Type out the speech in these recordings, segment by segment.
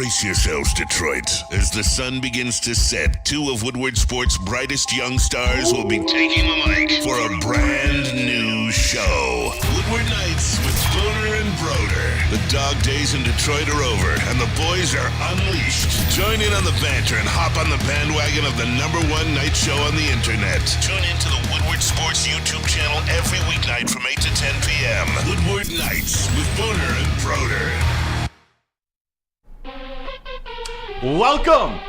Brace yourselves, Detroit. As the sun begins to set, two of Woodward Sports' brightest young stars will be taking the mic for a brand new show. Woodward Nights with Booner and Broder. The dog days in Detroit are over, and the boys are unleashed. Join in on the banter and hop on the bandwagon of the #1 night show on the internet. Tune in to the Woodward Sports YouTube channel every weeknight from 8 to 10 p.m. Woodward Nights with Booner and Broder. Welcome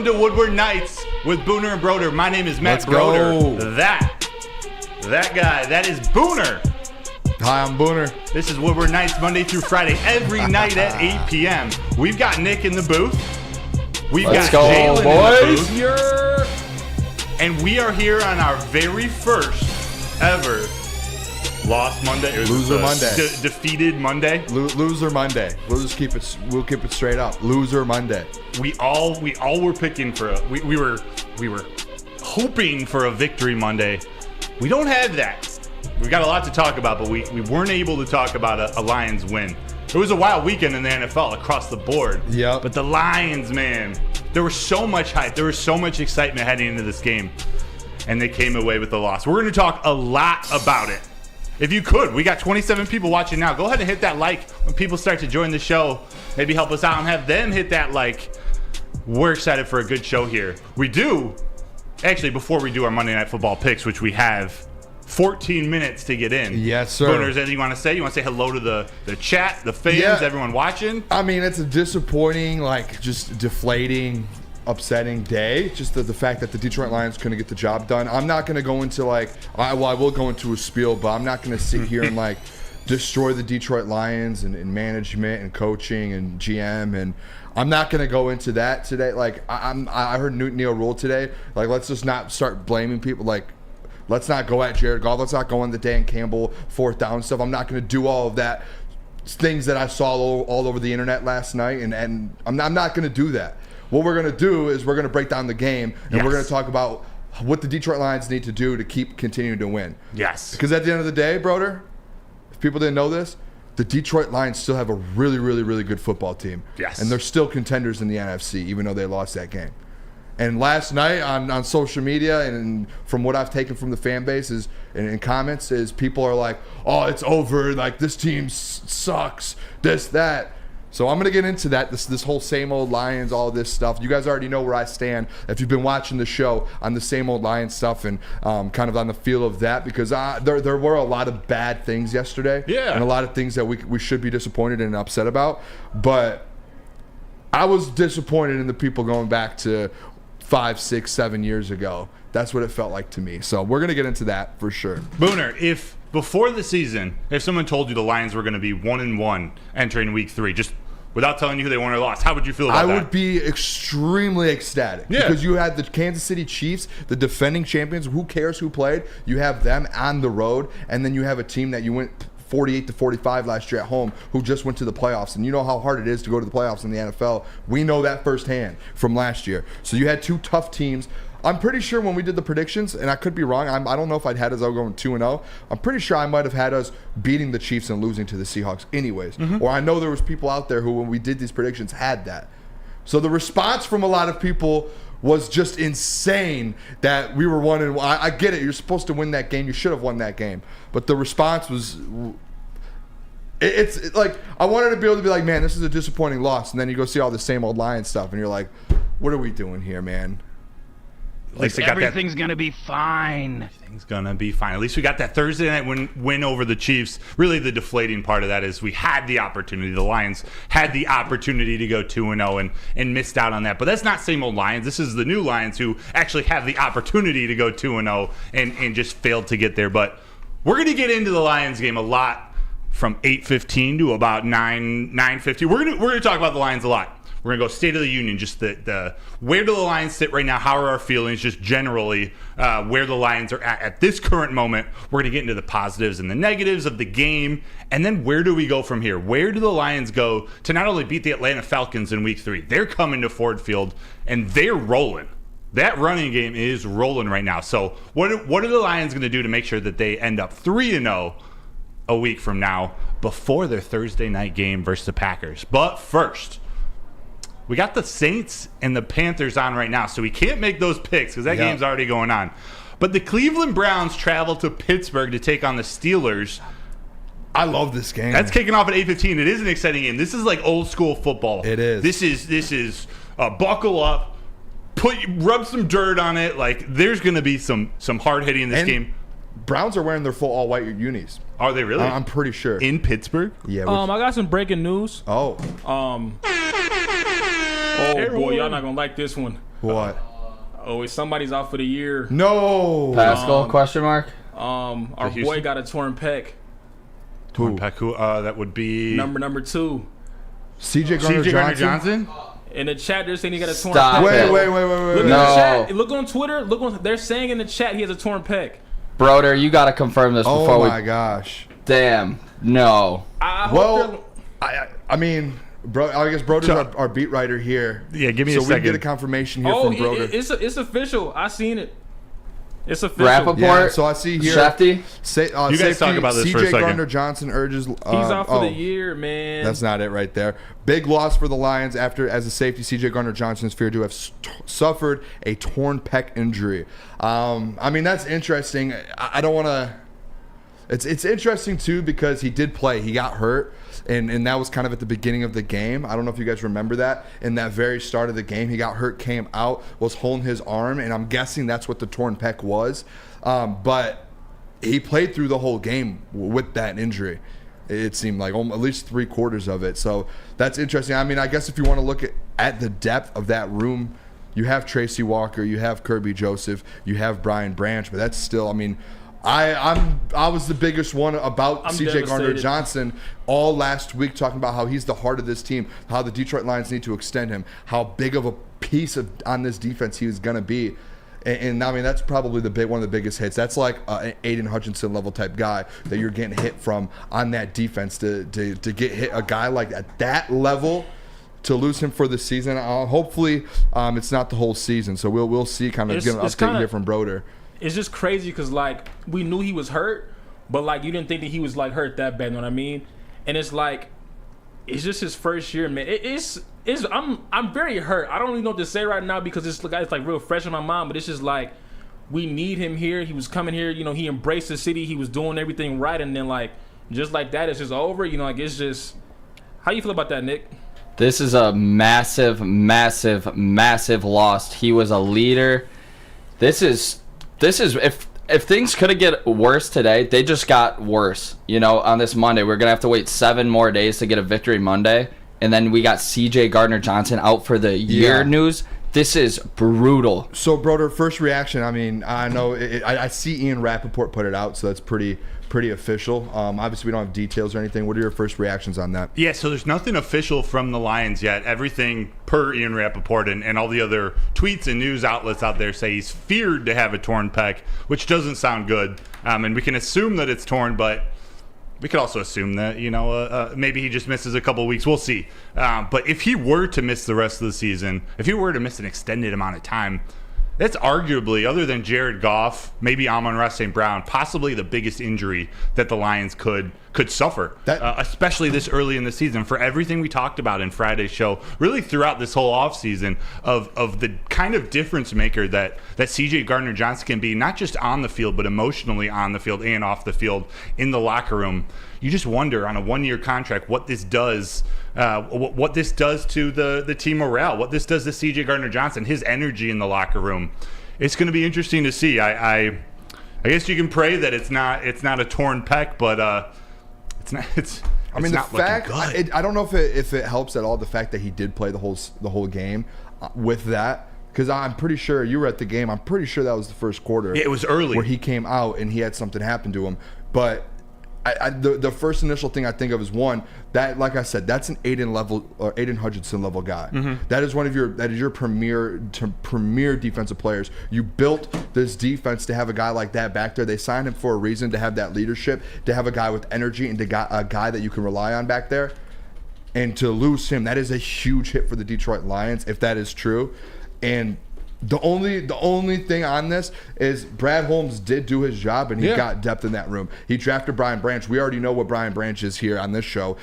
to Woodward Nights with Booner and Broder. My name is Matt Broder. That guy, that is Booner. Hi, I'm Booner. This is Woodward Nights, Monday through Friday, every night at 8 p.m. We've got Nick in the booth. Let's go, Jalen boys. in the booth. And we are here on our very first ever Lost Monday. Loser Monday. Defeated Monday. Loser Monday. We'll keep it straight up. Loser Monday. We all were picking for we were hoping for a victory Monday. We don't have that. We've got a lot to talk about, but we weren't able to talk about a Lions win. It was a wild weekend in the NFL across the board. Yeah. But the Lions, man, there was so much hype. There was so much excitement heading into this game, and they came away with the loss. We're going to talk a lot about it. If you could, we got 27 people watching now. Go ahead and hit that like when people start to join the show. Maybe help us out and have them hit that like. We're excited for a good show here. We do. Actually, before we do our Monday Night Football picks, which we have 14 minutes to get in. Yes, sir. Booner, is there anything you want to say? You want to say hello to the chat, the fans, everyone watching? I mean, it's a disappointing, just deflating, upsetting day. Just the fact that the Detroit Lions couldn't get the job done. I'm not going to go into I will go into a spiel, but I'm not going to sit here and destroy the Detroit Lions and management and coaching and GM, and I'm not going to go into that today. I heard Neil Rule today. Let's just not start blaming people. Let's not go at Jared Goff. Let's not go on the Dan Campbell fourth down stuff. I'm not going to do all of that. Things that I saw all over the internet last night, and I'm not going to do that. What we're going to do is we're going to break down the game, and we're going to talk about what the Detroit Lions need to do to keep continuing to win. Yes. Because at the end of the day, Broder, if people didn't know this, the Detroit Lions still have a really, really, really good football team. Yes. And they're still contenders in the NFC, even though they lost that game. And last night on social media, and from what I've taken from the fan base and in comments, is people are like, oh, it's over. This team sucks. This, that. So I'm going to get into that, this whole same old Lions, all this stuff. You guys already know where I stand if you've been watching the show on the same old Lions stuff and kind of on the feel of that, because there were a lot of bad things yesterday. Yeah. And a lot of things that we should be disappointed and upset about. But I was disappointed in the people going back to 5, 6, 7 years ago. That's what it felt like to me. So we're going to get into that for sure. Booner, if before the season, if someone told you the Lions were going to be 1-1 entering week 3, just without telling you who they won or lost, how would you feel about that? I would be extremely ecstatic. Yeah. Because you had the Kansas City Chiefs, the defending champions. Who cares who played? You have them on the road, and then you have a team that you went 48-45 last year at home, who just went to the playoffs. And you know how hard it is to go to the playoffs in the NFL. We know that firsthand from last year. So you had two tough teams. I'm pretty sure when we did the predictions, and I could be wrong, I don't know if I'd had us all going 2-0. I'm pretty sure I might have had us beating the Chiefs and losing to the Seahawks anyways. Mm-hmm. Or I know there was people out there who, when we did these predictions, had that. So the response from a lot of people was just insane that we were 1-1. I get it. You're supposed to win that game. You should have won that game. But the response was... It's I wanted to be able to be like, man, this is a disappointing loss. And then you go see all the same old Lions stuff, and you're like, what are we doing here, man? At least everything's going to be fine. Everything's going to be fine. At least we got that Thursday night win over the Chiefs. Really, the deflating part of that is we had the opportunity. The Lions had the opportunity to go 2-0 and missed out on that. But that's not same old Lions. This is the new Lions who actually have the opportunity to go 2-0 and just failed to get there. But we're going to get into the Lions game a lot from 8:15 to about 9:50. We're gonna talk about the Lions a lot. We're gonna go State of the Union, just the where do the Lions sit right now? How are our feelings? Just generally where the Lions are at this current moment. We're gonna get into the positives and the negatives of the game, and then where do we go from here? Where do the Lions go to not only beat the Atlanta Falcons in Week 3? They're coming to Ford Field and they're rolling. That running game is rolling right now. So what are the Lions gonna do to make sure that they end up 3-0? A week from now before their Thursday night game versus the Packers? But first, We got the Saints and the Panthers on right now, so we can't make those picks because that game's already going on. But the Cleveland Browns travel to Pittsburgh to take on the Steelers. I love this game. That's kicking off at 8:15. It is an exciting game. This is like old school football. It is. This is buckle up, rub some dirt on it. Like there's going to be some hard hitting in this game. Browns are wearing their full all white unis. Are they really? I'm pretty sure. In Pittsburgh? Yeah. I got some breaking news. Oh. Oh boy, y'all not gonna like this one. What? Somebody's out for the year. No. Pascal? Question mark. Our boy got a torn pec. Torn pec. Who? That would be Number 2. CJ Gardner-Johnson. In the chat, they're saying he got a torn Stop pec. it. Wait. Look in the chat. Look on Twitter. They're saying in the chat he has a torn pec. Broder, you got to confirm this before Oh my gosh. Damn. No. I mean, bro, I guess Broder's our beat writer here. Yeah, give me a second. So we can get a confirmation here from Broder. It's official. I seen it. It's official. Rappaport. Yeah, so I see here. Shefty. You guys talk about this for a CJ second. Gardner-Johnson urges. He's out for the year, man. That's not it right there. Big loss for the Lions after, as a safety, CJ Gardner-Johnson is feared to have suffered a torn pec injury. I mean, that's interesting. I don't want to. It's interesting too because he did play. He got hurt. And that was kind of at the beginning of the game. I don't know if you guys remember that. In that very start of the game, he got hurt, came out, was holding his arm, and I'm guessing that's what the torn pec was. But he played through the whole game with that injury. It seemed like at least 3/4 of it. So that's interesting. I mean, I guess if you want to look at the depth of that room, you have Tracy Walker, you have Kirby Joseph, you have Brian Branch, but that's still, I mean, I was the biggest one about CJ Gardner-Johnson all last week, talking about how he's the heart of this team, how the Detroit Lions need to extend him, how big of a piece on this defense he was going to be. And I mean, that's probably one of the biggest hits. That's like an Aiden Hutchinson level type guy that you're getting hit from on that defense. To get hit, a guy like at that level, to lose him for the season. Hopefully, it's not the whole season. So we'll see. Kind of get an update here from Broder. It's just crazy because like we knew he was hurt, but like you didn't think that he was like hurt that bad. You know what I mean? And it's like it's just his first year, man. I'm very hurt. I don't even know what to say right now because it's like real fresh in my mind. But it's just like we need him here. He was coming here. You know, he embraced the city. He was doing everything right, and then like just like that, it's just over. You know, like it's just. How you feel about that, Nick? This is a massive loss. He was a leader. This is if things could have get worse today, they just got worse. You know, on this Monday, we're gonna have to wait 7 more days to get a victory Monday, and then we got CJ Gardner-Johnson out for the year news. This is brutal. So, Broder, first reaction. I mean, I know I see Ian Rappaport put it out, so that's pretty official. Obviously, we don't have details or anything. What are your first reactions on that? Yeah, so there's nothing official from the Lions yet. Everything per Ian Rappaport and all the other tweets and news outlets out there say he's feared to have a torn pec, which doesn't sound good. And we can assume that it's torn, but we could also assume that, you know, maybe he just misses a couple of weeks. We'll see. But if he were to miss the rest of the season, if he were to miss an extended amount of time, that's arguably, other than Jared Goff, maybe Amon-Ra St. Brown, possibly the biggest injury that the Lions could suffer, especially this early in the season. For everything we talked about in Friday's show, really throughout this whole offseason, of the kind of difference maker that CJ Gardner-Johnson can be, not just on the field, but emotionally on the field and off the field in the locker room. You just wonder on a 1-year contract what this does. What this does to the team morale, what this does to CJ Gardner-Johnson, his energy in the locker room. It's going to be interesting to see. I guess you can pray that it's not a torn pec, but it's not. I mean, the fact I don't know if it helps at all the fact that he did play the whole game with that. Because I'm pretty sure you were at the game. I'm pretty sure that was the first quarter. Yeah, it was early where he came out and he had something happen to him, but. The first initial thing I think of is one that, like I said, that's an Aiden Hutchinson level guy. Mm-hmm. That is your premier defensive players. You built this defense to have a guy like that back there. They signed him for a reason, to have that leadership, to have a guy with energy, and a guy that you can rely on back there. And to lose him, that is a huge hit for the Detroit Lions if that is true. And the only thing on this is Brad Holmes did do his job, and he got depth in that room. He drafted Brian Branch. We already know what Brian Branch is here on this show.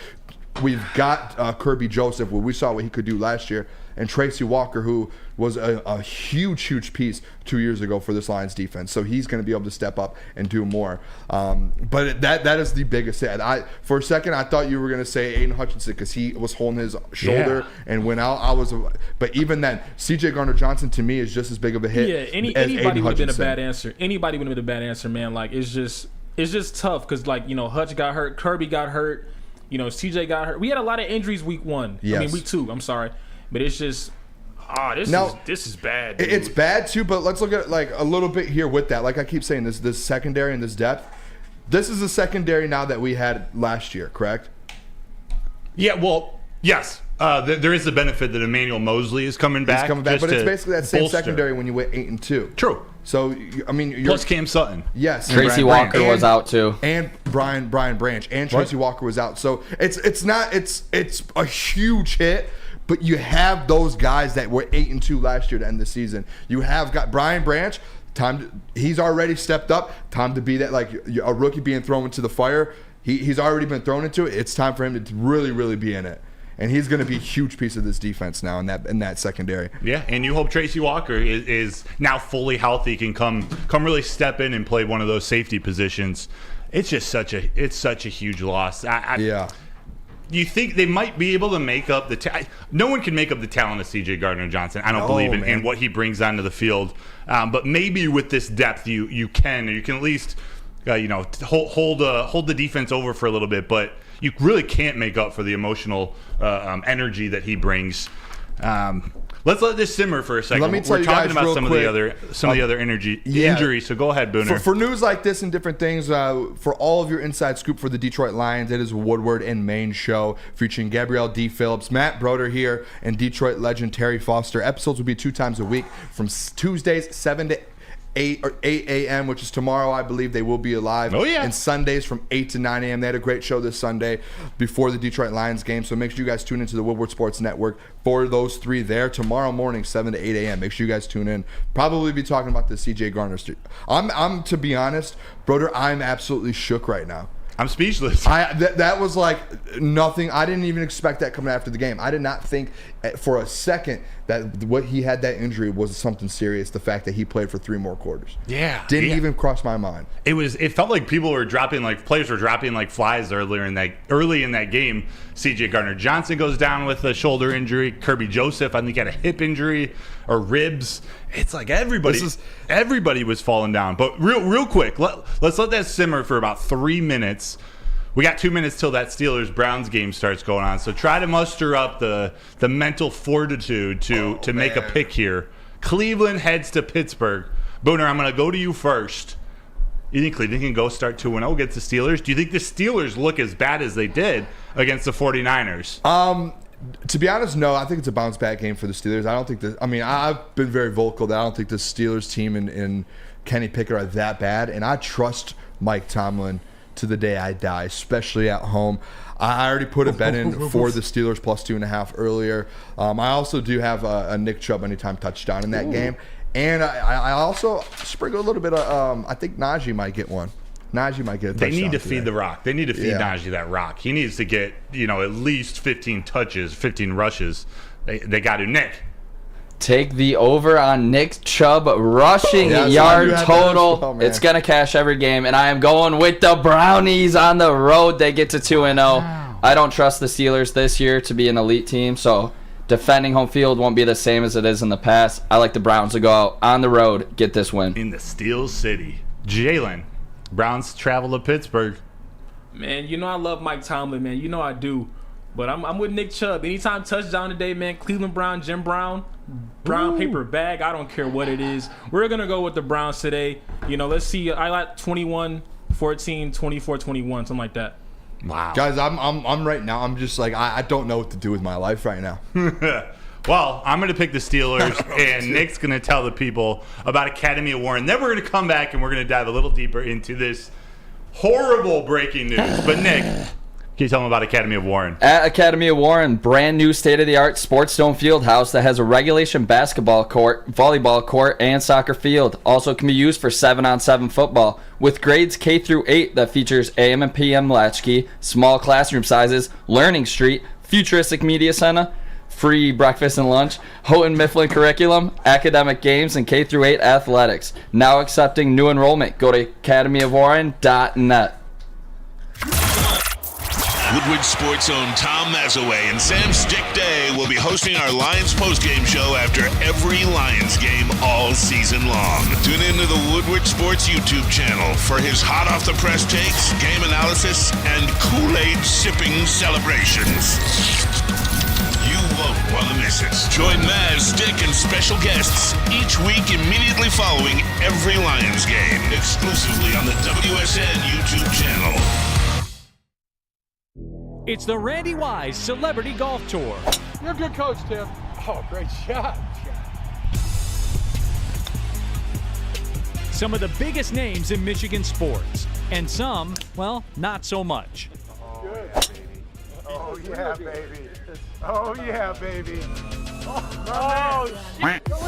we've got Kirby Joseph, where we saw what he could do last year, and Tracy Walker, who was a huge piece 2 years ago for this Lions defense. So he's going to be able to step up and do more. But that is the biggest hit. For a second, I thought you were going to say Aiden Hutchinson because he was holding his shoulder and went out. But even then, C.J. Gardner-Johnson to me is just as big of a hit. Yeah, anybody would have been a bad answer. Anybody would have been a bad answer, man. Like it's just tough because Hutch got hurt, Kirby got hurt, CJ got hurt. We had a lot of injuries week 1. Yes. I mean week 2. I'm sorry, but it's just this is bad. Dude. It's bad too, but let's look at like a little bit here with that. Like I keep saying, this secondary and this depth. This is the secondary now that we had last year, correct? Yeah. Well, yes. There is the benefit that Emmanuel Mosley is coming back. He's coming back, but it's basically that same secondary when you went 8-2. True. So I mean, plus Cam Sutton. Yes. Tracy Walker was out too, and Brian Branch and Tracy Walker was out. So it's a huge hit. But you have those guys that were 8-2 last year to end the season. You have got Brian Branch. He's already stepped up. Time to be that like a rookie being thrown into the fire. He's already been thrown into it. It's time for him to really be in it. And he's going to be a huge piece of this defense now in that secondary. Yeah, and you hope Tracy Walker is now fully healthy, can come really step in and play one of those safety positions. It's just such a huge loss. Yeah. You think they might be able to make up no one can make up the talent of C.J. Gardner-Johnson. I don't believe in what he brings onto the field. But maybe with this depth, you can at least hold the defense over for a little bit. But you really can't make up for the emotional energy that he brings. Let's let this simmer for a second. Let me tell you talking guys about real some quick. of the other injuries. So go ahead, Booner. For news like this and different things, for all of your inside scoop for the Detroit Lions, it is a Woodward and Main show featuring Gabrielle D. Phillips, Matt Broder here, and Detroit legend Terry Foster. Episodes will be 2 times a week from Tuesdays 7 to 8 a.m., which is tomorrow, I believe they will be alive. Oh, yeah. And Sundays from 8 to 9 a.m. They had a great show this Sunday before the Detroit Lions game, so make sure you guys tune into the Woodward Sports Network for those 3 there. Tomorrow morning, 7 to 8 a.m. Make sure you guys tune in. Probably be talking about the C.J. Gardner. I'm to be honest, Broder, I'm absolutely shook right now. I'm speechless. That was like nothing. I didn't even expect that coming after the game. I did not think for a second that what he had that injury was something serious. The fact that he played for 3 more quarters. Yeah. Didn't even cross my mind. It felt like players were dropping like flies early in that game. C.J. Gardner-Johnson goes down with a shoulder injury. Kirby Joseph, I think, had a hip injury or ribs. It's like everybody was falling down. But real quick, let's let that simmer for about 3 minutes. We got 2 minutes till that Steelers-Browns game starts going on. So try to muster up the mental fortitude to make a pick here. Cleveland heads to Pittsburgh. Booner, I'm going to go to you first. You think Cleveland can go start 2-0 against the Steelers? Do you think the Steelers look as bad as they did against the 49ers? To be honest, no. I think it's a bounce back game for the Steelers. I don't think that. I mean, I've been very vocal that I don't think the Steelers team and Kenny Pickett are that bad, and I trust Mike Tomlin to the day I die, especially at home. I already put a bet in for the Steelers plus 2.5 earlier. I also do have a Nick Chubb anytime touchdown in that game, and I also sprinkle a little bit of. I think Najee might get one. Najee might get a touchdown. They need to today. feed the rock. They need to feed Najee that rock. He needs to get at least 15 touches, 15 rushes. They got to. Nick. Take the over on Nick Chubb rushing Yeah, yard so total. well, man. It's going to cash every game, and I am going with the Brownies on the road. They get to 2-0. Wow. I don't trust the Steelers this year to be an elite team, so defending home field won't be the same as it is in the past. I like the Browns to go out on the road, get this win. In the Steel City. Jalen. Browns travel to Pittsburgh. Man, I love Mike Tomlin, man. I do. But I'm with Nick Chubb. Anytime touchdown today, man, Cleveland Brown, Jim Brown, paper bag, I don't care what it is. We're going to go with the Browns today. Let's see. I like 21-14, 24-21, something like that. Wow. Guys, I'm right now. I'm just like I don't know what to do with my life right now. Well, I'm going to pick the Steelers, and Nick's going to tell the people about Academy Award. And then we're going to come back, and we're going to dive a little deeper into this horrible breaking news. But, Nick, Can you tell them about Academy of Warren? At Academy of Warren, brand new state-of-the-art Sports Dome field house that has a regulation basketball court, volleyball court, and soccer field. Also can be used for 7-on-7 football. With grades K through 8 that features AM and PM latchkey, small classroom sizes, Learning Street, futuristic media center, free breakfast and lunch, Houghton Mifflin curriculum, academic games, and K through 8 athletics. Now accepting new enrollment. Go to academyofwarren.net. Woodward Sports' own Tom Mazaway and Sam Stick Day will be hosting our Lions postgame show after every Lions game all season long. Tune into the Woodward Sports YouTube channel for his hot-off-the-press takes, game analysis, and Kool-Aid sipping celebrations. You won't want to miss it. Join Maz, Stick, and special guests each week immediately following every Lions game, exclusively on the WSN YouTube channel. It's the Randy Wise Celebrity Golf Tour. You're a good coach, Tim. Oh, great shot. Some of the biggest names in Michigan sports, and some, well, not so much. Oh, yeah, baby. Oh, yeah, baby. Oh, shit. Go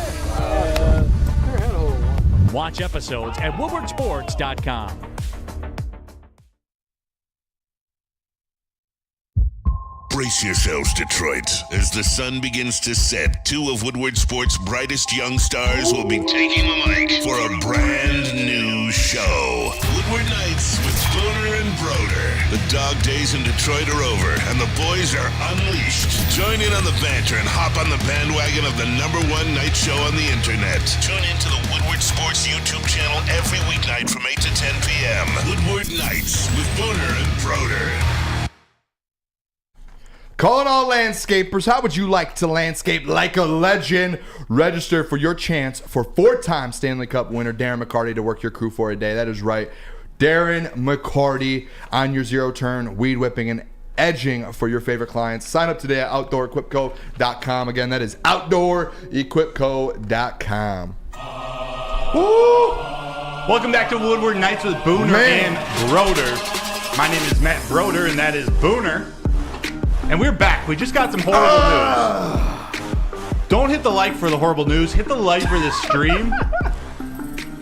in. Watch episodes at woodwardsports.com. Brace yourselves, Detroit. As the sun begins to set, two of Woodward Sports' brightest young stars will be taking the mic for a brand new show. Woodward Nights with Booner and Broder. The dog days in Detroit are over, and the boys are unleashed. Join in on the banter and hop on the bandwagon of the #1 night show on the internet. Tune in to the Woodward Sports YouTube channel every weeknight from 8 to 10 p.m. Woodward Nights with Booner and Broder. Calling all landscapers, how would you like to landscape like a legend? Register for your chance for 4-time Stanley Cup winner Darren McCarty to work your crew for a day. That is right. Darren McCarty on your zero-turn, weed whipping, and edging for your favorite clients. Sign up today at OutdoorEquipCo.com. Again, that is OutdoorEquipCo.com. Woo! Welcome back to Woodward Nights with Booner and Broder. My name is Matt Broder, and that is Booner. And we're back. We just got some horrible news. Don't hit the like for the horrible news. Hit the like for the stream.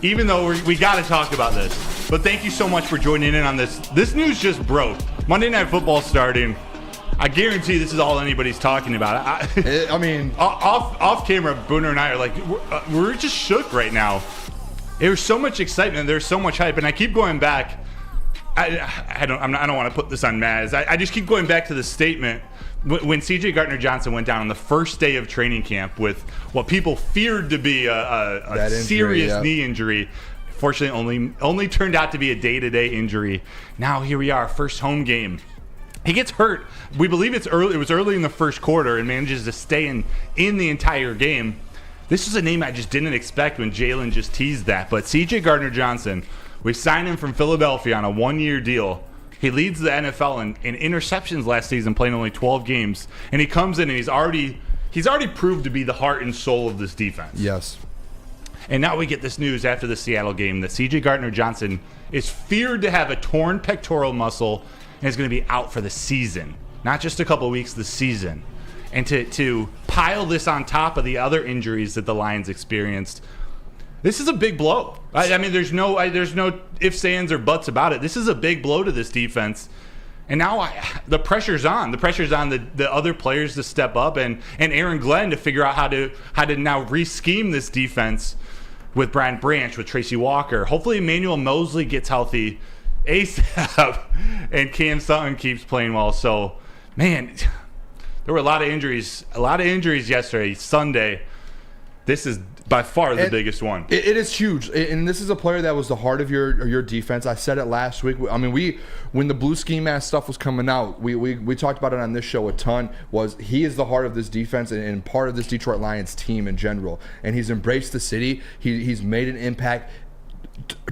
Even though we got to talk about this. But thank you so much for joining in on this. This news just broke. Monday Night Football starting. I guarantee this is all anybody's talking about. I mean, off camera, Booner and I are like, we're just shook right now. There's so much excitement. There's so much hype. And I keep going back. I don't want to put this on Maz. I just keep going back to the statement when C.J. Gardner-Johnson went down on the first day of training camp with what people feared to be a serious knee injury. Fortunately, only turned out to be a day-to-day injury. Now here we are, first home game. He gets hurt. We believe it's early. It was early in the first quarter and manages to stay in the entire game. This is a name I just didn't expect when Jalen just teased that. But C.J. Gardner-Johnson. We signed him from Philadelphia on a 1-year deal. He leads the NFL in interceptions last season, playing only 12 games. And he comes in and he's already proved to be the heart and soul of this defense. yes. And now we get this news after the Seattle game that C.J. Gardner-Johnson is feared to have a torn pectoral muscle and is going to be out for the season. Not just a couple of weeks, the season. And to pile this on top of the other injuries that the Lions experienced, this is a big blow. I mean, there's no ifs, ands, or buts about it. This is a big blow to this defense. And now the pressure's on. The pressure's on the other players to step up and Aaron Glenn to figure out how to now re-scheme this defense with Brian Branch, with Tracy Walker. Hopefully Emmanuel Mosley gets healthy ASAP and Cam Sutton keeps playing well. So, man, there were a lot of injuries yesterday, Sunday. This is by far the biggest one. It is huge, and this is a player that was the heart of your defense. I said it last week. I mean, when the blue ski mask stuff was coming out, we talked about it on this show a ton. He is the heart of this defense and part of this Detroit Lions team in general. And he's embraced the city. He's made an impact.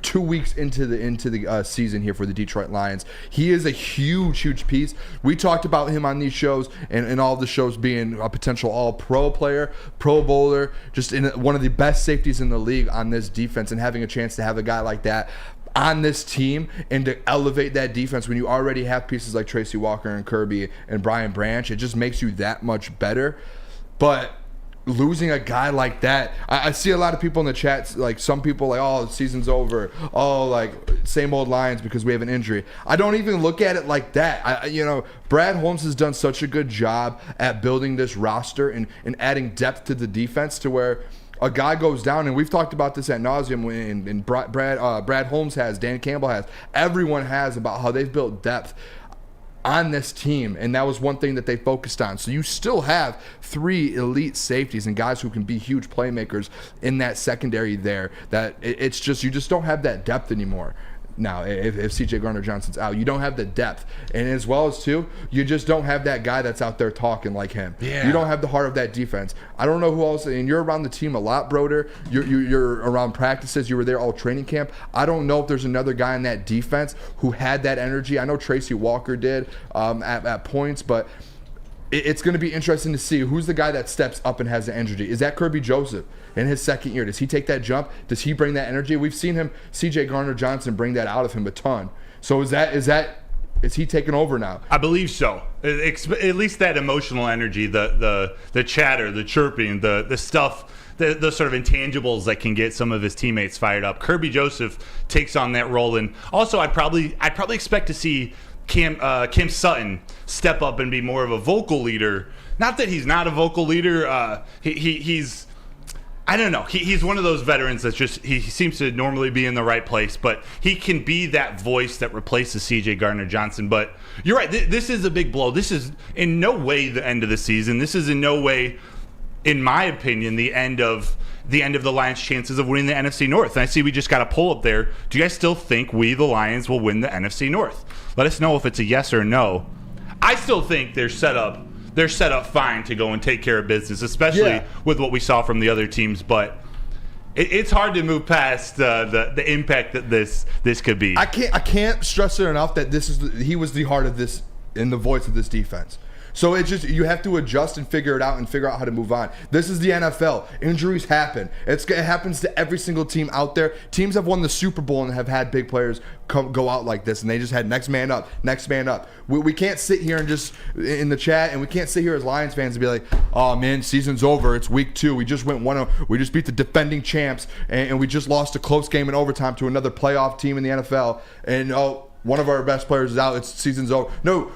2 weeks into the season here for the Detroit Lions. He is a huge piece. We talked about him on these shows and all of the shows being a potential all-pro player, Pro Bowler, just in one of the best safeties in the league on this defense, and having a chance to have a guy like that. on this team and to elevate that defense when you already have pieces like Tracy Walker and Kirby and Brian Branch. It just makes you that much better. But losing a guy like that, I see a lot of people in the chat, like some people like, oh, the season's over. Oh, like same old Lions because we have an injury. I don't even look at it like that. Brad Holmes has done such a good job at building this roster and adding depth to the defense to where a guy goes down, and we've talked about this ad nauseum, and Brad Holmes has, Dan Campbell has, everyone has, about how they've built depth on this team, and that was one thing that they focused on. So you still have 3 elite safeties and guys who can be huge playmakers in that secondary there. That it's just, you just don't have that depth anymore. Now, if CJ Gardner-Johnson's out, you don't have the depth. And as well as, too, you just don't have that guy that's out there talking like him. Yeah. You don't have the heart of that defense. I don't know who else, and you're around the team a lot, Broder. You're around practices. You were there all training camp. I don't know if there's another guy in that defense who had that energy. I know Tracy Walker did at points, but it's going to be interesting to see who's the guy that steps up and has the energy. Is that Kirby Joseph in his second year? Does he take that jump? Does he bring that energy? We've seen him, CJ Gardner-Johnson, bring that out of him a ton. So is he taking over now? I believe so. At least that emotional energy, the chatter, the chirping, the stuff, the sort of intangibles that can get some of his teammates fired up. Kirby Joseph takes on that role, and also I'd probably expect to see Kim Sutton step up and be more of a vocal leader. Not that he's not a vocal leader. He's I don't know. He's one of those veterans that's just, he seems to normally be in the right place, but he can be that voice that replaces CJ Gardner-Johnson. But you're right. This is a big blow. This is in no way the end of the season. This is in no way, in my opinion, the end of the Lions' chances of winning the NFC North. And I see we just got a poll up there. Do you guys still think the Lions, will win the NFC North? Let us know if it's a yes or no. I still think they're set up fine to go and take care of business, especially with what we saw from the other teams. But it's hard to move past the impact that this could be. I can't stress it enough that he was the heart of this and the voice of this defense. So it's just, you have to adjust and figure it out and figure out how to move on. This is the NFL. Injuries happen. It happens to every single team out there. Teams have won the Super Bowl and have had big players go out like this, and they just had next man up. We can't sit here and just in the chat, and we can't sit here as Lions fans and be like, oh man, season's over. It's week 2. We just we just beat the defending champs, and we just lost a close game in overtime to another playoff team in the NFL, and one of our best players is out. Season's over. No,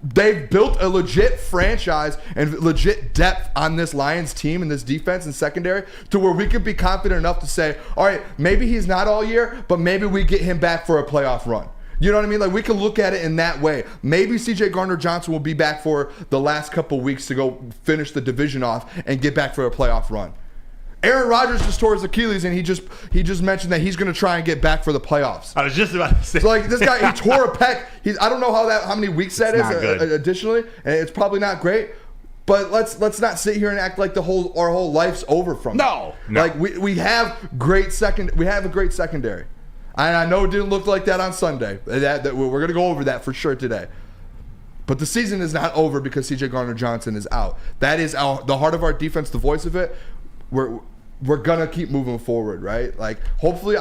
they've built a legit franchise and legit depth on this Lions team and this defense and secondary to where we could be confident enough to say, all right, maybe he's not all year, but maybe we get him back for a playoff run. You know what I mean? Like, we can look at it in that way. Maybe CJ Gardner-Johnson will be back for the last couple weeks to go finish the division off and get back for a playoff run. Aaron Rodgers just tore his Achilles, and he just mentioned that he's going to try and get back for the playoffs. I was just about to say. So, like, this guy, he tore a pec. I don't know how many weeks that is. Additionally, and it's probably not great. But let's not sit here and act like our whole life's over from it. No. Like, we have a great secondary. And I know it didn't look like that on Sunday. That we're going to go over that for sure today. But the season is not over because CJ Gardner-Johnson is out. That is the heart of our defense, the voice of it. We're gonna keep moving forward, right? Like, hopefully,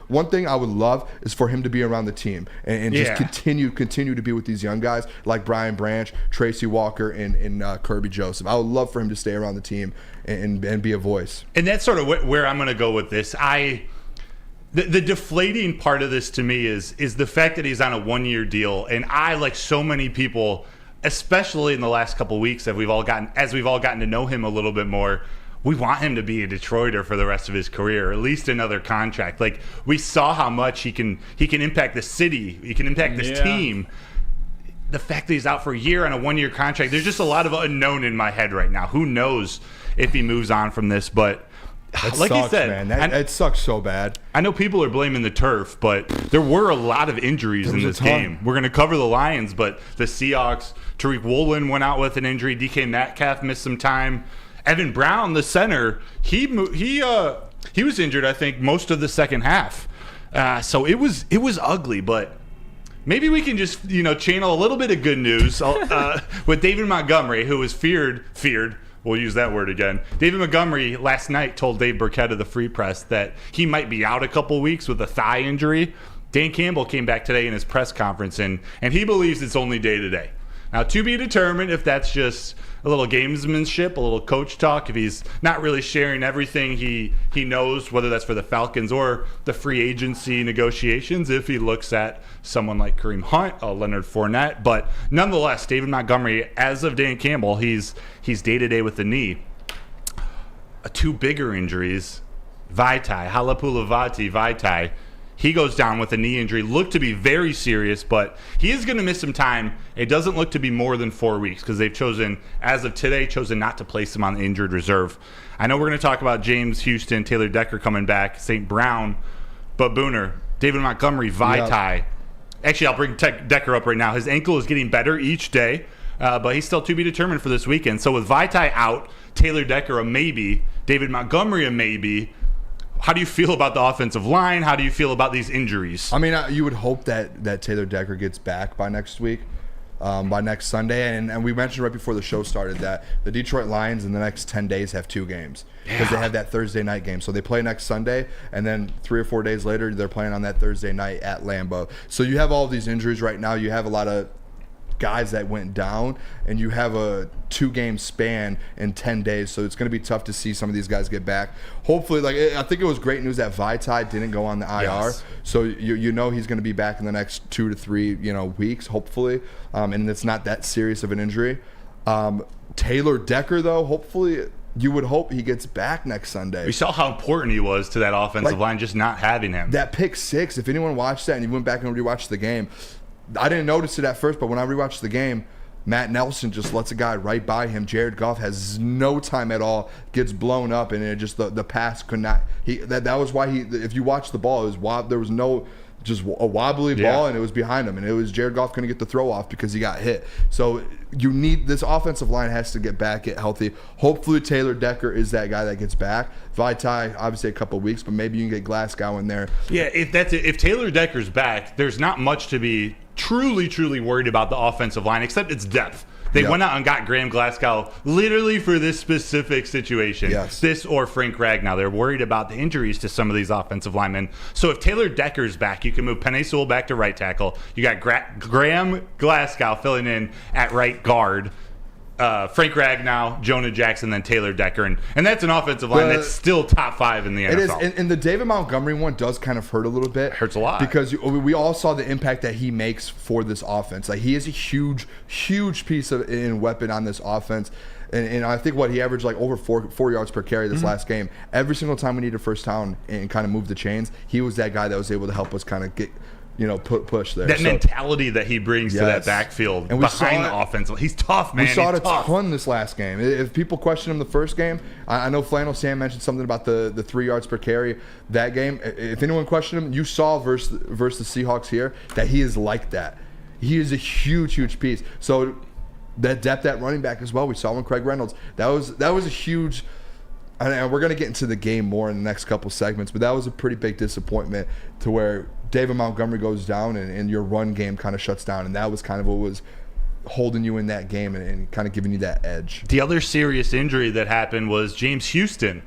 one thing I would love is for him to be around the team and just continue to be with these young guys like Brian Branch, Tracy Walker, and Kirby Joseph. I would love for him to stay around the team and be a voice. And that's sort of where I'm gonna go with this. The deflating part of this to me is the fact that he's on a 1-year deal, and I, like so many people, especially in the last couple of weeks, as we've all gotten to know him a little bit more. We want him to be a Detroiter for the rest of his career, or at least another contract. Like, we saw how much he can impact the city, he can impact this team. The fact that he's out for a year on a 1-year contract, there's just a lot of unknown in my head right now. Who knows if he moves on from this? But like sucks, you said, man. It sucks so bad. I know people are blaming the turf, but there were a lot of injuries in this game. We're going to cover the Lions, but the Seahawks, Tariq Woolen went out with an injury. DK Metcalf missed some time. Evan Brown, the center, he was injured, I think, most of the second half. So it was ugly, but maybe we can just channel a little bit of good news with David Montgomery, who was feared We'll use that word again. David Montgomery last night told Dave Burkett of the Free Press that he might be out a couple weeks with a thigh injury. Dan Campbell came back today in his press conference, and he believes it's only day-to-day. Now, to be determined if that's just a little gamesmanship, a little coach talk, if he's not really sharing everything he knows, whether that's for the Falcons or the free agency negotiations, if he looks at someone like Kareem Hunt, Leonard Fournette. But nonetheless, David Montgomery, as of Dan Campbell, he's day-to-day with the knee. Two bigger injuries, Vaitai, he goes down with a knee injury, looked to be very serious, but he is going to miss some time. It doesn't look to be more than 4 weeks because they've chosen, as of today, not to place him on the injured reserve. I know we're going to talk about James Houston, Taylor Decker coming back, St. Brown, but Booner, David Montgomery, Vaitai. Yep. Actually, I'll bring Decker up right now. His ankle is getting better each day, but he's still to be determined for this weekend. So with Vaitai out, Taylor Decker a maybe, David Montgomery a maybe. How do you feel about the offensive line? How do you feel about these injuries? I mean, you would hope that Taylor Decker gets back by next week, by next Sunday. And we mentioned right before the show started that the Detroit Lions in the next 10 days have 2 games because they have that Thursday night game. So they play next Sunday, and then 3 or 4 days later, they're playing on that Thursday night at Lambeau. So you have all these injuries right now. You have a lot of guys that went down, and you have a 2-game span in 10 days, so it's going to be tough to see some of these guys get back. Hopefully, I think it was great news that Vaitai didn't go on the IR, yes. So you know he's going to be back in the next 2 to 3 weeks, hopefully, and it's not that serious of an injury. Taylor Decker, though, hopefully you would hope he gets back next Sunday. We saw how important he was to that offensive line, just not having him. That pick 6, if anyone watched that and you went back and rewatched the game, I didn't notice it at first, but when I rewatched the game, Matt Nelson just lets a guy right by him. Jared Goff has no time at all, gets blown up, and it just the pass could not. That was why if you watch the ball, there was no just a wobbly ball, and it was behind him, and it was Jared Goff couldn't get the throw off because he got hit. So you need this offensive line has to get back, get healthy. Hopefully Taylor Decker is that guy that gets back. Vaitai, obviously a couple of weeks, but maybe you can get Glasgow in there. Yeah, if Taylor Decker's back, there's not much to be truly worried about the offensive line, except its depth. They went out and got Graham Glasgow literally for this specific situation. Yes. This or Frank Ragnow. They're worried about the injuries to some of these offensive linemen. So if Taylor Decker's back, you can move Penei Sewell back to right tackle. You got Graham Glasgow filling in at right guard. Frank Ragnow, Jonah Jackson, then Taylor Decker. And that's an offensive line that's still top 5 in the NFL. It is, and the David Montgomery one does kind of hurt a little bit. Hurts a lot. Because we all saw the impact that he makes for this offense. Like, he is a huge piece of weapon on this offense. And I think he averaged like over 4 yards per carry this last game. Every single time we needed a first down and kind of move the chains, he was that guy that was able to help us kind of get push there. That mentality that he brings to that backfield and behind the offense. He's tough, man. We saw it a ton this last game. If people question him the first game, I know Flannel Sam mentioned something about the 3 yards per carry that game. If anyone questioned him, you saw versus the Seahawks here that he is like that. He is a huge piece. So that depth at running back as well. We saw him with Craig Reynolds. That was a huge. And we're going to get into the game more in the next couple segments, but that was a pretty big disappointment to where David Montgomery goes down and your run game kind of shuts down, and that was kind of what was holding you in that game and kind of giving you that edge. The other serious injury that happened was James Houston,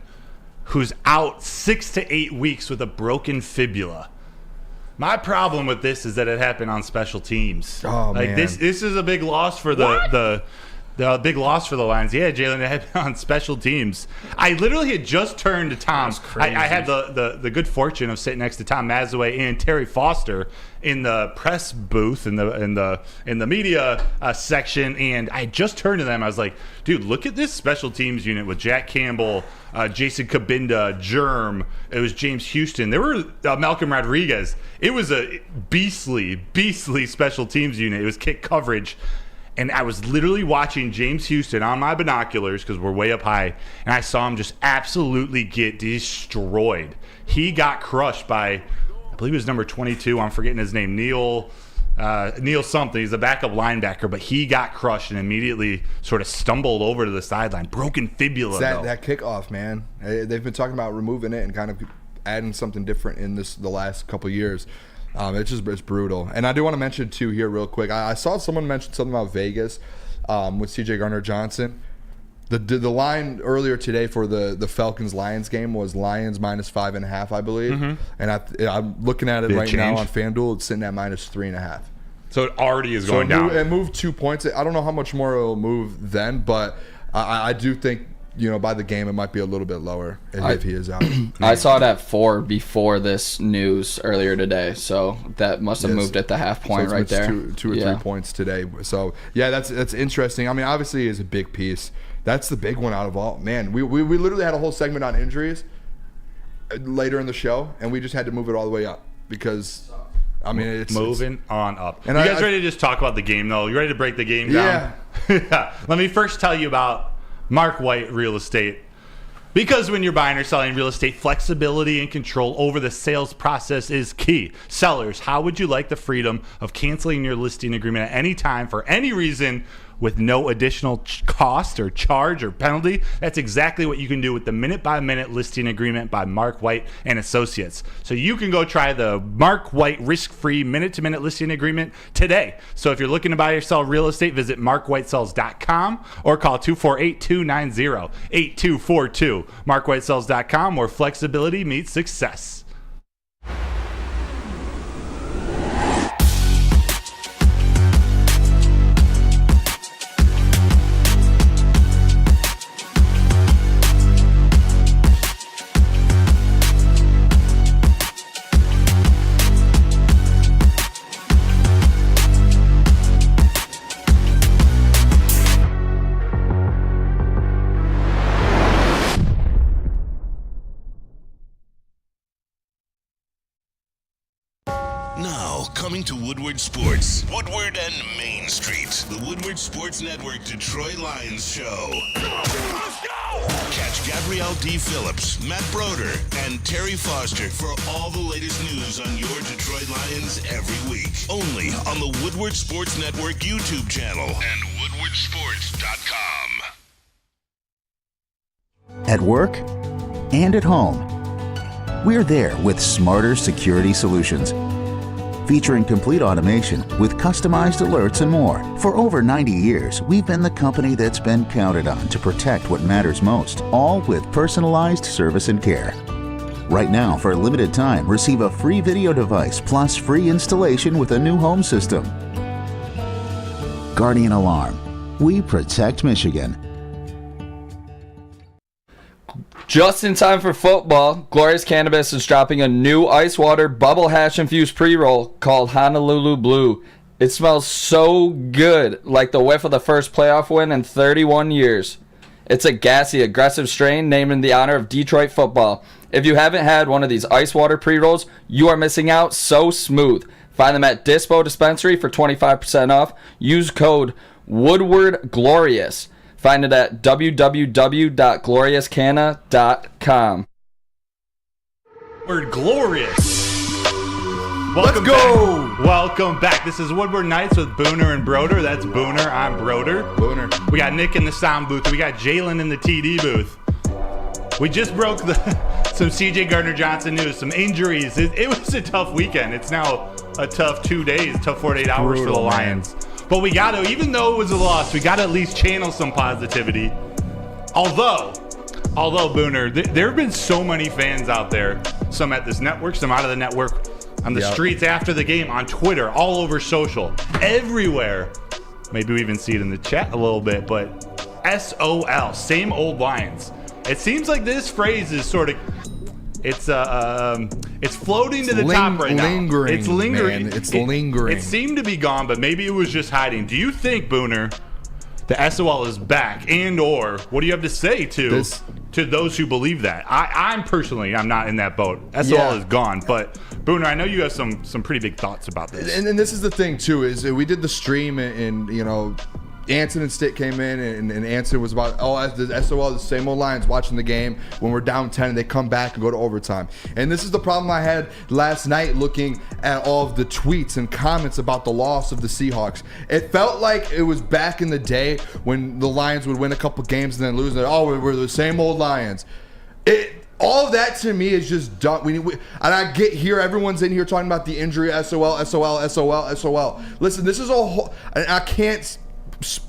who's out 6 to 8 weeks with a broken fibula. My problem with this is that it happened on special teams. Oh, man. This is a big loss for the big loss for the Lions. Yeah, Jalen, it happened on special teams. I literally had just turned to Tom. I had the good fortune of sitting next to Tom Mazaway and Terry Foster in the press booth in the media section, and I just turned to them. I was like, dude, look at this special teams unit with Jack Campbell, Jason Kabinda, Germ. It was James Houston. There were Malcolm Rodriguez. It was a beastly special teams unit. It was kick coverage. And I was literally watching James Houston on my binoculars because we're way up high, and I saw him just absolutely get destroyed. He got crushed by, I believe it was number 22. I'm forgetting his name, Neil something. He's a backup linebacker, but he got crushed and immediately sort of stumbled over to the sideline. Broken fibula, though. That kickoff, man. They've been talking about removing it and kind of adding something different in the last couple years. It's brutal. And I do want to mention, too, here real quick. I saw someone mention something about Vegas with C.J. Gardner-Johnson. The line earlier today for the Falcons-Lions game was Lions -5.5, I believe. And I'm looking at it right now on FanDuel. It's sitting at -3.5. So it already is going down. It moved 2 points. I don't know how much more it'll move then, but I do think, by the game, it might be a little bit lower if he is out. I saw it at 4 before this news earlier today, so that must have moved at the half point right there. Two or 3 points today. So, yeah, that's interesting. I mean, obviously, it's a big piece. That's the big one out of all. Man, we literally had a whole segment on injuries later in the show, and we just had to move it all the way up because, I mean, it's moving on up. And you guys ready to just talk about the game, though? You ready to break the game down? Yeah. Let me first tell you about Mark White Real Estate. Because when you're buying or selling real estate, flexibility and control over the sales process is key. Sellers, how would you like the freedom of canceling your listing agreement at any time for any reason with no additional cost or charge or penalty? That's exactly what you can do with the minute-by-minute listing agreement by Mark White and Associates. So you can go try the Mark White risk-free minute-to-minute listing agreement today. So if you're looking to buy or sell real estate, visit markwhitesells.com or call 248-290-8242. markwhitesells.com, where flexibility meets success. Now, coming to Woodward Sports, Woodward and Main Street, the Woodward Sports Network Detroit Lions show. Let's go! Catch Gabrielle D. Phillips, Matt Broder, and Terry Foster for all the latest news on your Detroit Lions every week. Only on the Woodward Sports Network YouTube channel and woodwardsports.com. At work and at home, we're there with smarter security solutions. Featuring complete automation with customized alerts and more. For over 90 years, we've been the company that's been counted on to protect what matters most, all with personalized service and care. Right now, for a limited time, receive a free video device plus free installation with a new home system. Guardian Alarm. We protect Michigan. Just in time for football, Glorious Cannabis is dropping a new ice water bubble hash infused pre-roll called Honolulu Blue. It smells so good, like the whiff of the first playoff win in 31 years. It's a gassy, aggressive strain named in the honor of Detroit football. If you haven't had one of these ice water pre-rolls, you are missing out. So smooth. Find them at Dispo Dispensary for 25% off. Use code Woodward Glorious. Find it at www.gloriouscanna.com. Word glorious. Let's go. Welcome back. This is Woodward Nights with Booner and Broder. That's Booner. I'm Broder. Booner. We got Nick in the sound booth. We got Jalen in the TD booth. We just broke some CJ Gardner-Johnson news, some injuries. It was a tough weekend. It's now a tough 2 days, tough 48 hours for the Lions. Man. But we got to, even though it was a loss, we got to at least channel some positivity. Although Booner, there have been so many fans out there, some at this network, some out of the network, on the streets after the game, on Twitter, all over social, everywhere. Maybe we even see it in the chat a little bit, but SOL, same old Lions. It seems like this phrase is sort of, it's floating to the top right now. It's lingering. Man. It's lingering. It seemed to be gone, but maybe it was just hiding. Do you think, Booner, the SOL is back, and or what do you have to say to those who believe that? I'm not in that boat. SOL is gone, but Booner, I know you have some pretty big thoughts about this. And this is the thing too, is we did the stream and Anson and Stick came in and Anson was about, the SOL, the same old Lions watching the game when we're down 10 and they come back and go to overtime. And this is the problem I had last night looking at all of the tweets and comments about the loss of the Seahawks. It felt like it was back in the day when the Lions would win a couple games and then lose. We're the same old Lions. All of that to me is just dumb. And I get here, everyone's in here talking about the injury, SOL. Listen, this is a whole, and I can't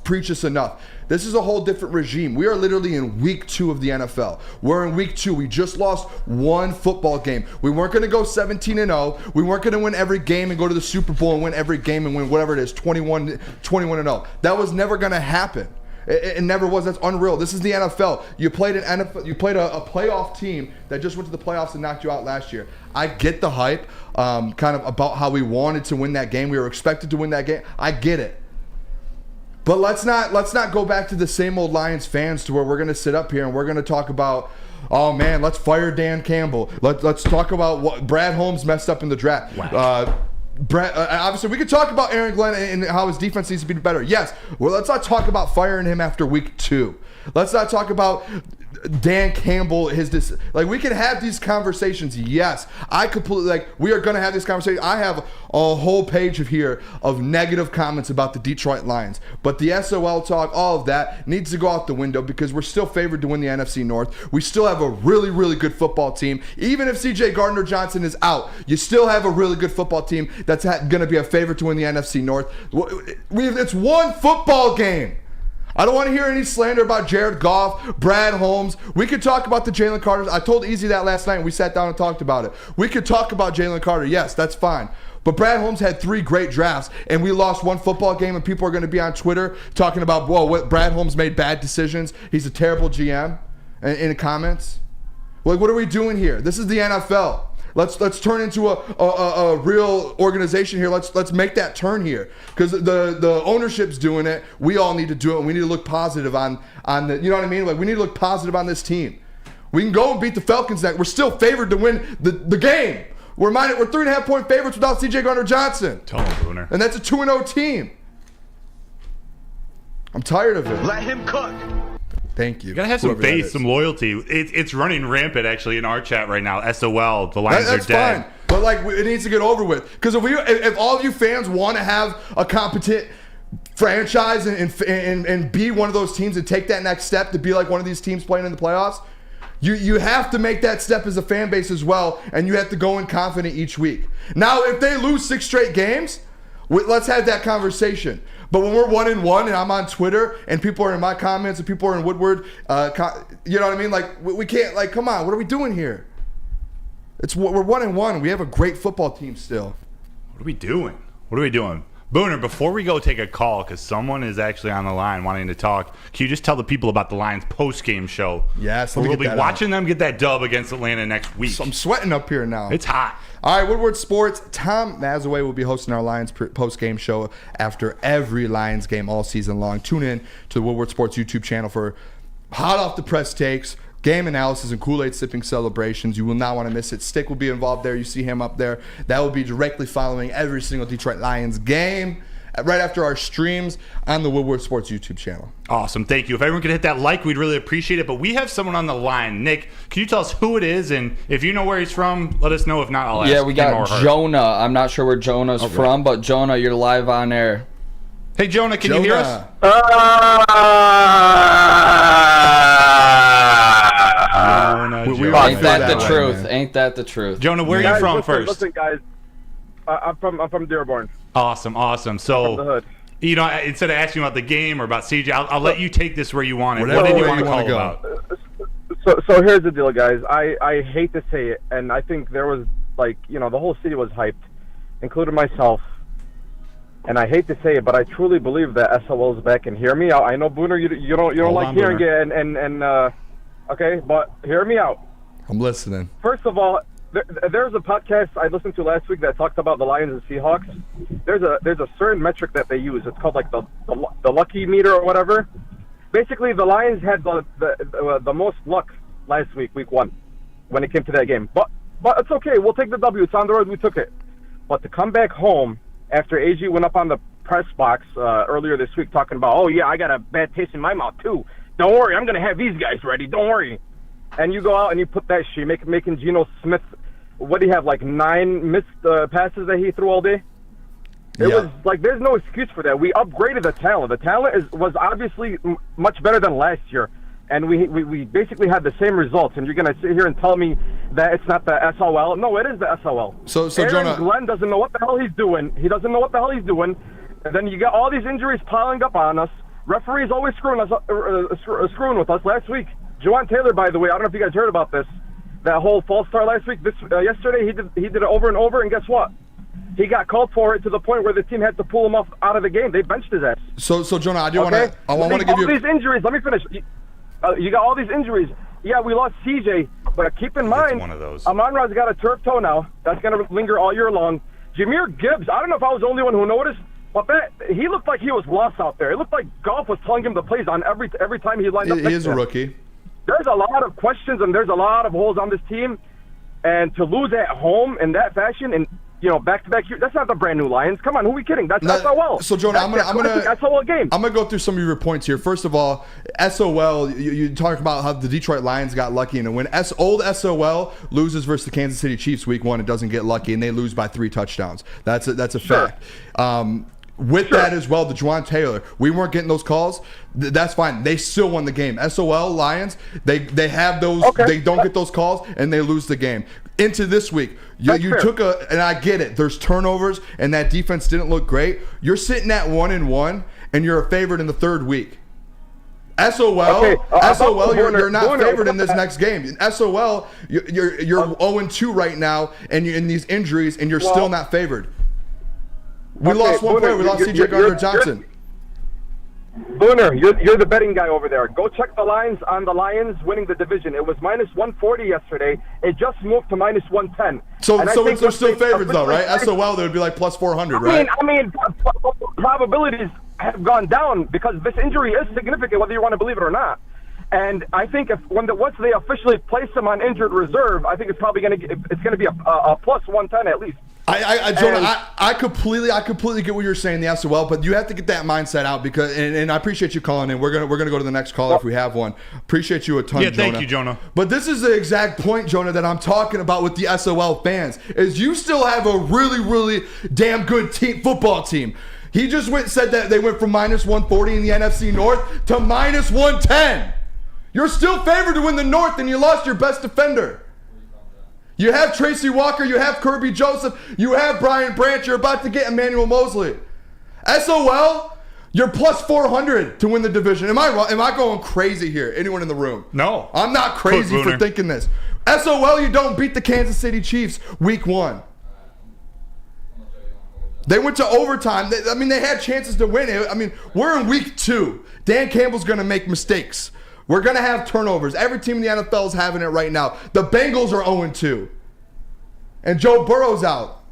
preach this enough. This is a whole different regime. We are literally in week 2 of the NFL. We're in week 2. We just lost one football game. We weren't going to go 17-0. We weren't going to win every game and go to the Super Bowl and win every game and win whatever it is, 21-0. That was never going to happen. It never was. That's unreal. This is the NFL. You played a playoff team that just went to the playoffs and knocked you out last year. I get the hype, kind of about how we wanted to win that game. We were expected to win that game. I get it. But let's not go back to the same old Lions fans to where we're going to sit up here and we're going to talk about, oh man, let's fire Dan Campbell. Let's talk about what Brad Holmes messed up in the draft. Wow. Obviously, we could talk about Aaron Glenn and how his defense needs to be better. Yes. Well, let's not talk about firing him after week 2. Let's not talk about Dan Campbell, we can have these conversations. Yes, I completely we are going to have this conversation. I have a whole page here of negative comments about the Detroit Lions, but the SOL talk, all of that needs to go out the window because we're still favored to win the NFC North. We still have a really, really good football team. Even if CJ Gardner-Johnson is out, you still have a really good football team that's going to be a favorite to win the NFC North. It's one football game. I don't want to hear any slander about Jared Goff, Brad Holmes. We could talk about the Jalen Carters. I told Easy that last night and we sat down and talked about it. We could talk about Jalen Carter. Yes, that's fine. But Brad Holmes had 3 great drafts and we lost one football game and people are going to be on Twitter talking about, whoa, what Brad Holmes made bad decisions. He's a terrible GM in the comments. What are we doing here? This is the NFL. Let's turn into a real organization here. Let's make that turn here because the ownership's doing it. We all need to do it. And we need to look positive on the. You know what I mean? We need to look positive on this team. We can go and beat the Falcons next. We're still favored to win the game. We're 3.5 point favorites without CJ Gardner-Johnson. Tell him, Booner. And that's a 2-0 team. I'm tired of it. Let him cook. Thank you. You gotta have some faith, some loyalty. It's running rampant actually in our chat right now. SOL, the Lions are dead. That's fine, but it needs to get over with. Because if all of you fans want to have a competent franchise and be one of those teams and take that next step to be like one of these teams playing in the playoffs, you have to make that step as a fan base as well, and you have to go in confident each week. Now, if they lose 6 straight games, let's have that conversation. But when we're 1-1 and I'm on Twitter and people are in my comments and people are in Woodward, you know what I mean? We can't, come on, what are we doing here? We're 1-1. We have a great football team still. What are we doing? Booner, before we go take a call, because someone is actually on the line wanting to talk, can you just tell the people about the Lions post-game show? Yes, we'll be watching them get that dub against Atlanta next week. So I'm sweating up here now. It's hot. All right, Woodward Sports. Tom Mazaway will be hosting our Lions post-game show after every Lions game all season long. Tune in to the Woodward Sports YouTube channel for hot off the press takes, game analysis, and Kool-Aid sipping celebrations. You will not want to miss it. Stick will be involved there. You see him up there. That will be directly following every single Detroit Lions game right after our streams on the Woodward Sports YouTube channel. Awesome. Thank you. If everyone could hit that like, we'd really appreciate it. But we have someone on the line. Nick, can you tell us who it is? And if you know where he's from, let us know. If not, I'll ask. Yeah, we got Jonah. I'm not sure where Jonah's from, but Jonah, you're live on air. Hey, Jonah, can you hear us? Ain't that the truth? Ain't that the truth? Jonah, where are you from first? Listen, guys. I'm from Dearborn. Awesome. So, from the hood. You know, instead of asking about the game or about CJ, I'll let you take this where you want it. What did you want to call about? So here's the deal, guys. I hate to say it, and I think there was the whole city was hyped, including myself. And I hate to say it, but I truly believe that SOL is back. And hear me out. I know, Booner, you don't like hearing it, and okay, but hear me out. I'm listening. First of all, there's a podcast I listened to last week that talked about the Lions and Seahawks. There's a certain metric that they use. It's called the lucky meter or whatever. Basically, the Lions had the most luck last week, week 1, when it came to that game. But it's okay. We'll take the W. It's on the road. We took it. But to come back home after AG went up on the press box earlier this week talking about, oh yeah, I got a bad taste in my mouth too. Don't worry, I'm gonna have these guys ready. Don't worry. And you go out and you put that shit, making Geno Smith. What do you have, 9 missed passes that he threw all day? It was there's no excuse for that. We upgraded the talent. The talent was obviously much better than last year, and we basically had the same results. And you're gonna sit here and tell me that it's not the SOL? No, it is the SOL. So Aaron Jonah, Glenn doesn't know what the hell he's doing. He doesn't know what the hell he's doing. And then you got all these injuries piling up on us. Referees always screwing with us. Last week, Juwan Taylor, by the way, I don't know if you guys heard about this. That whole false start last week. Yesterday, he did it over and over, and guess what? He got called for it to the point where the team had to pull him off out of the game. They benched his ass. So Jonah, I want to give you all these injuries. Let me finish. You got all these injuries. Yeah, we lost CJ, but keep in mind, one of those. Amon-Ra's got a turf toe now. That's going to linger all year long. Jameer Gibbs, I don't know if I was the only one who noticed, but he looked like he was lost out there. It looked like golf was telling him the plays on every time he lined up. He is a rookie. There's a lot of questions and there's a lot of holes on this team, and to lose at home in that fashion and back-to-back here, that's not the brand new Lions. Come on, who are we kidding? That's SOL. So Jonah, I'm gonna SOL game. I'm gonna go through some of your points here. First of all, SOL. You talked about how the Detroit Lions got lucky, and when old SOL loses versus the Kansas City Chiefs week 1, it doesn't get lucky, and they lose by 3 touchdowns. That's a fact. With that as well, the Juwan Taylor, we weren't getting those calls. That's fine. They still won the game. SOL Lions, they have those. Okay. They don't get those calls and they lose the game. Into this week, you took and I get it. There's turnovers and that defense didn't look great. You're sitting at 1-1 and you're a favorite in the 3rd week. SOL, you're not favored in this next game. SOL, you're 0-2 right now, and you're in these injuries, and you're still not favored. We lost one player. We lost C.J. Gardner-Johnson. Booner, you're the betting guy over there. Go check the lines on the Lions winning the division. It was minus 140 yesterday. It just moved to minus 110. So they're still favorites, though, right? SOL, they would be like plus 400, right? I mean, probabilities have gone down because this injury is significant, whether you want to believe it or not. And I think once they officially place him on injured reserve, I think it's probably going to be a plus 110 at least. I completely get what you're saying, the SOL, but you have to get that mindset out because, and I appreciate you calling in. We're gonna go to the next caller if we have one. Appreciate you a ton, Jonah. Thank you, Jonah. But this is the exact point, Jonah, that I'm talking about with the SOL fans. Is you still have a really, really damn good football team. He just said that they went from minus 140 in the NFC North to minus 110. You're still favored to win the North, and you lost your best defender. You have Tracy Walker, you have Kirby Joseph, you have Brian Branch, you're about to get Emmanuel Mosley. SOL, you're plus 400 to win the division. Am I wrong? Am I going crazy here? Anyone in the room? No. I'm not crazy for thinking this. SOL, you don't beat the Kansas City Chiefs week 1. They went to overtime. They had chances to win it. We're in week 2. Dan Campbell's going to make mistakes. We're going to have turnovers. Every team in the NFL is having it right now. The Bengals are 0-2. And Joe Burrow's out.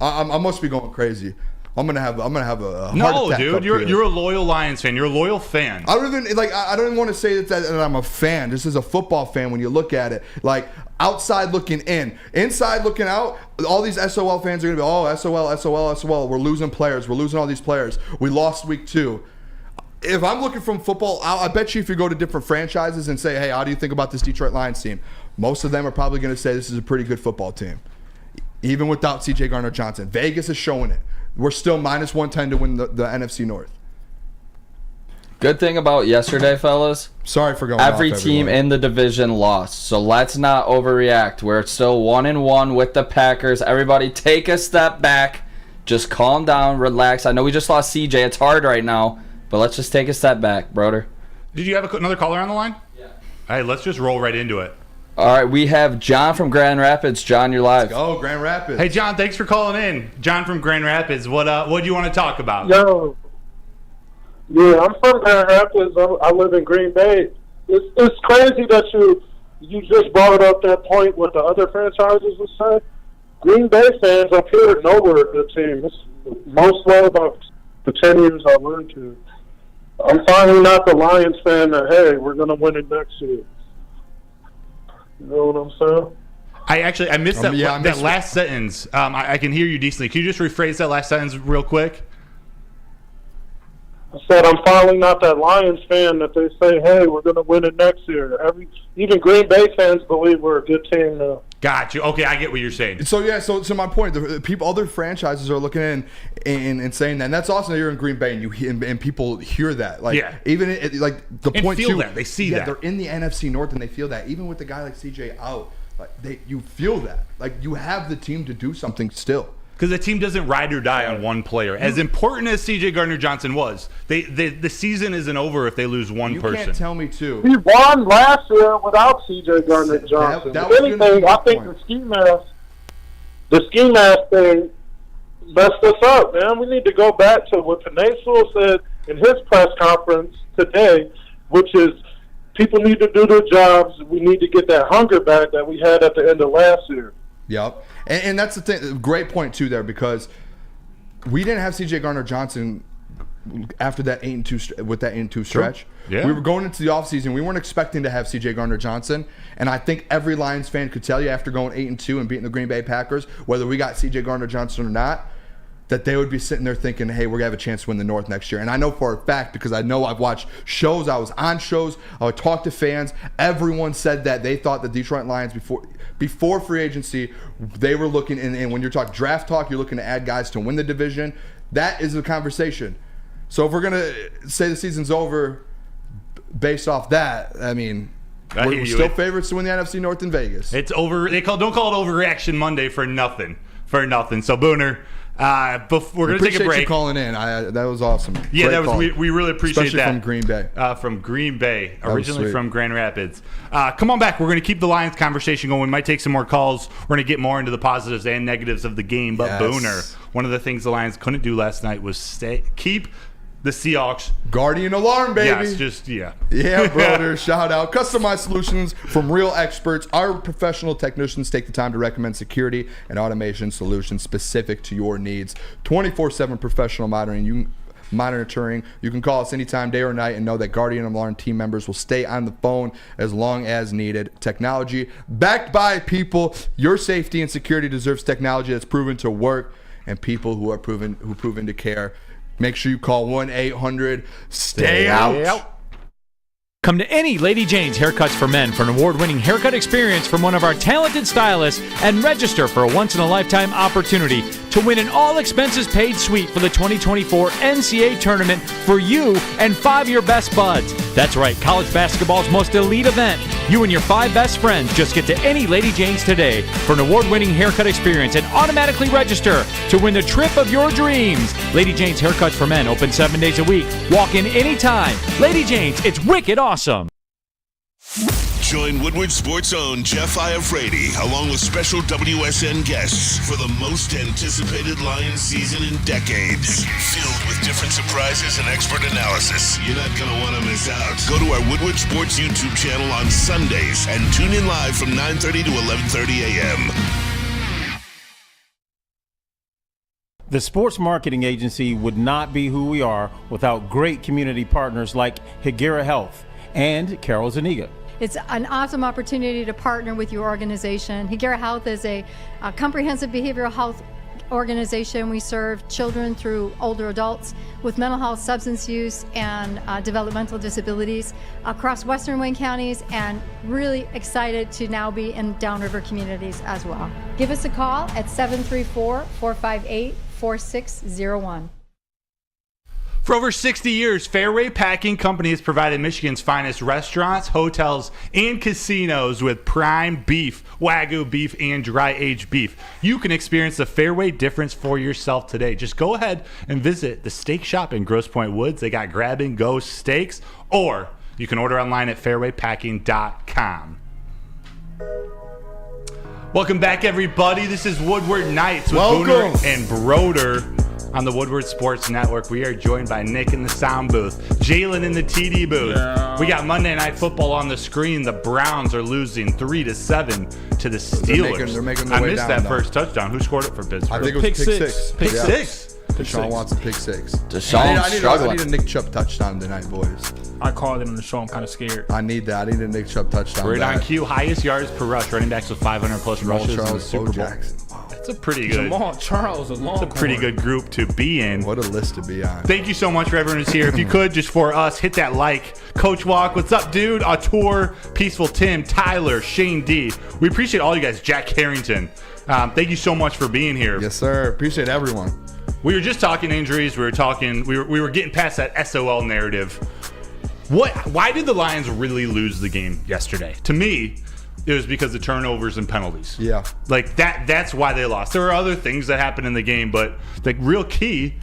I must be going crazy. I'm gonna have a heart attack. No, dude, you're a loyal Lions fan. You're a loyal fan. I don't even want to say that I'm a fan. This is a football fan when you look at it. Like outside looking in, inside looking out. All these SOL fans are gonna be, SOL. We're losing players. We're losing all these players. We lost week 2. If I'm looking from football, I bet you if you go to different franchises and say, hey, how do you think about this Detroit Lions team? Most of them are probably going to say this is a pretty good football team, even without C.J. Gardner-Johnson. Vegas is showing it. We're still minus 110 to win the NFC North. Good thing about yesterday, fellas. Sorry for going Every team in the division lost, so let's not overreact. We're still 1-1 with the Packers. Everybody take a step back. Just calm down, relax. I know we just lost C.J. It's hard right now. But let's just take a step back, Broder. Did you have another caller on the line? Yeah. All right, let's just roll right into it. All right, we have John from Grand Rapids. John, you're live. Let's go, Grand Rapids. Hey, John, thanks for calling in. John from Grand Rapids. What do you want to talk about? Yeah, I'm from Grand Rapids. I live in Green Bay. It's crazy that you just brought up that point what the other franchises would say. Green Bay fans up here know we're a good team. It's most love of the 10 years I've learned to. I'm finally not the Lions fan that, hey, we're going to win it next year. You know what I'm saying? I missed that, that last sentence. I can hear you decently. Can you just rephrase that last sentence real quick? I said I'm finally not that Lions fan that they say, hey, we're going to win it next year. Even Green Bay fans believe we're a good team now. Got you. Okay, I get what you're saying. So my point, other franchises are looking in and saying that, and that's awesome that you're in Green Bay and people hear that. Like, yeah. Even like the and point feel too, that they see that they're in the NFC North and they feel that. Even with a guy like CJ out, like you feel that. Like you have the team to do something still. Because the team doesn't ride or die on one player. As important as C.J. Gardner-Johnson was, the season isn't over if they lose one person. You can't tell me too. We won last year without C.J. Gardner-Johnson. That If was anything, I think the ski mask thing messed us up, man. We need to go back to what Panay Sewell said in his press conference today, which is people need to do their jobs. We need to get that hunger back that we had at the end of last year. Yep. And that's the thing. Great point, too, there, because we didn't have C.J. Gardner-Johnson after that 8-2 with that 8-2 stretch. Yeah. We were going into the offseason. We weren't expecting to have C.J. Gardner-Johnson. And I think every Lions fan could tell you after going 8-2 and beating the Green Bay Packers, whether we got C.J. Gardner-Johnson or not, that they would be sitting there thinking, hey, we're going to have a chance to win the North next year. And I know for a fact, because I know I've watched shows, I was on shows, I would talk to fans. Everyone said that they thought the Detroit Lions before free agency, they were looking, and when you're talking draft talk, you're looking to add guys to win the division. That is the conversation. So if we're going to say the season's over based off that, I mean, we're still favorites to win the NFC North in Vegas. It's over. Don't call it Overreaction Monday for nothing. So Booner, we're going to take a break. You calling in. That was awesome. Yeah, Great that was call. we really appreciate Especially that. from Green Bay. From Green Bay, originally sweet. from Grand Rapids. Come on back. We're going to keep the Lions conversation going. We might take some more calls. We're going to get more into the positives and negatives of the game. But Yes. Booner, one of the things the Lions couldn't do last night was keep the Seahawks. Guardian alarm, baby. Yes, yeah. Yeah, Broder, shout out. Customized solutions from real experts. Our professional technicians take the time to recommend security and automation solutions specific to your needs. 24/7 professional monitoring. You can call us anytime, day or night, and know that Guardian Alarm team members will stay on the phone as long as needed. Technology backed by people. Your safety and security deserves technology that's proven to work and people who are proven to care. Make sure you call 1-800-STAY-OUT. Come to any Lady Jane's Haircuts for Men for an award-winning haircut experience from one of our talented stylists and register for a once-in-a-lifetime opportunity to win an all-expenses-paid suite for the 2024 NCAA tournament for you and 5 of your best buds. That's right, college basketball's most elite event. You and your 5 best friends just get to any Lady Jane's today for an award-winning haircut experience and automatically register to win the trip of your dreams. Lady Jane's Haircuts for Men, open 7 days a week. Walk in anytime. Lady Jane's, it's wicked awesome. Join Woodward Sports' own Jeff Iafrate along with special WSN guests for the most anticipated Lions season in decades. Filled with different surprises and expert analysis. You're not going to want to miss out. Go to our Woodward Sports YouTube channel on Sundays and tune in live from 9:30 to 11:30 a.m. The sports marketing agency would not be who we are without great community partners like Higuera Health and Carol Zaniga. It's an awesome opportunity to partner with your organization. Higuera Health is a comprehensive behavioral health organization. We serve children through older adults with mental health, substance use, and developmental disabilities across Western Wayne counties, and really excited to now be in downriver communities as well. Give us a call at 734-458-4601. For over 60 years, Fairway Packing Company has provided Michigan's finest restaurants, hotels, and casinos with prime beef, Wagyu beef, and dry-aged beef. You can experience the Fairway difference for yourself today. Just go ahead and visit the steak shop in Grosse Pointe Woods. They got grab-and-go steaks, or you can order online at fairwaypacking.com. Welcome back, everybody. This is Woodward Nights with Booner and Broder. On the Woodward Sports Network, we are joined by Nick in the sound booth, Jalen in the TD booth. Yeah. We got Monday Night Football on the screen. The Browns are losing 3-7 to the Steelers. They're making I missed that first touchdown. Who scored it for Pittsburgh? I think it was pick six. Pick six. Deshaun Watson pick 6. Deshaun I need a Nick Chubb touchdown tonight, boys. I called it on the show. I'm kind of scared. I need that. I need a Nick Chubb touchdown. Right on cue. Highest yards per rush. Running backs with 500-plus rushes in the Super Bowl. Jackson. That's a pretty good. Jamal Charles, That's a pretty good group to be in. What a list to be on. Thank you so much for everyone who's here. If you could, just for us, hit that like. Coach Walk, what's up, dude? Auteur, Peaceful Tim, Tyler, Shane D. We appreciate all you guys. Jack Harrington. Thank you so much for being here. Yes, sir. Appreciate everyone. We were just talking injuries. We were getting past that SOL narrative. Why did the Lions really lose the game yesterday? To me, it was because of turnovers and penalties. Yeah. Like that's why they lost. There were other things that happened in the game, but the real key,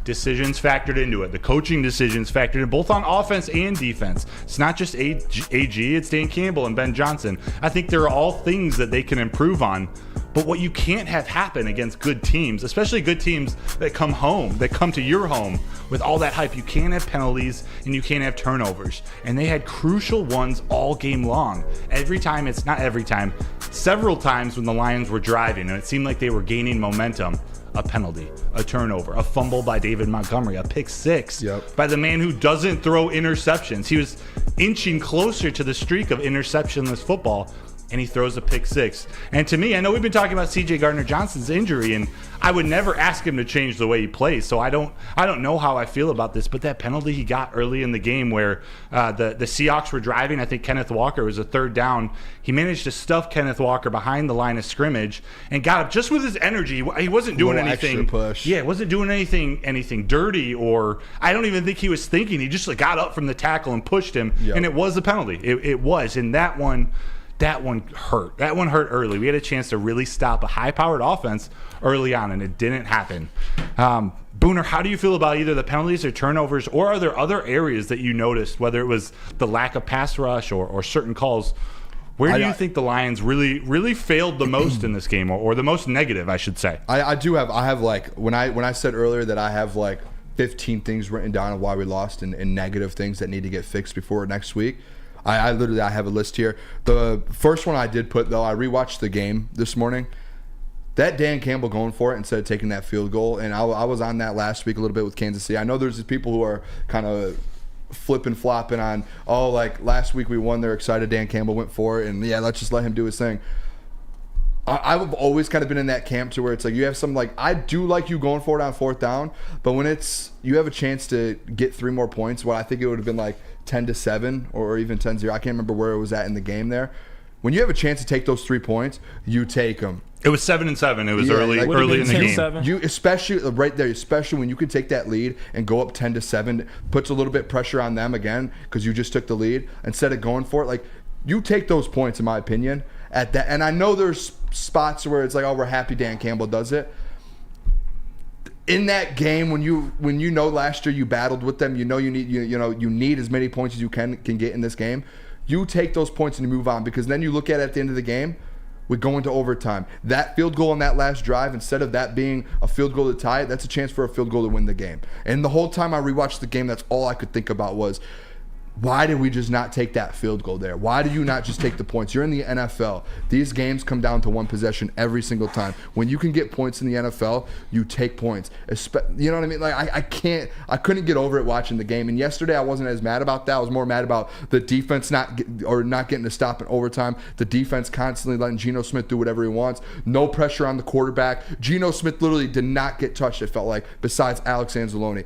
decisions factored into it. The coaching decisions factored in, both on offense and defense. It's not just AG, it's Dan Campbell and Ben Johnson. I think there are all things that they can improve on. But what you can't have happen against good teams, especially good teams that come home, that come to your home with all that hype, you can't have penalties and you can't have turnovers. And they had crucial ones all game long. Several times when the Lions were driving and it seemed like they were gaining momentum, a penalty, a turnover, a fumble by David Montgomery, a pick six by the man who doesn't throw interceptions. He was inching closer to the streak of interceptionless football, and he throws a pick six. And to me, I know we've been talking about C.J. Gardner-Johnson's injury, and I would never ask him to change the way he plays, so I don't know how I feel about this, but that penalty he got early in the game where the Seahawks were driving, I think Kenneth Walker was a third down. He managed to stuff Kenneth Walker behind the line of scrimmage and got up just with his energy. He wasn't doing anything. Extra push. Yeah, wasn't doing anything dirty, or I don't even think he was thinking. He just got up from the tackle and pushed him, and it was a penalty. It was, and that one hurt. That one hurt early. We had a chance to really stop a high-powered offense early on, and it didn't happen. Booner, how do you feel about either the penalties or turnovers, or are there other areas that you noticed, whether it was the lack of pass rush or certain calls? Where do you think the Lions really failed the most in this game, or the most negative, I should say? I have like, when I said earlier that I have like 15 things written down of why we lost and negative things that need to get fixed before next week. I literally have a list here. The first one I did put, though, I rewatched the game this morning. That Dan Campbell going for it instead of taking that field goal, and I was on that last week a little bit with Kansas City. I know there's these people who are kind of flopping on, like last week we won, they're excited Dan Campbell went for it, and yeah, let's just let him do his thing. I've always kind of been in that camp to where it's like you have some, like, I do like you going for it on fourth down, but when you have a chance to get 3 more points, I think it would have been like 10-7 or even 10-0. I can't remember where it was at in the game there. When you have a chance to take those 3 points, you take them. It was 7-7. It was early in the game. You especially right there, especially when you can take that lead and go up 10-7, puts a little bit pressure on them again because you just took the lead instead of going for it. Like, you take those points, in my opinion, at that. And I know there's spots where it's like, we're happy Dan Campbell does it. In that game, when you know last year you battled with them, you need as many points as you can get in this game. You take those points and you move on, because then you look at it at the end of the game, we go into overtime. That field goal on that last drive, instead of that being a field goal to tie it, that's a chance for a field goal to win the game. And the whole time I rewatched the game, that's all I could think about was, why did we just not take that field goal there? Why do you not just take the points? You're in the NFL. These games come down to one possession every single time. When you can get points in the NFL, you take points. You know what I mean? Like, I couldn't get over it watching the game. And yesterday I wasn't as mad about that. I was more mad about the defense not getting to stop in overtime. The defense constantly letting Geno Smith do whatever he wants. No pressure on the quarterback. Geno Smith literally did not get touched, it felt like, besides Alex Anzalone.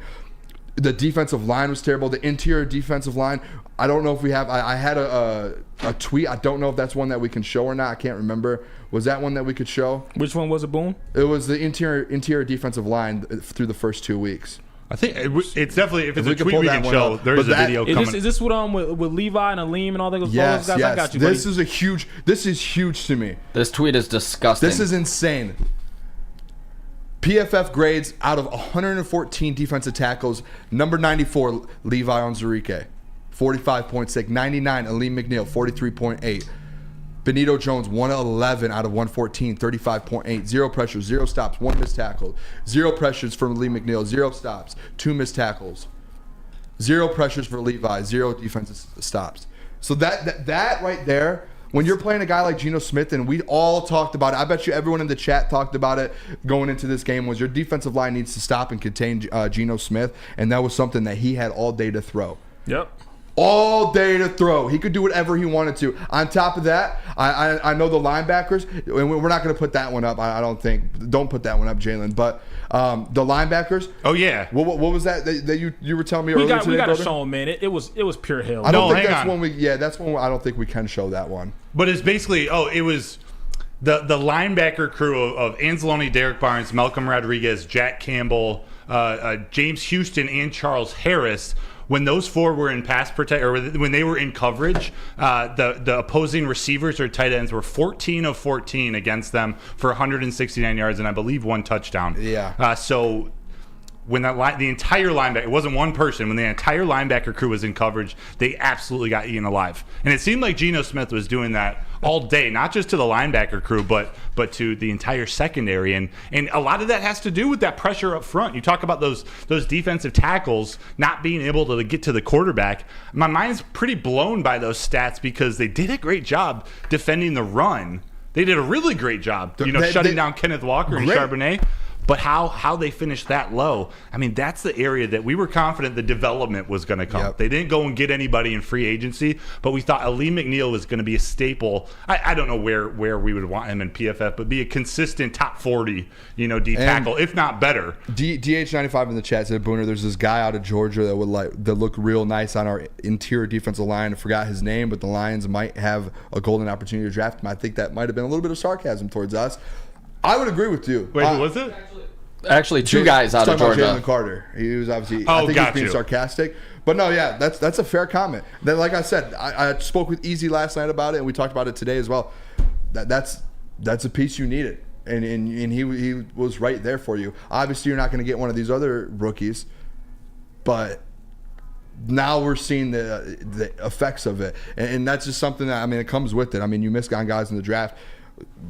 The defensive line was terrible. The interior defensive line, I don't know if we have. I had a tweet. I don't know if that's one that we can show or not. I can't remember. Was that one that we could show? Which one was it, Boone? It was the interior defensive line through the first 2 weeks. I think it's definitely, if it's a tweet we can show, there's a video coming. Is this what with Levi and Aleem and all those guys? I got you, buddy. This is huge to me. This tweet is disgusting. This is insane. PFF grades out of 114 defensive tackles, number 94, Levi Onwuzurike, 45.6. 99, Aleem McNeil, 43.8. Benito Jones, 111 out of 114, 35.8. 0 pressures, 0 stops, 1 missed tackle. 0 pressures from Aleem McNeil, 0 stops, 2 missed tackles. 0 pressures for Levi, 0 defensive stops. So that right there, when you're playing a guy like Geno Smith, and we all talked about it, I bet you everyone in the chat talked about it going into this game, was your defensive line needs to stop and contain Geno Smith, and that was something that he had all day to throw. Yep. All day to throw. He could do whatever he wanted to. On top of that, I know the linebackers, and we're not going to put that one up, I don't think. Don't put that one up, Jalen. But the linebackers. Oh, yeah. What was that you were telling me earlier today, we got to brother? show him, man. It was pure hell. I don't think that's one that's one I don't think we can show that one. But it's basically, it was the linebacker crew of Anzalone, Derek Barnes, Malcolm Rodriguez, Jack Campbell, James Houston, and Charles Harris when those four were in pass protect, or when they were in coverage, the opposing receivers or tight ends were 14 of 14 against them for 169 yards and I believe 1 touchdown. Yeah. So when the entire linebacker, it wasn't one person, when the entire linebacker crew was in coverage, they absolutely got eaten alive. And it seemed like Geno Smith was doing that all day, not just to the linebacker crew, but to the entire secondary. And a lot of that has to do with that pressure up front. You talk about those defensive tackles not being able to get to the quarterback. My mind's pretty blown by those stats because they did a great job defending the run. They did a really great job, shutting down Kenneth Walker and Charbonnet. But how they finished that low, I mean, that's the area that we were confident the development was going to come. Yep. They didn't go and get anybody in free agency, but we thought Ali McNeil was going to be a staple. I don't know where we would want him in PFF, but be a consistent top 40, D tackle, if not better. DH95 in the chat said, Booner, there's this guy out of Georgia that looked real nice on our interior defensive line. I forgot his name, but the Lions might have a golden opportunity to draft him. I think that might have been a little bit of sarcasm towards us. I would agree with you. Wait, who was it? Actually, 2 guys out of Georgia. Jalen Carter. He was obviously. I think he was being sarcastic, but no, yeah, that's a fair comment. Then, like I said, I spoke with Easy last night about it, and we talked about it today as well. That's a piece you needed, and he was right there for you. Obviously, you're not going to get one of these other rookies, but now we're seeing the effects of it, and that's just something that it comes with it. You miss on guys in the draft.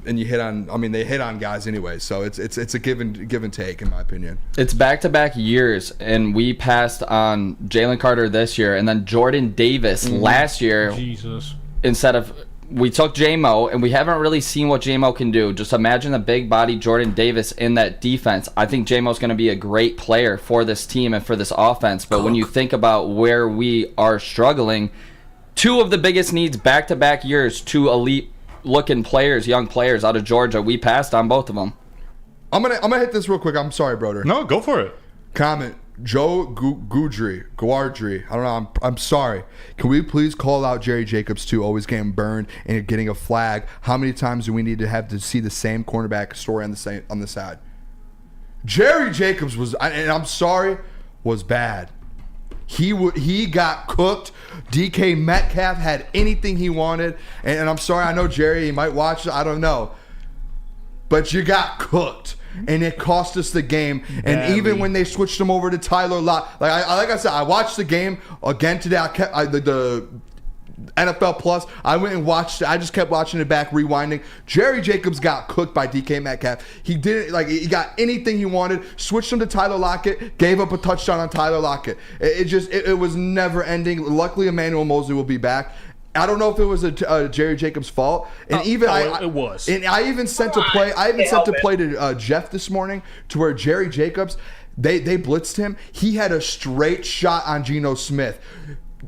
And you hit on, they hit on guys anyway. So it's a give and take, in my opinion. It's back-to-back years, and we passed on Jalen Carter this year, and then Jordan Davis last year. Jesus. Instead of, we took J-Mo, and we haven't really seen what J-Mo can do. Just imagine the big body Jordan Davis in that defense. I think J-Mo's going to be a great player for this team and for this offense. But when you think about where we are struggling, 2 of the biggest needs back-to-back years, 2 elite looking players, young players out of Georgia, we passed on both of them. I'm gonna hit this real quick. I'm sorry, Broder. No, go for it. Comment. Joe Guardry. I don't know. I'm sorry. Can we please call out Jerry Jacobs too? Always getting burned and getting a flag. How many times do we need to have to see the same cornerback story on the side? Jerry Jacobs was, and I'm sorry, was bad. He got cooked. DK Metcalf had anything he wanted. And I'm sorry, I know Jerry, he might watch it. I don't know. But you got cooked. And it cost us the game. And even when they switched him over to Tyler Lockett, like I said, I watched the game again today. The NFL Plus, I went and watched it. I just kept watching it back, rewinding. Jerry Jacobs got cooked by DK Metcalf. He didn't, he got anything he wanted, switched him to Tyler Lockett, gave up a touchdown on Tyler Lockett. It was never ending. Luckily, Emmanuel Mosley will be back. I don't know if it was a Jerry Jacobs' fault, and it was. And I even sent a play. To Jeff this morning to where Jerry Jacobs, they blitzed him. He had a straight shot on Geno Smith.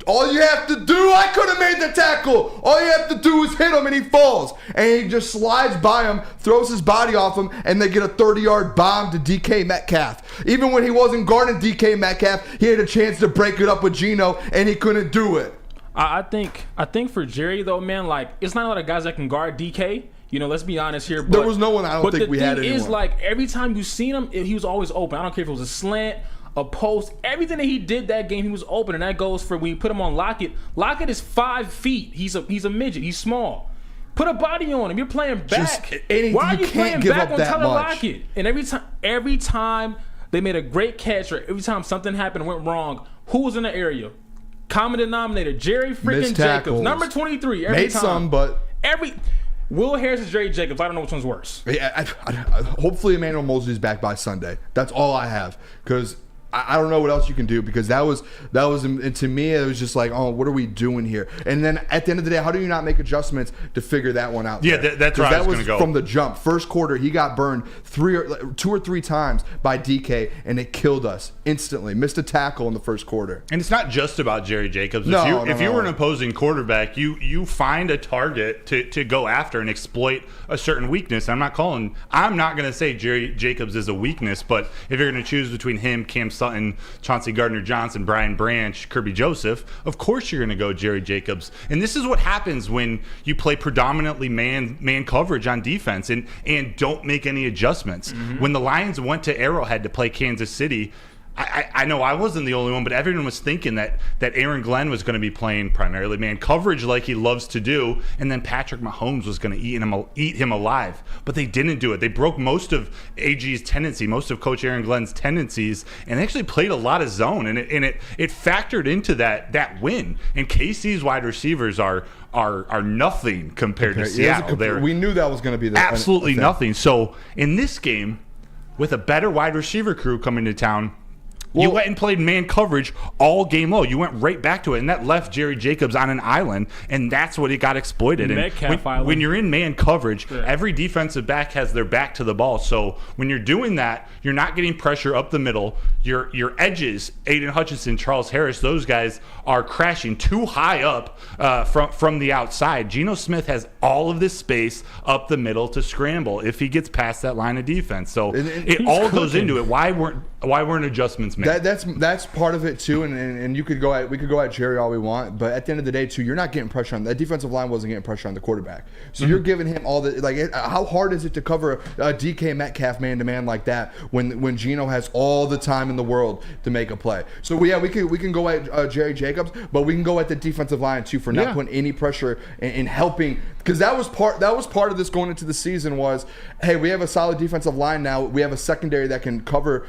All you have to do, I could have made the tackle. All you have to do is hit him and he falls. And he just slides by him, throws his body off him, and they get a 30-yard bomb to DK Metcalf. Even when he wasn't guarding DK Metcalf, he had a chance to break it up with Geno, and he couldn't do it. I think for Jerry, though, man, it's not a lot of guys that can guard DK. Let's be honest here. But, there was no one, I don't think we had anyone. But the thing is, every time you seen him, he was always open. I don't care if it was a slant, a post, everything that he did that game, he was open, and that goes for when you put him on Lockett. Lockett is 5 feet. He's a midget. He's small. Put a body on him. You're playing back. Why are you playing back on Tyler Lockett? And every time they made a great catch, or every time something happened and went wrong, who was in the area? Common denominator, Jerry freaking Jacobs, number 23. Every made time. Some, but Will Harris is Jerry Jacobs. I don't know which one's worse. Yeah, hopefully Emmanuel Mosley is back by Sunday. That's all I have, because I don't know what else you can do, because that was and to me it was just like, oh, what are we doing here? And then at the end of the day, how do you not make adjustments to figure that one out? Yeah, that's where I was going to go. From the jump, first quarter, he got burned 2 or 3 times by DK, and it killed us instantly. Missed a tackle in the first quarter. And it's not just about Jerry Jacobs. If you were an opposing quarterback, you find a target to go after and exploit a certain weakness. I'm not going to say Jerry Jacobs is a weakness, but if you're going to choose between him, Cam Sutton, Chauncey Gardner-Johnson, Brian Branch, Kirby Joseph, of course you're going to go Jerry Jacobs. And this is what happens when you play predominantly man coverage on defense and don't make any adjustments. Mm-hmm. When the Lions went to Arrowhead to play Kansas City, I know I wasn't the only one, but everyone was thinking that Aaron Glenn was going to be playing primarily man coverage like he loves to do, and then Patrick Mahomes was going to eat him alive. But they didn't do it. They broke most of AG's tendency, most of Coach Aaron Glenn's tendencies, and they actually played a lot of zone, and it factored into that win. And KC's wide receivers are nothing compared to Seattle. We knew that was going to be absolutely nothing. So in this game, with a better wide receiver crew coming to town, you went and played man coverage all game long. You went right back to it, and that left Jerry Jacobs on an island, and that's what he got exploited. And when you're in man coverage, every defensive back has their back to the ball. So when you're doing that, you're not getting pressure up the middle. Your edges, Aiden Hutchinson, Charles Harris, those guys are crashing too high up from the outside. Geno Smith has all of this space up the middle to scramble if he gets past that line of defense. So it all goes into it. Why weren't adjustments made? That's part of it too, and we could go at Jerry all we want, but at the end of the day too, you're not getting pressure on that defensive line. Wasn't getting pressure on the quarterback, so you're giving him all the how hard is it to cover a DK Metcalf man to man like that when Geno has all the time in the world to make a play? So we can go at Jerry Jacobs, but we can go at the defensive line too for not putting any pressure in helping, because that was part of this going into the season was, hey, we have a solid defensive line now. We have a secondary that can cover,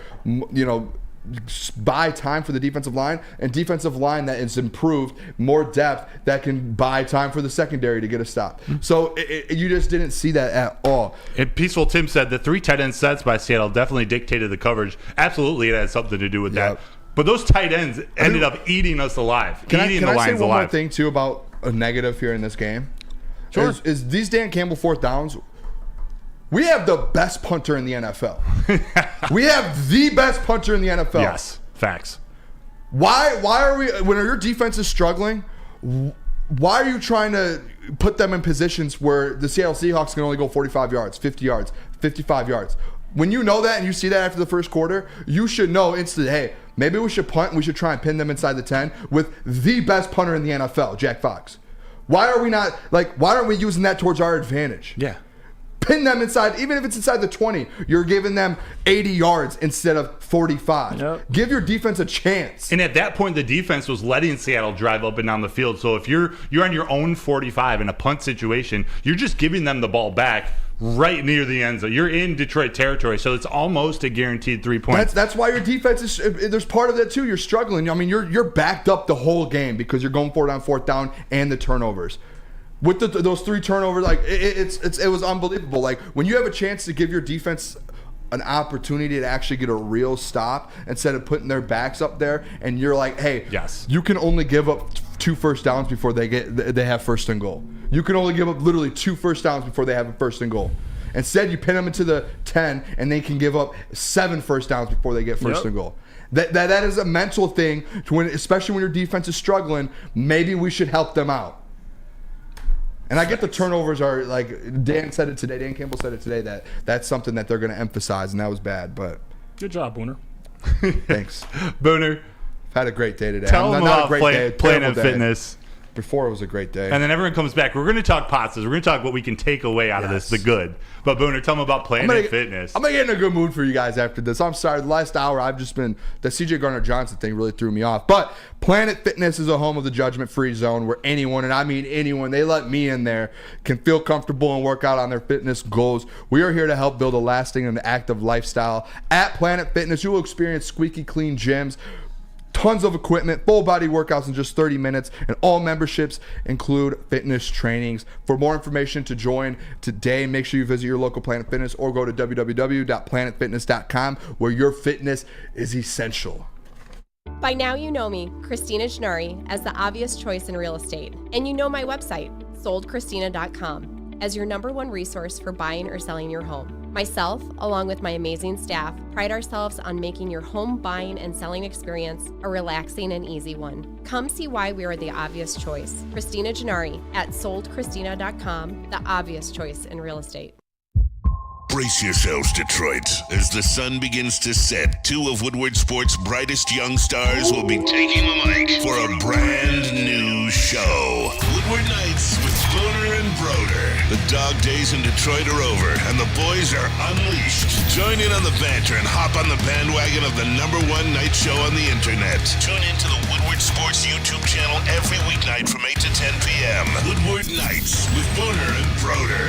buy time for the defensive line, and defensive line that is improved, more depth that can buy time for the secondary to get a stop. So you just didn't see that at all. And Peaceful Tim said the 3 tight end sets by Seattle definitely dictated the coverage. Absolutely, it had something to do with that. But those tight ends ended up eating us alive. Can I say one more thing too about a negative here in this game? Sure. Is these Dan Campbell fourth downs? We have the best punter in the NFL. We have the best punter in the NFL. Yes, facts. Why are we, when your defense is struggling, why are you trying to put them in positions where the Seattle Seahawks can only go 45 yards, 50 yards, 55 yards? When you know that and you see that after the first quarter, you should know instantly, hey, maybe we should punt and we should try and pin them inside the 10 with the best punter in the NFL, Jack Fox. Why aren't we using that towards our advantage? Yeah. Pin them inside, even if it's inside the 20, you're giving them 80 yards instead of 45. Yep. Give your defense a chance. And at that point, the defense was letting Seattle drive up and down the field. So if you're on your own 45 in a punt situation, you're just giving them the ball back right near the end zone. You're in Detroit territory, so it's almost a guaranteed 3 points. That's why your defense is. There's part of that too. You're struggling. I mean, you're backed up the whole game because you're going for it on fourth down and the turnovers. With those 3 turnovers, it was unbelievable. Like when you have a chance to give your defense an opportunity to actually get a real stop instead of putting their backs up there, and you're like, hey, yes, you can only give up 2 first downs before they have first and goal. You can only give up literally 2 first downs before they have a first and goal. Instead, you pin them into the 10, and they can give up 7 first downs before they get first and goal. That is a mental thing, especially when your defense is struggling. Maybe we should help them out. And I get the turnovers are like Dan said it today. Dan Campbell said it today that's something that they're going to emphasize, and that was bad. But good job, Booner. Thanks, Booner. Had a great day today. Tell them about Planet Fitness. Before it was a great day. And then everyone comes back. We're going to talk pastas. We're going to talk what we can take away out of this, the good. But Booner, tell them about Planet Fitness. I'm going to get in a good mood for you guys after this. I'm sorry. The last hour, I've just been, the CJ Gardner-Johnson thing really threw me off. But Planet Fitness is a home of the judgment-free zone where anyone, and I mean anyone, they let me in there, can feel comfortable and work out on their fitness goals. We are here to help build a lasting and active lifestyle. At Planet Fitness, you will experience squeaky clean gyms, tons of equipment, full body workouts in just 30 minutes, and all memberships include fitness trainings. For more information to join today, make sure you visit your local Planet Fitness or go to www.planetfitness.com, where your fitness is essential. By now you know me, Christina Gennari, as the obvious choice in real estate. And you know my website, soldchristina.com, as your #1 resource for buying or selling your home. Myself, along with my amazing staff, pride ourselves on making your home buying and selling experience a relaxing and easy one. Come see why we are the obvious choice. Christina Gennari at soldchristina.com, the obvious choice in real estate. Brace yourselves, Detroit. As the sun begins to set, 2 of Woodward Sports' brightest young stars will be taking the mic for a brand new show. show. Woodward Nights with Booner and Broder. The dog days in Detroit are over, and the boys are unleashed. Join in on the banter and hop on the bandwagon of the #1 night show on the internet. Tune into the Woodward Sports YouTube channel every weeknight from 8 to 10 p.m. Woodward Nights with Booner and Broder.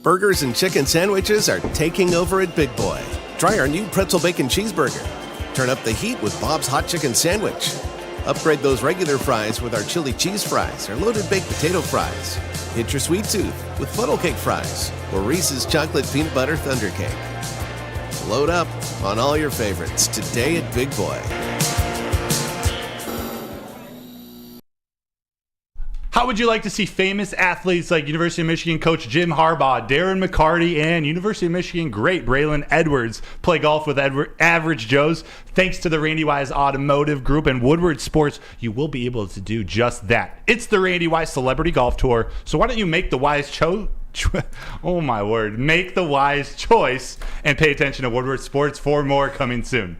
Burgers and chicken sandwiches are taking over at Big Boy. Try our new pretzel bacon cheeseburger. Turn up the heat with Bob's Hot Chicken Sandwich. Upgrade those regular fries with our chili cheese fries or loaded baked potato fries. Hit your sweet tooth with funnel cake fries or Reese's chocolate peanut butter thunder cake. Load up on all your favorites today at Big Boy. How would you like to see famous athletes like University of Michigan coach Jim Harbaugh, Darren McCarty, and University of Michigan great Braylon Edwards play golf with Average Joes? Thanks to the Randy Wise Automotive Group and Woodward Sports, you will be able to do just that. It's the Randy Wise Celebrity Golf Tour, so why don't you make the wise oh my word, make the wise choice and pay attention to Woodward Sports for more coming soon.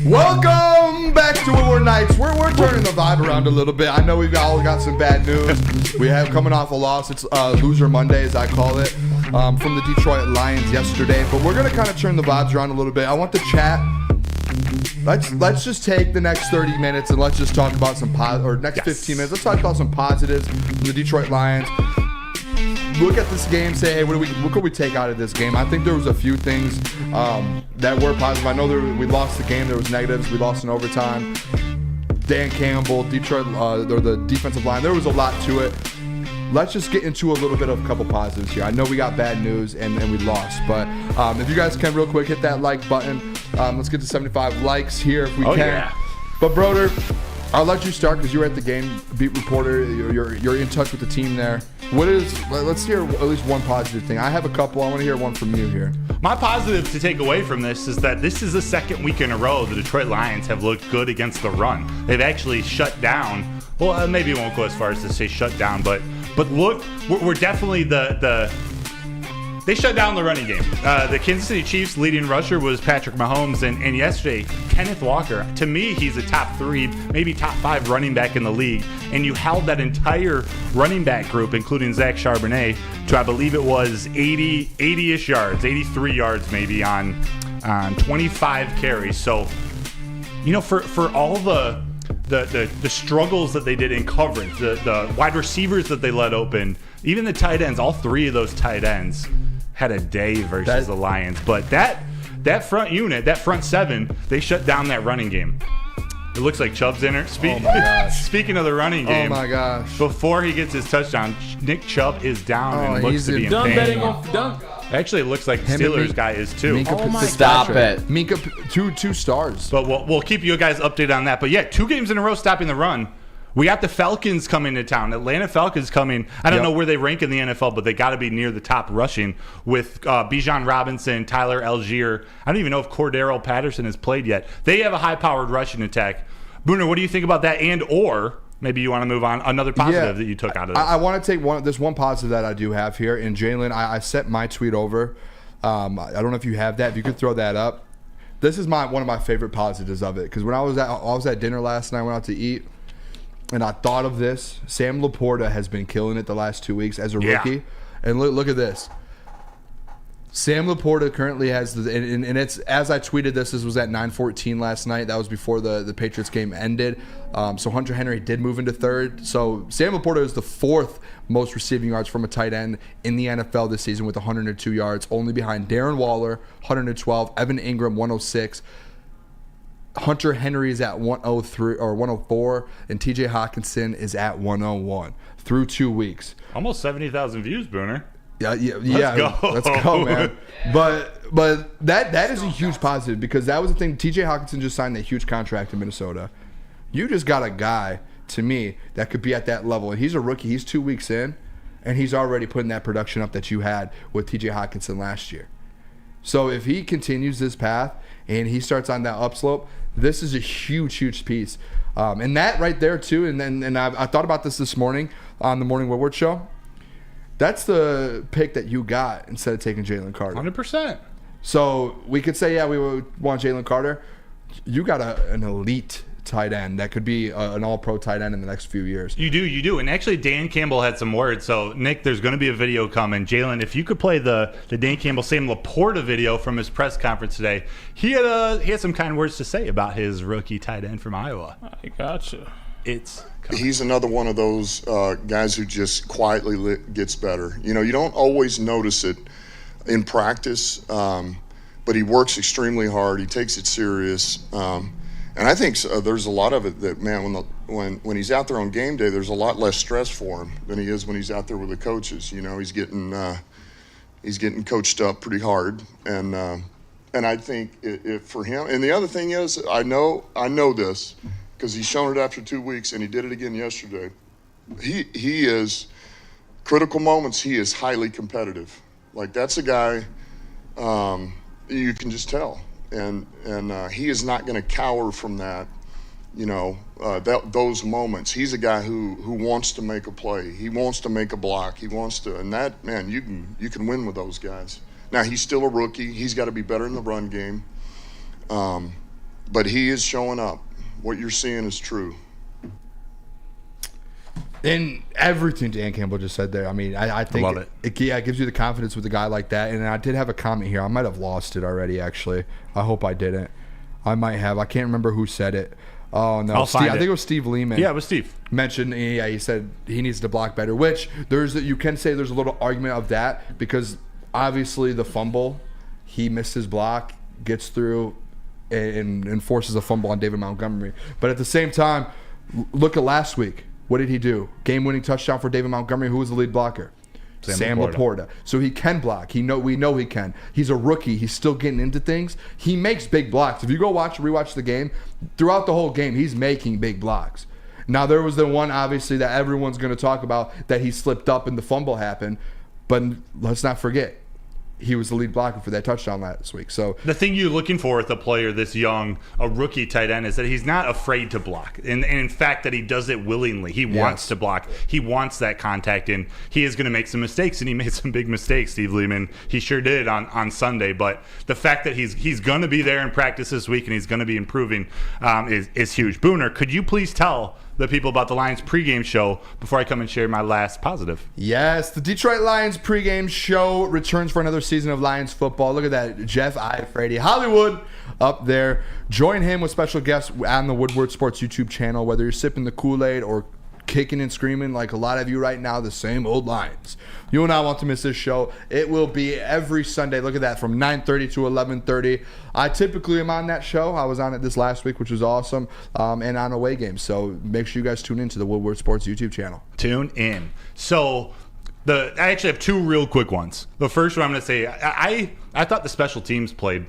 Welcome back to Woodward Nights. We're turning the vibe around a little bit. I know we've all got some bad news. We have coming off a loss. It's Loser Monday, as I call it, from the Detroit Lions yesterday. But we're going to kind of turn the vibes around a little bit. I want to chat. Let's just take the next 30 minutes and let's just talk about some next 15 minutes. Let's talk about some positives from the Detroit Lions. Look at this game, say, hey, what could we take out of this game? I think there was a few things that were positive. I know we lost the game. There was negatives. We lost in overtime. Dan Campbell, Detroit, or the defensive line. There was a lot to it. Let's just get into a little bit of a couple positives here. I know we got bad news and we lost, but if you guys can real quick hit that like button. Let's get to 75 likes here if we can. Yeah. But Broder, I'll let you start because you were at the game, beat reporter. You're in touch with the team there. Let's hear at least one positive thing. I have a couple. I want to hear one from you here. My positive to take away from this is that this is the second week in a row the Detroit Lions have looked good against the run. They've actually shut down. Well, maybe it won't go as far as to say shut down, but look, we're definitely they shut down the running game. The Kansas City Chiefs' leading rusher was Patrick Mahomes, and yesterday, Kenneth Walker. To me, he's a top 3, maybe top 5 running back in the league. And you held that entire running back group, including Zach Charbonnet, to I believe it was 80-ish yards, 83 yards maybe on 25 carries. So, for all the struggles that they did in coverage, the wide receivers that they let open, even the tight ends, all 3 of those tight ends had a day versus the Lions. But that front unit, that front 7, they shut down that running game. It looks like Chubb's in it. Speaking of the running game, oh my gosh! Before he gets his touchdown, Nick Chubb is down and looks to be in pain. Actually, it looks like Steelers guy is too. Stop it. Minka, two stars. But we'll keep you guys updated on that. But yeah, 2 games in a row stopping the run. We got the Falcons coming to town. Atlanta Falcons coming. I don't know where they rank in the NFL, but they got to be near the top rushing with Bijan Robinson, Tyler Algier. I don't even know if Cordero Patterson has played yet. They have a high-powered rushing attack. Booner, what do you think about that? Or maybe you want to move on. Another positive that you took out of this. I want to take there's one positive that I do have here. And Jalen, I sent my tweet over. I don't know if you have that. If you could throw that up. This is one of my favorite positives of it. Because when I was at dinner last night, I went out to eat. And I thought of this. Sam Laporta has been killing it the last 2 weeks as a rookie. And look at this. Sam Laporta currently has and it's as I tweeted this was at 9:14 last night. That was before the Patriots game ended. So Hunter Henry did move into 3rd. So Sam Laporta is the 4th most receiving yards from a tight end in the NFL this season with 102 yards, only behind Darren Waller, 112, Evan Ingram, 106. Hunter Henry is at 103 or 104, and TJ Hawkinson is at 101 through 2 weeks. Almost 70,000 views, Booner. Yeah. Let's go, man. But that is a huge positive because that was the thing. TJ Hawkinson just signed that huge contract in Minnesota. You just got a guy, to me, that could be at that level, and he's a rookie. He's 2 weeks in, and he's already putting that production up that you had with TJ Hawkinson last year. So if he continues this path and he starts on that upslope, this is a huge piece. And that right there, too, and I thought about this morning on the Morning Woodward Show. That's the pick that you got instead of taking Jalen Carter. 100%. So we could say, yeah, we would want Jalen Carter. You got an elite tight end that could be an all-pro tight end in the next few years. You do. And actually, Dan Campbell had some words. So, Nick, there's going to be a video coming. Jalen, if you could play the Dan Campbell, Sam Laporta video from his press conference today, he had some kind words to say about his rookie tight end from Iowa. I gotcha. He's another one of those guys who just quietly gets better. You don't always notice it in practice, but he works extremely hard. He takes it serious. And I think there's a lot of it that, man, when he's out there on game day, there's a lot less stress for him than he is when he's out there with the coaches. He's getting coached up pretty hard, and I think it for him. And the other thing is, I know this because he's shown it after 2 weeks, and he did it again yesterday. He is critical moments. He is highly competitive. Like, that's a guy you can just tell. And he is not going to cower from that, those moments. He's a guy who wants to make a play. He wants to make a block. He wants to, and that, man, you can win with those guys. Now, he's still a rookie. He's got to be better in the run game. But he is showing up. What you're seeing is true. In everything Dan Campbell just said there, I mean, I think love it. It gives you the confidence with a guy like that. And I did have a comment here. I might have lost it already, actually. I hope I didn't. I might have. I can't remember who said it. Oh, no. I'll find I think it was Steve Lehman. Yeah, it was Steve. Mentioned, he said he needs to block better, which you can say there's a little argument of that because obviously the fumble, he missed his block, gets through, and forces a fumble on David Montgomery. But at the same time, look at last week. What did he do? Game-winning touchdown for David Montgomery. Who was the lead blocker? Sam Laporta. So he can block. We know he can. He's a rookie. He's still getting into things. He makes big blocks. If you go rewatch the game, throughout the whole game, he's making big blocks. Now, there was the one, obviously, that everyone's going to talk about that he slipped up and the fumble happened. But let's not forget, he was the lead blocker for that touchdown last week. So the thing you're looking for with a player this young, a rookie tight end, is that he's not afraid to block. And in fact, that he does it willingly. He wants to block. He wants that contact, and he is going to make some mistakes, and he made some big mistakes, Steve Lehman. He sure did on Sunday. But the fact that he's going to be there in practice this week and he's going to be improving is huge. Booner, could you please tell the people about the Lions pregame show before I come and share my last positive? Yes, the Detroit Lions pregame show returns for another season of Lions football. Look at that, Jeff Ifrady, Hollywood up there. Join him with special guests on the Woodward Sports YouTube channel, whether you're sipping the Kool-Aid or kicking and screaming like a lot of you right now, the same old Lions. You will not want to miss this show. It will be every Sunday. Look at that, from 9:30 to 11:30. I typically am on that show. I was on it this last week, which was awesome, and on away games. So make sure you guys tune in to the Woodward Sports YouTube channel. Tune in. So I actually have two real quick ones. The first one I'm going to say, I thought the special teams played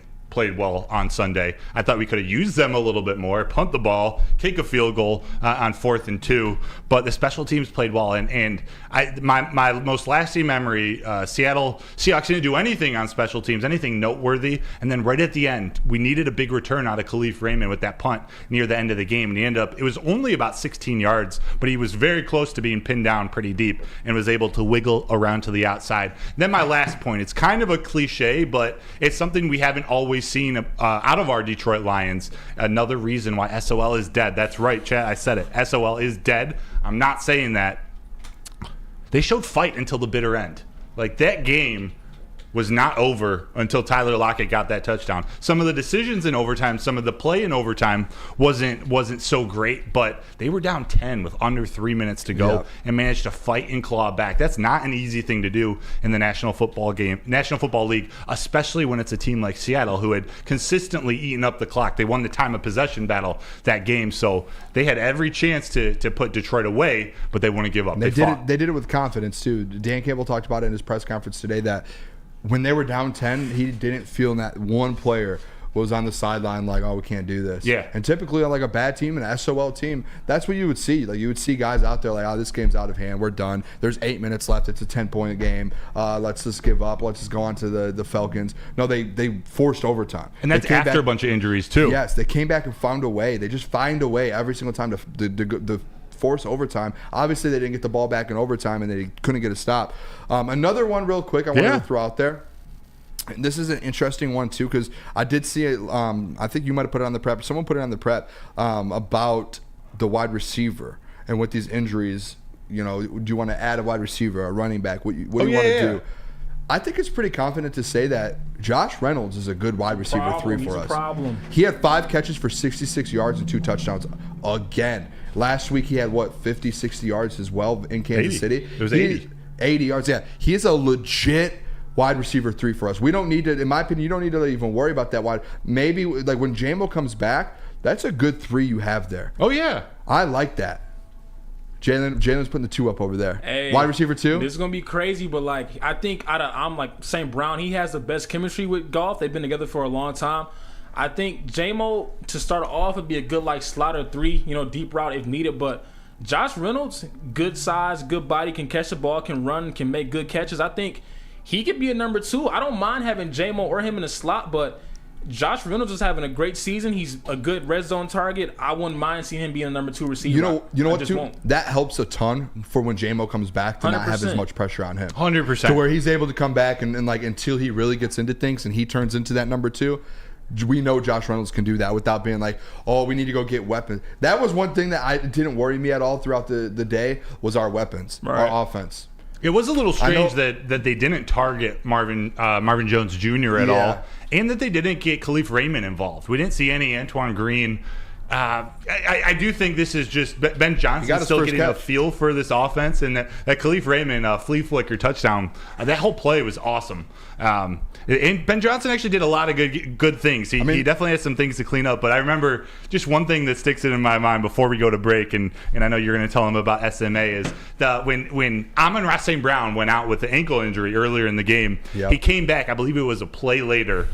well on Sunday. I thought we could have used them a little bit more, punt the ball, kick a field goal on 4th and 2, but the special teams played well. And my most lasting memory, Seattle Seahawks didn't do anything on special teams, anything noteworthy, and then right at the end, we needed a big return out of Khalif Raymond with that punt near the end of the game, and he ended up, it was only about 16 yards, but he was very close to being pinned down pretty deep and was able to wiggle around to the outside. Then my last point, it's kind of a cliche, but it's something we haven't always seen out of our Detroit Lions. Another reason why SOL is dead. That's right, Chad. I said it. SOL is dead. I'm not saying that. They showed fight until the bitter end. Like, that game was not over until Tyler Lockett got that touchdown. Some of the decisions in overtime, some of the play in overtime wasn't so great, but they were down 10 with under 3 minutes to go and managed to fight and claw back. That's not an easy thing to do in the National Football League, especially when it's a team like Seattle who had consistently eaten up the clock. They won the time of possession battle that game, so they had every chance to put Detroit away, but they wouldn't give up. They did it with confidence too. Dan Campbell talked about it in his press conference today that when they were down 10, he didn't feel that one player was on the sideline like, oh, we can't do this. Yeah. And typically on like a bad team, an SOL team, that's what you would see. Like, you would see guys out there like, oh, this game's out of hand. We're done. There's 8 minutes left. It's a 10-point game. Let's just give up. Let's just go on to the Falcons. No, they forced overtime. And that's after a bunch of injuries too. Yes, they came back and found a way. They just find a way every single time to force overtime. Obviously, they didn't get the ball back in overtime, and they couldn't get a stop. Another one real quick I wanted to throw out there. this is an interesting one too, because I did see it. I think you might have put it on the prep. Someone put it on the prep about the wide receiver and with these injuries. You know, do you want to add a wide receiver, a running back? What do you want to do? I think it's pretty confident to say that Josh Reynolds is a good wide receiver 3 for us. He had 5 catches for 66 yards and 2 touchdowns again. Last week he had 50, 60 yards as well in Kansas City. It was 80. 80 yards. Yeah, he is a legit wide receiver 3 for us. We don't need to, in my opinion, you don't need to even worry about that wide. Maybe like when J-Mo comes back, that's a good 3 you have there. Oh yeah, I like that. Jalen's putting the 2 up over there. Hey, wide receiver 2. This is gonna be crazy, but like I think I'm like St. Brown. He has the best chemistry with Goff. They've been together for a long time. I think J-Mo to start off would be a good like slaughter 3, deep route if needed. But Josh Reynolds, good size, good body, can catch the ball, can run, can make good catches. I think he could be a number 2. I don't mind having J-Mo or him in the slot, but Josh Reynolds is having a great season. He's a good red zone target. I wouldn't mind seeing him being a number 2 receiver. You know what, too? That helps a ton for when J-Mo comes back to 100%. Not have as much pressure on him. 100%. To where he's able to come back and like until he really gets into things and he turns into that number 2. We know Josh Reynolds can do that without being like, oh, we need to go get weapons. That was one thing that didn't worry me at all throughout the day was our weapons, our offense. It was a little strange that they didn't target Marvin Jones Jr. at all, and that they didn't get Khalif Raymond involved. We didn't see any Antoine Green. I do think this is just Ben Johnson still getting a feel for this offense, and that Khalif Raymond flea flicker touchdown, that whole play was awesome. And Ben Johnson actually did a lot of good things. He definitely has some things to clean up. But I remember just one thing that sticks in my mind before we go to break, and I know you're going to tell him about SMA, is when Amon-Ra St. Brown went out with the ankle injury earlier in the game, he came back. I believe it was a play later.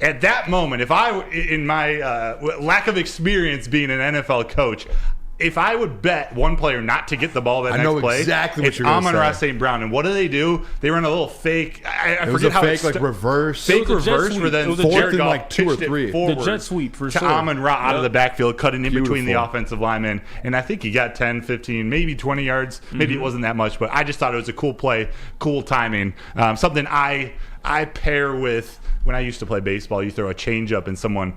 At that moment, if I, in my lack of experience being an NFL coach, if I would bet one player not to get the ball that next play, exactly what it's you're going to say. Amon-Ra St. Brown. And what do? They run a little fake. I forget how fake, like reverse. Fake reverse for then Jared Goff like 2 or 3. The jet sweep for to sure. Amon-Ra out of the backfield, cutting in between the offensive linemen. And I think he got 10, 15, maybe 20 yards. Maybe it wasn't that much, but I just thought it was a cool play, cool timing. Something I pair with when I used to play baseball. You throw a changeup and someone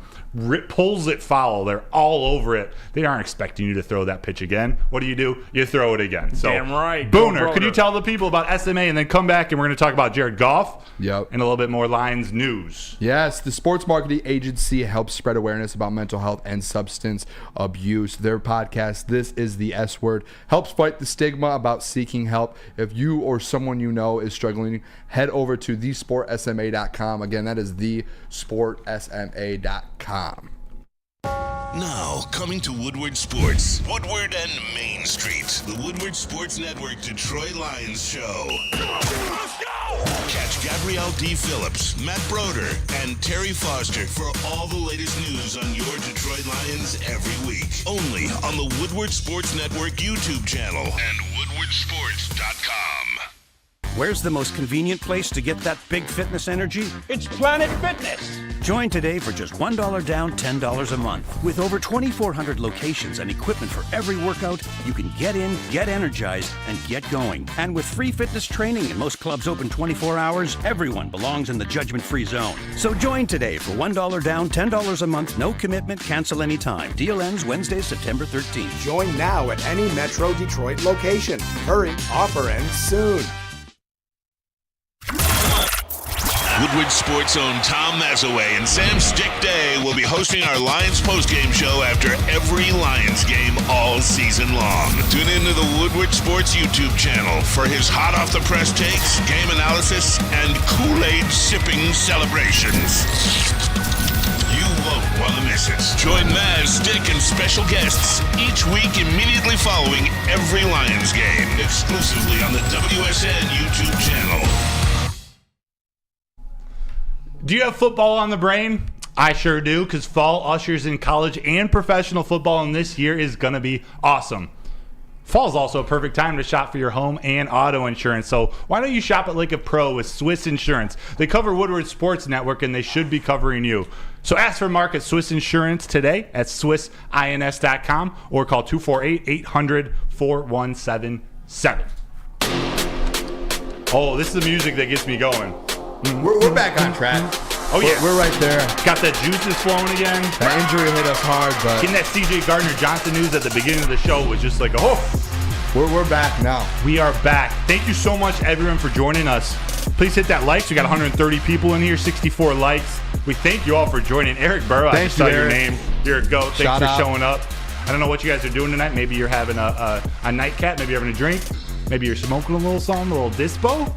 pulls it foul. They're all over it. They aren't expecting you to throw that pitch again. What do? You throw it again. So, damn right. Booner, could you tell the people about SMA and then come back and we're going to talk about Jared Goff and a little bit more Lions news. Yes, the sports marketing agency helps spread awareness about mental health and substance abuse. Their podcast, This Is the S Word, helps fight the stigma about seeking help. If you or someone you know is struggling, head over to thesportsma.com. Again, that is thesportsma.com. Now, coming to Woodward Sports, Woodward and Main Street, the Woodward Sports Network Detroit Lions show. Let's go! Catch Gabrielle D. Phillips, Matt Broder, and Terry Foster for all the latest news on your Detroit Lions every week. Only on the Woodward Sports Network YouTube channel and woodwardsports.com. Where's the most convenient place to get that big fitness energy? It's Planet Fitness. Join today for just $1 down, $10 a month. With over 2,400 locations and equipment for every workout, you can get in, get energized, and get going. And with free fitness training and most clubs open 24 hours, everyone belongs in the judgment-free zone. So join today for $1 down, $10 a month, no commitment, cancel anytime. Deal ends Wednesday, September 13th. Join now at any Metro Detroit location. Hurry, offer ends soon. Woodward Sports' own Tom Mazaway and Sam Stick Day will be hosting our Lions postgame show after every Lions game all season long. Tune into the Woodward Sports YouTube channel for his hot-off-the-press takes, game analysis, and Kool-Aid sipping celebrations. You won't want to miss it. Join Maz, Stick, and special guests each week immediately following every Lions game, exclusively on the WSN YouTube channel. Do you have football on the brain? I sure do, because fall ushers in college and professional football, and this year is going to be awesome. Fall is also a perfect time to shop for your home and auto insurance, so why don't you shop at Lake of Pro with Swiss Insurance? They cover Woodward Sports Network, and they should be covering you. So ask for Mark at Swiss Insurance today at swissins.com or call 248-800-4177. Oh, this is the music that gets me going. We're back on track. Oh, yeah. We're right there. Got that juices flowing again. That injury hit us hard, but getting that C.J. Gardner-Johnson news at the beginning of the show was just like, we're back now. We are back. Thank you so much, everyone, for joining us. Please hit that likes. We got 130 people in here, 64 likes. We thank you all for joining. Eric Burrow, I just saw your name. You're a goat. Thanks for showing up. I don't know what you guys are doing tonight. Maybe you're having a nightcap. Maybe you're having a drink. Maybe you're smoking a little something, a little dispo.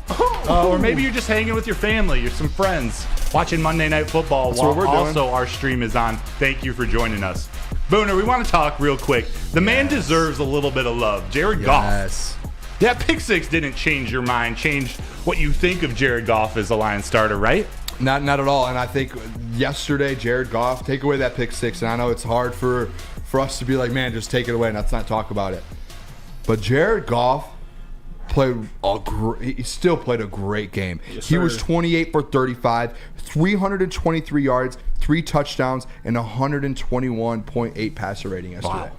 Or maybe you're just hanging with your family, you're some friends, watching Monday Night Football while also our stream is on. Thank you for joining us. Booner, we want to talk real quick. The man deserves a little bit of love. Jared Goff. That pick six didn't change your mind, change what you think of Jared Goff as a Lions starter, right? Not at all. And I think yesterday, Jared Goff, take away that pick six. And I know it's hard for us to be like, man, just take it away and let's not talk about it. But Jared Goff he still played a great game. Yes, he sir. was 28 for 35, 323 yards, 3 touchdowns, and 121.8 passer rating yesterday. Wow.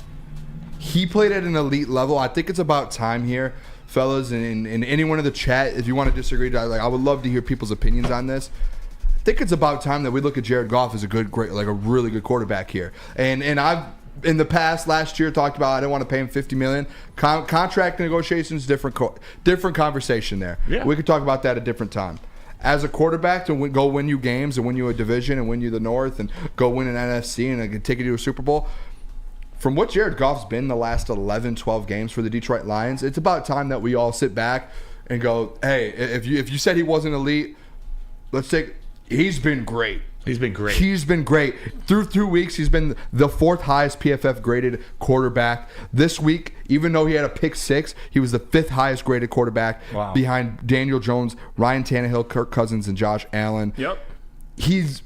He played at an elite level. I think it's about time here, fellas, and anyone in the chat, if you want to disagree, I would love to hear people's opinions on this. I think it's about time that we look at Jared Goff as a really good quarterback here. And I've in the past last year talked about I didn't want to pay him $50 million. Contract negotiations, different conversation there. Yeah. We could talk about that at a different time. As a quarterback to go win you games and win you a division and win you the North and go win an NFC and take you to a Super Bowl. From what Jared Goff's been the last 11, 12 games for the Detroit Lions, it's about time that we all sit back and go, hey, if you said he wasn't elite, he's been great. He's been great. He's been great. Through 2 weeks, he's been the 4th highest PFF graded quarterback. This week, even though he had a pick six, he was the 5th highest graded quarterback behind Daniel Jones, Ryan Tannehill, Kirk Cousins, and Josh Allen. Yep. If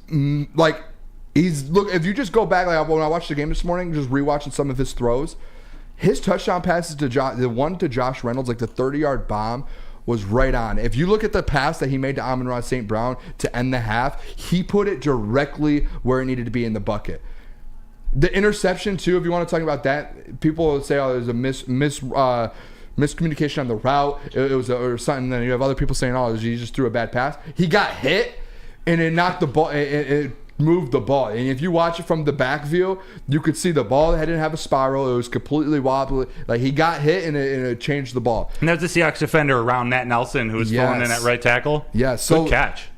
you just go back, like when I watched the game this morning, just rewatching some of his throws, his touchdown passes to the one to Josh Reynolds, like the 30-yard bomb, was right on. If you look at the pass that he made to Amon-Ra St. Brown to end the half, he put it directly where it needed to be in the bucket. The interception, too, if you want to talk about that, people will say, there's a miscommunication on the route. It was or something. Then you have other people saying, he just threw a bad pass. He got hit, and it knocked the ball. It moved the ball. And if you watch it from the back view, you could see the ball didn't have a spiral. It was completely wobbly. Like, he got hit, and it changed the ball. And there's the Seahawks defender around Matt Nelson who was filling in at right tackle. Yeah, so good catch.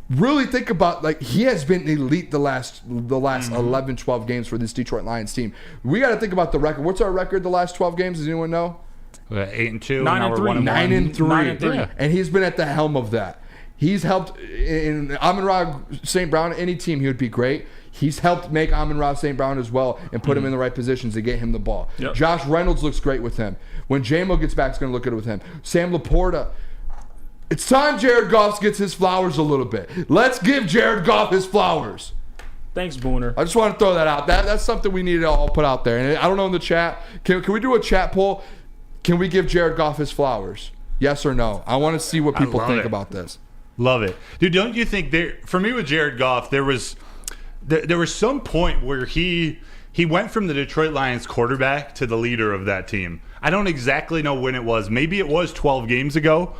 Really think about, he has been elite the last 11, 12 games for this Detroit Lions team. We got to think about the record. What's our record the last 12 games? Does anyone know? 8-2. 9-3. 9-3. Yeah. And he's been at the helm of that. He's helped in Amon-Ra St. Brown, any team, he would be great. He's helped make Amon-Ra St. Brown as well and put him in the right positions to get him the ball. Yep. Josh Reynolds looks great with him. When J-Mo gets back, it's going to look good with him. Sam Laporta. It's time Jared Goff gets his flowers a little bit. Let's give Jared Goff his flowers. Thanks, Booner. I just want to throw that out. That's something we need to all put out there. And I don't know in the chat. Can we do a chat poll? Can we give Jared Goff his flowers? Yes or no? I want to see what people think about this. Love it. Dude, don't you think for me with Jared Goff, there was some point where he went from the Detroit Lions quarterback to the leader of that team. I don't exactly know when it was. Maybe it was 12 games ago,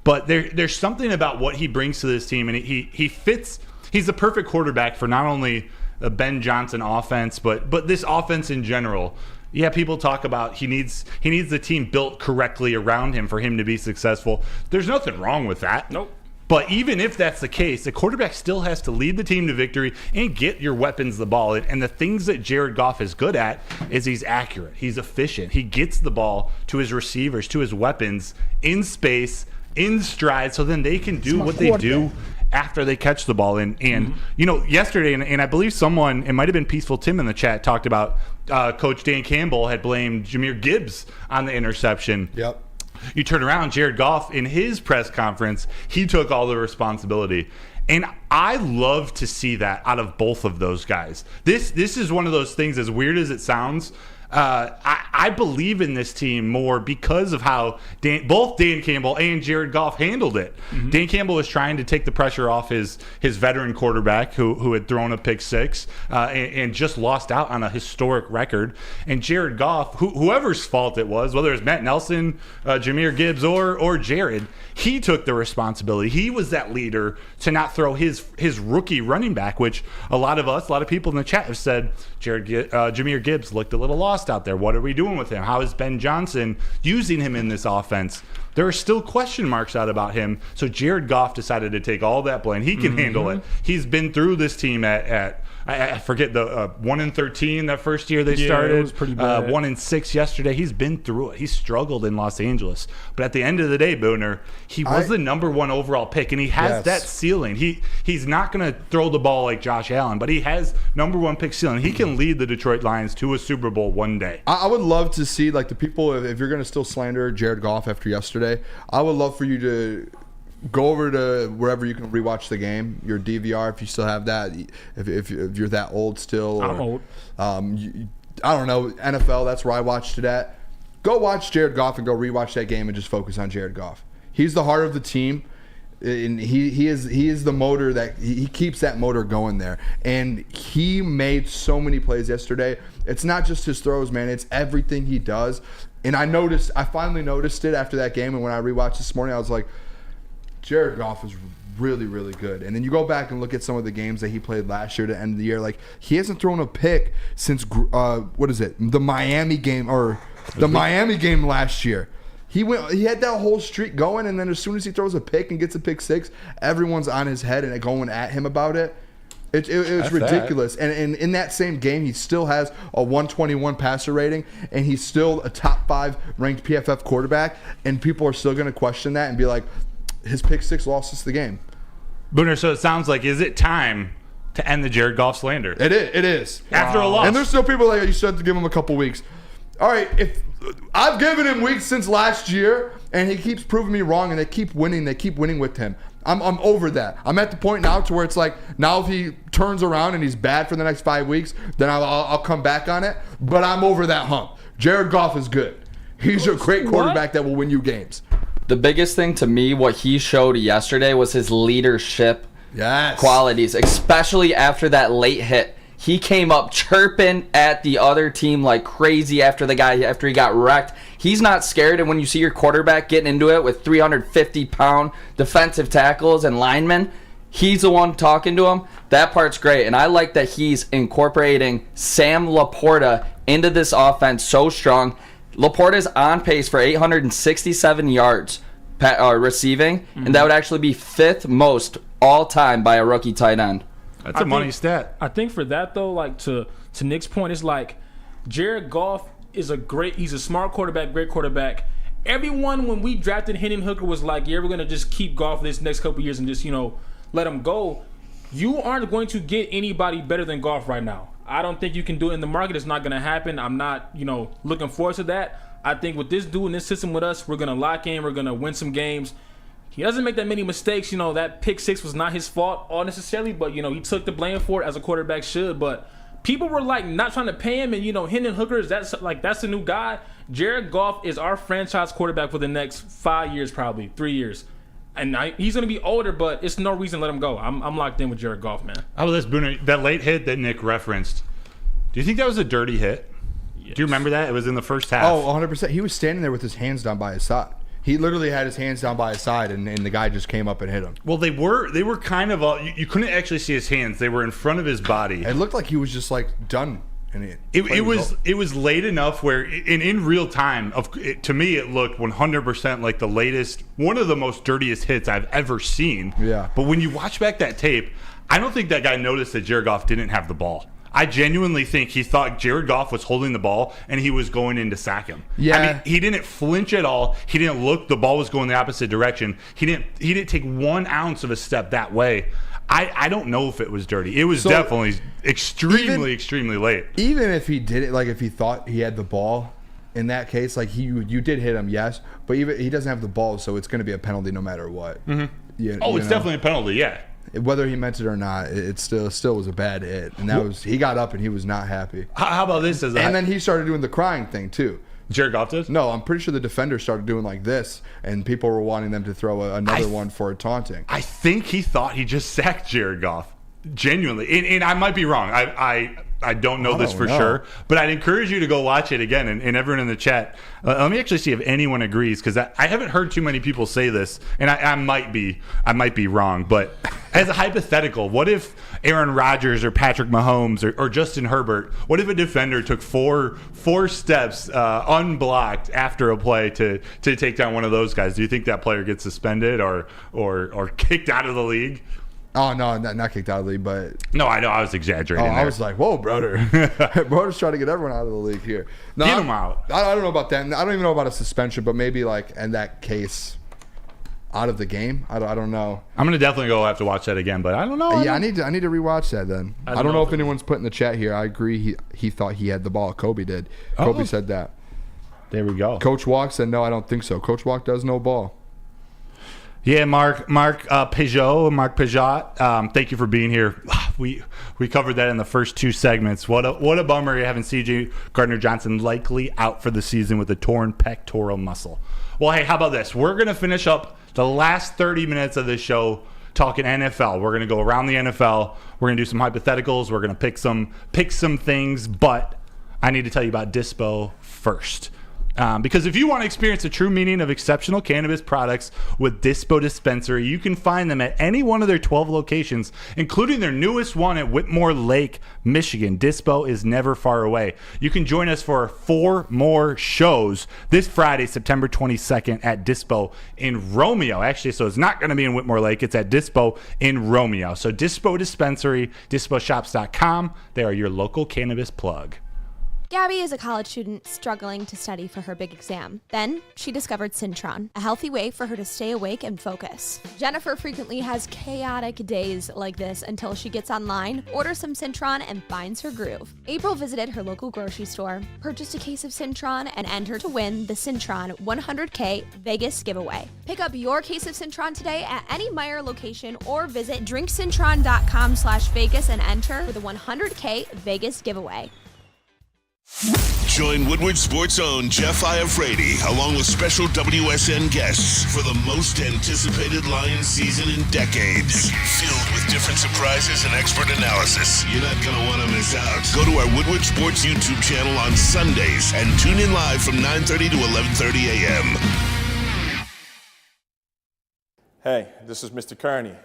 but there's something about what he brings to this team, and he fits. He's the perfect quarterback for not only the Ben Johnson offense, but this offense in general. Yeah, people talk about he needs the team built correctly around him for him to be successful. There's nothing wrong with that. Nope. But even if that's the case, the quarterback still has to lead the team to victory and get your weapons the ball. And the things that Jared Goff is good at is he's accurate. He's efficient. He gets the ball to his receivers, to his weapons, in space, in stride, so then they can do what they do after they catch the ball. And yesterday, and I believe someone, it might have been Peaceful Tim in the chat, talked about Coach Dan Campbell had blamed Jahmyr Gibbs on the interception. Yep. You turn around, Jared Goff, in his press conference, he took all the responsibility. And I love to see that out of both of those guys. This is one of those things, as weird as it sounds, I believe in this team more because of how both Dan Campbell and Jared Goff handled it. Dan Campbell was trying to take the pressure off his veteran quarterback who had thrown a pick six and just lost out on a historic record. And Jared Goff, whoever's fault it was, whether it's Matt Nelson, Jahmyr Gibbs, or Jared, he took the responsibility. He was that leader to not throw his rookie running back, which a lot of people in the chat have said Jahmyr Gibbs looked a little lost out there. What are we doing with him? How is Ben Johnson using him in this offense? There are still question marks out about him. So Jared Goff decided to take all that blame. He can handle it. He's been through this team at I forget the 1-13 that first year they started. It was pretty bad. 1-6 yesterday. He's been through it. He struggled in Los Angeles, but at the end of the day, Booner, he was the number 1 overall pick, and he has that ceiling. He's not going to throw the ball like Josh Allen, but he has number 1 pick ceiling. He can lead the Detroit Lions to a Super Bowl one day. I would love to see, like, the people, if you're going to still slander Jared Goff after yesterday, I would love for you to go over to wherever you can rewatch the game, your DVR, if you still have that, if you're that old still. I'm old. I don't know, NFL, that's where I watched it at. Go watch Jared Goff and go rewatch that game and just focus on Jared Goff. He's the heart of the team, and he is the motor that he keeps that motor going there. And he made so many plays yesterday. It's not just his throws, man. It's everything he does. And I finally noticed it after that game, and when I rewatched this morning, I was like, Jared Goff is really, really good. And then you go back and look at some of the games that he played last year to end of the year. Like, he hasn't thrown a pick since the Miami game Miami game last year. He had that whole streak going, and then as soon as he throws a pick and gets a pick six, everyone's on his head and going at him about it. It was ridiculous. And in that same game, he still has a 121 passer rating, and he's still a top 5 ranked PFF quarterback, and people are still going to question that and be like, his pick six lost us the game. Booner, so it sounds like, is it time to end the Jared Goff slander? It is. After a loss. And there's still people like, you still have to give him a couple weeks. All right, if I've given him weeks since last year, and he keeps proving me wrong, and they keep winning with him. I'm over that. I'm at the point now to where it's like, now if he turns around and he's bad for the next 5 weeks, then I'll come back on it. But I'm over that hump. Jared Goff is good. He's a great quarterback that will win you games. The biggest thing to me, what he showed yesterday, was his leadership qualities, especially after that late hit. He came up chirping at the other team like crazy after he got wrecked. He's not scared, and when you see your quarterback getting into it with 350-pound defensive tackles and linemen, he's the one talking to him. That part's great, and I like that he's incorporating Sam Laporta into this offense so strong. Laporta's on pace for 867 yards receiving, and that would actually be 5th most all-time by a rookie tight end. That's a money stat. I think for that, though, like to Nick's point, it's like Jared Goff is he's a smart quarterback, great quarterback. Everyone, when we drafted Hendon Hooker, was like, yeah, we're going to just keep Goff this next couple years and just, let him go. You aren't going to get anybody better than Goff right now. I don't think you can do it in the market. It's not going to happen. I'm not, looking forward to that. I think with this dude in this system with us, we're going to lock in. We're going to win some games. He doesn't make that many mistakes. That pick six was not his fault all necessarily, but, he took the blame for it as a quarterback should. But people were, like, not trying to pay him. And, Hendon Hooker, that's the new guy. Jared Goff is our franchise quarterback for the next 5 years, probably 3 years. And he's going to be older, but it's no reason to let him go. I'm locked in with Jared Goff, man. How about this, Booner? That late hit that Nick referenced, do you think that was a dirty hit? Yes. Do you remember that? It was in the first half. Oh, 100%. He was standing there with his hands down by his side. He literally had his hands down by his side, and the guy just came up and hit him. Well, they were kind of you couldn't actually see his hands. They were in front of his body. It looked like he was just like done. And it was late enough where in real time, to me, it looked 100% like the latest, one of the most dirtiest hits I've ever seen. Yeah. But when you watch back that tape, I don't think that guy noticed that Jared Goff didn't have the ball. I genuinely think he thought Jared Goff was holding the ball and he was going in to sack him. Yeah. I mean, he didn't flinch at all. He didn't look. The ball was going the opposite direction. He didn't take 1 ounce of a step that way. I don't know if it was dirty. It was definitely extremely late. Even if he did it, like if he thought he had the ball, in that case, like you did hit him, yes, but even he doesn't have the ball, so it's going to be a penalty no matter what. Mm-hmm. It's definitely a penalty, yeah. Whether he meant it or not, it still was a bad hit, and he got up and he was not happy. How about this? And then he started doing the crying thing too. Jared Goff did? No, I'm pretty sure the defender started doing like this, and people were wanting them to throw another one for taunting. I think he thought he just sacked Jared Goff. Genuinely. And I might be wrong. I don't know this for sure, but I'd encourage you to go watch it again. And everyone in the chat, let me actually see if anyone agrees, because I haven't heard too many people say this, and I might be wrong. But as a hypothetical, what if Aaron Rodgers or Patrick Mahomes or Justin Herbert? What if a defender took four steps unblocked after a play to take down one of those guys? Do you think that player gets suspended or kicked out of the league? Oh, no, not kicked out of the league, but... No, I know. I was exaggerating there. I was like, whoa, Broder. Broder's trying to get everyone out of the league here. No, get him out. I don't know about that. I don't even know about a suspension, but maybe, like, in that case, out of the game? I don't know. I'm going to definitely have to watch that again, but I don't know. Yeah, I need to rewatch that then. I don't know if anyone's put in the chat here. I agree. He thought he had the ball. Kobe did. Kobe said that. There we go. Coach Walk said, no, I don't think so. Coach Walk does no ball. Yeah, Mark Peugeot, thank you for being here. We covered that in the first two segments. What a bummer you're having C.J. Gardner-Johnson likely out for the season with a torn pectoral muscle. Well, hey, how about this? We're going to finish up the last 30 minutes of this show talking NFL. We're going to go around the NFL. We're going to do some hypotheticals. We're going to pick some things, but I need to tell you about Dispo first. Because if you want to experience the true meaning of exceptional cannabis products with Dispo Dispensary, you can find them at any one of their 12 locations, including their newest one at Whitmore Lake, Michigan. Dispo is never far away. You can join us for 4 more shows this Friday, September 22nd at Dispo in Romeo. Actually, so it's not going to be in Whitmore Lake. It's at Dispo in Romeo. So Dispo Dispensary, disposhops.com. They are your local cannabis plug. Gabby is a college student struggling to study for her big exam. Then she discovered Syntron, a healthy way for her to stay awake and focus. Jennifer frequently has chaotic days like this until she gets online, orders some Syntron, and finds her groove. April visited her local grocery store, purchased a case of Syntron, and entered to win the Syntron 100K Vegas giveaway. Pick up your case of Syntron today at any Meijer location or visit drinksyntron.com/Vegas and enter for the 100K Vegas giveaway. Join Woodward Sports' own Jeff Iafrate along with special WSN guests for the most anticipated Lions season in decades. Filled with different surprises and expert analysis. You're not going to want to miss out. Go to our Woodward Sports YouTube channel on Sundays and tune in live from 9:30 to 11:30 a.m. Hey, this is Mr. Kearney,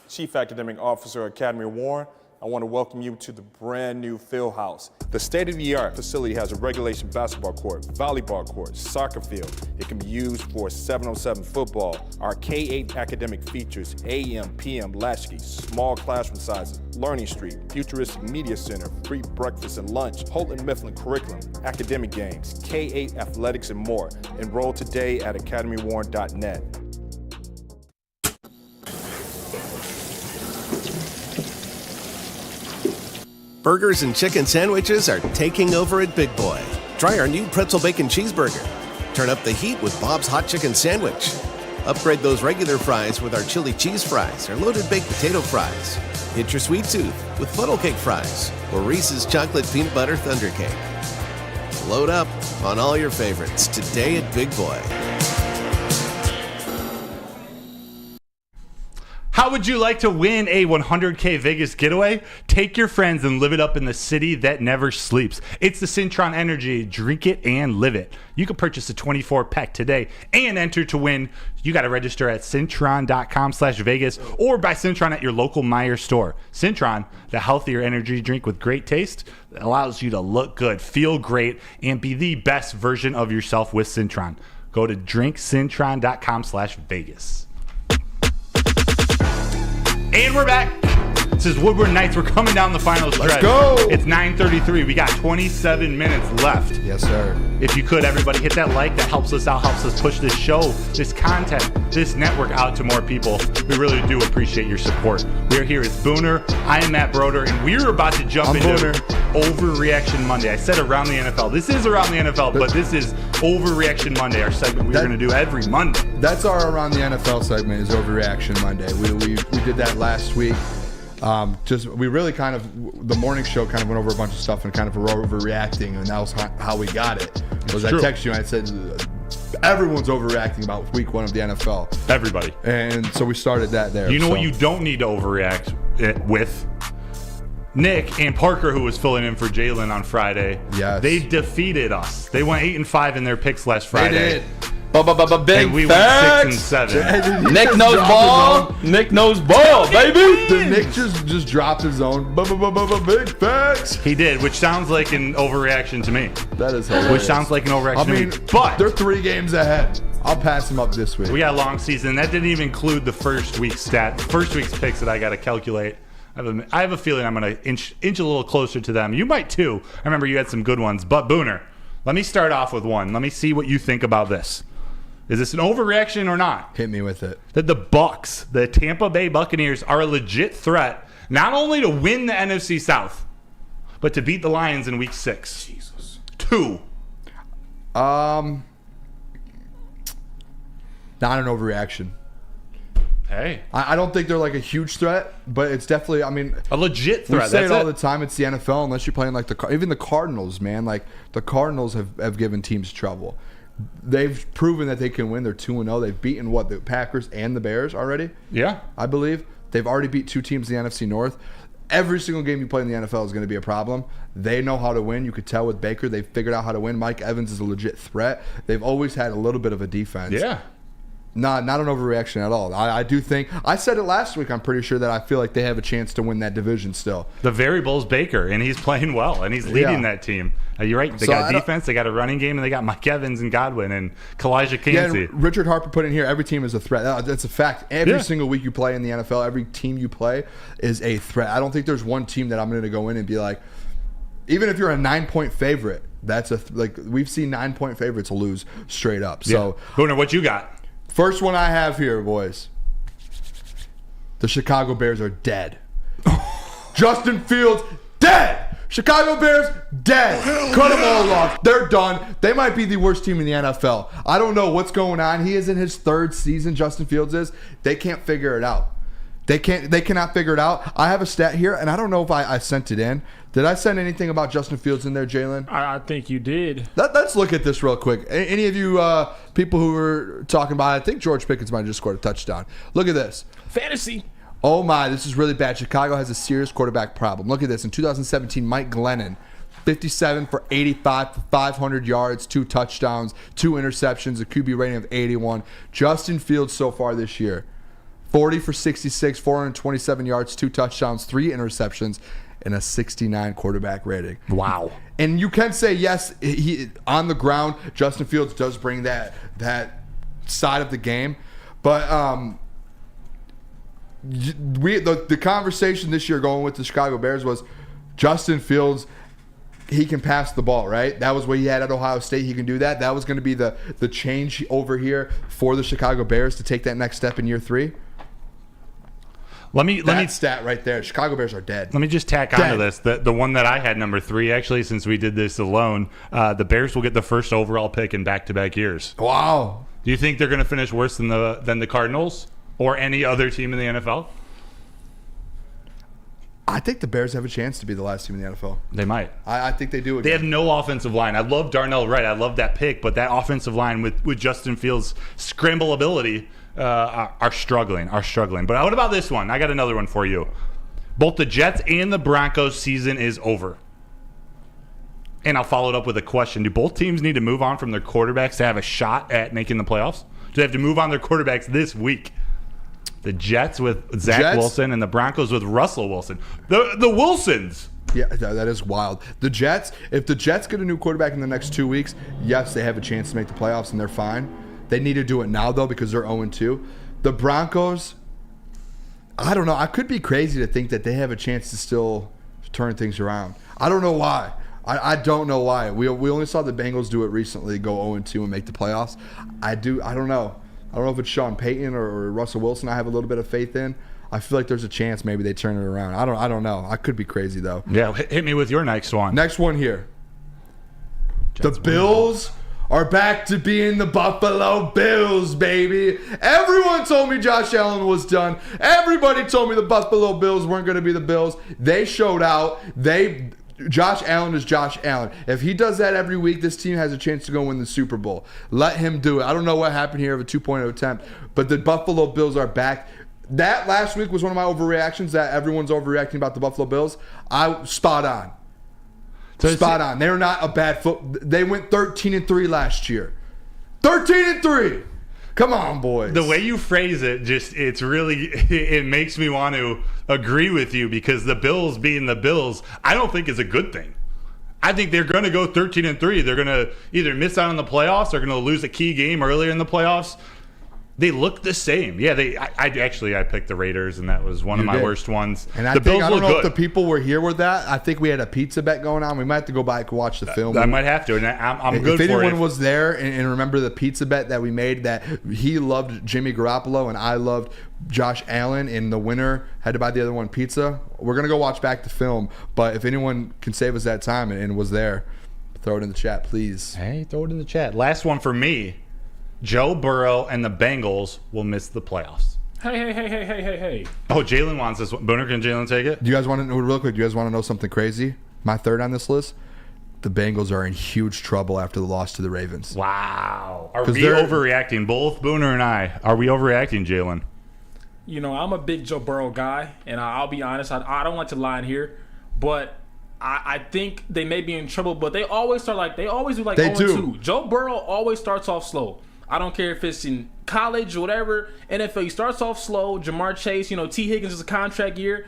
Chief Academic Officer, Academy of Warren. I want to welcome you to the brand new field house. The state-of-the-art facility has a regulation basketball court, volleyball court, soccer field. It can be used for 7-on-7 football. Our K-8 academic features AM, PM, latchkey, small classroom sizes, Learning Street, futuristic media center, free breakfast and lunch, Houghton Mifflin curriculum, academic games, K-8 athletics, and more. Enroll today at academywarren.net. Burgers and chicken sandwiches are taking over at Big Boy. Try our new pretzel bacon cheeseburger. Turn up the heat with Bob's hot chicken sandwich. Upgrade those regular fries with our chili cheese fries or loaded baked potato fries. Hit your sweet tooth with funnel cake fries or Reese's chocolate peanut butter thunder cake. Load up on all your favorites today at Big Boy. How would you like to win a 100K Vegas getaway? Take your friends and live it up in the city that never sleeps. It's the Syntron Energy. Drink it and live it. You can purchase a 24-pack today and enter to win. You got to register at Syntron.com/Vegas or buy Syntron at your local Meijer store. Syntron, the healthier energy drink with great taste, allows you to look good, feel great, and be the best version of yourself with Syntron. Go to drinksyntron.com/Vegas. And we're back. This is Woodward Nights. We're coming down the final stretch. Let's go. It's 9:33. We got 27 minutes left. Yes, sir. If you could, everybody hit that like. That helps us out, helps us push this show, this content, this network out to more people. We really do appreciate your support. We're here with Booner. I am Matt Broder, and we're about to jump into Booner. Overreaction Monday. I said around the NFL. This is around the NFL, but this is Overreaction Monday, our segment we're going to do every Monday. That's our Around the NFL segment, is Overreaction Monday. We did that last week. We really kind of, the morning show kind of went over a bunch of stuff and kind of were overreacting, and that was how we got it. Was I texted you and I said, everyone's overreacting about week 1 of the NFL. Everybody. And so we started that there. You know what you don't need to overreact with? Nick and Parker, who was filling in for Jalen on Friday. Yes. They defeated us. They went 8-5 in their picks last Friday. They did. Big and we facts. went 6-7. Nick knows ball. Nick knows ball, baby. Did Nick just dropped his own big facts? He did, which sounds like an overreaction to me. That is hilarious. Which sounds like an overreaction to me. But they're 3 games ahead. I'll pass him up this week. We got a long season. That didn't even include the first week's picks that I got to calculate. I have a feeling I'm going to inch a little closer to them. You might too. I remember you had some good ones. But Booner, let me start off with one. Let me see what you think about this. Is this an overreaction or not? Hit me with it. That the Bucks, the Tampa Bay Buccaneers, are a legit threat, not only to win the NFC South, but to beat the Lions in Week 6. Jesus. 2. Not an overreaction. Hey. I don't think they're like a huge threat, but it's definitely, a legit threat. We say it all the time. It's the NFL, unless you're playing like even the Cardinals, man. Like, the Cardinals have given teams trouble. They've proven that they can win. They're 2-0. They've beaten the Packers and the Bears already. Yeah, I believe they've already beat 2 teams in the NFC North. Every single game you play in the NFL is going to be a problem. They know how to win. You could tell with Baker, they've figured out how to win. Mike Evans is a legit threat. They've always had a little bit of a defense. Yeah. Not an overreaction at all. I do think, I said it last week, I'm pretty sure that I feel like they have a chance to win that division still. The variable is Baker, and he's playing well, and he's leading that team. You're right. They got a defense, they got a running game, and they got Mike Evans and Godwin and Kalijah Kancey. Yeah, Richard Harper put in here, every team is a threat. That's a fact. Every single week you play in the NFL, every team you play is a threat. I don't think there's one team that I'm going to go in and be like, even if you're a 9-point favorite, we've seen 9-point favorites lose straight up. So, Booner, what you got? First one I have here, boys. The Chicago Bears are dead. Justin Fields, dead. Chicago Bears, dead. Cut them all off. They're done. They might be the worst team in the NFL. I don't know what's going on. He is in his 3rd season, Justin Fields is. They can't figure it out. They cannot figure it out. I have a stat here, and I don't know if I sent it in. Did I send anything about Justin Fields in there, Jalen? I think you did. Let's look at this real quick. Any of you people who were talking about it, I think George Pickens might have just scored a touchdown. Look at this. Fantasy. Oh my, this is really bad. Chicago has a serious quarterback problem. Look at this. In 2017, Mike Glennon, 57 for 85 for 500 yards, 2 touchdowns, 2 interceptions, a QB rating of 81. Justin Fields so far this year, 40 for 66, 427 yards, 2 touchdowns, 3 interceptions, and a 69 quarterback rating. Wow. And you can say, yes, he on the ground, Justin Fields does bring that side of the game. But the conversation this year going with the Chicago Bears was Justin Fields, he can pass the ball, right? That was what he had at Ohio State. He can do that. That was going to be the change over here for the Chicago Bears to take that next step in year 3. Let me stat right there. Chicago Bears are dead. Let me just tack onto this. The one that I had number 3, actually, since we did this alone, the Bears will get the first overall pick in back-to-back years. Wow. Do you think they're going to finish worse than the Cardinals or any other team in the NFL? I think the Bears have a chance to be the last team in the NFL. They might. I think they do. Again. They have no offensive line. I love Darnell Wright. I love that pick, but that offensive line with Justin Fields' scramble ability are struggling. But what about this one? I got another one for you. Both the Jets and the Broncos season is over. And I'll follow it up with a question. Do both teams need to move on from their quarterbacks to have a shot at making the playoffs? Do they have to move on their quarterbacks this week? The Jets with Zach Wilson and the Broncos with Russell Wilson. The Wilsons. Yeah, that is wild. The Jets, if the Jets get a new quarterback in the next 2 weeks, yes, they have a chance to make the playoffs and they're fine. They need to do it now, though, because they're 0-2. The Broncos, I don't know. I could be crazy to think that they have a chance to still turn things around. I don't know why. I don't know why. We only saw the Bengals do it recently, go 0-2 and make the playoffs. I don't know. I don't know if it's Sean Payton or Russell Wilson I have a little bit of faith in. I feel like there's a chance maybe they turn it around. I don't know. I could be crazy though. Yeah, hit me with your next one. Next one here. The Bills are back to being the Buffalo Bills, baby. Everyone told me Josh Allen was done. Everybody told me the Buffalo Bills weren't going to be the Bills. They showed out. Josh Allen is Josh Allen. If he does that every week, this team has a chance to go win the Super Bowl. Let him do it. I don't know what happened here of a 2.0 attempt, but the Buffalo Bills are back. That last week was one of my overreactions that everyone's overreacting about the Buffalo Bills. Spot on. Spot on. They're not a bad They went 13-3 last year. 13-3. Come on, boys. The way you phrase it, it makes me want to agree with you, because the Bills being the Bills, I don't think is a good thing. I think they're going to go 13-3. They're going to either miss out on the playoffs, they're going to lose a key game earlier in the playoffs. They look the same. Yeah, I picked the Raiders, and that was one of my worst ones. And the Bills I don't look know good. if the people were here with that. I think we had a pizza bet going on. We might have to go back and watch the film. I might have to, and I'm good for it. If anyone was there and remember the pizza bet that we made, that he loved Jimmy Garoppolo and I loved Josh Allen, and the winner had to buy the other one pizza, we're going to go watch back the film. But if anyone can save us that time and was there, throw it in the chat, please. Hey, throw it in the chat. Last one for me. Joe Burrow and the Bengals will miss the playoffs. Hey. Oh, Jalen wants this one. Booner, can Jalen take it? Do you guys want to know, real quick, do you guys want to know something crazy? My third on this list, the Bengals are in huge trouble after the loss to the Ravens. Wow. Are we overreacting? Both Booner and I. Are we overreacting, Jalen? You know, I'm a big Joe Burrow guy, and I'll be honest, I don't like to lie in here, but I think they may be in trouble, but they always do like 0-2. Joe Burrow always starts off slow. I don't care if it's in college or whatever. NFL, he starts off slow. Jamar Chase, T. Higgins is a contract year.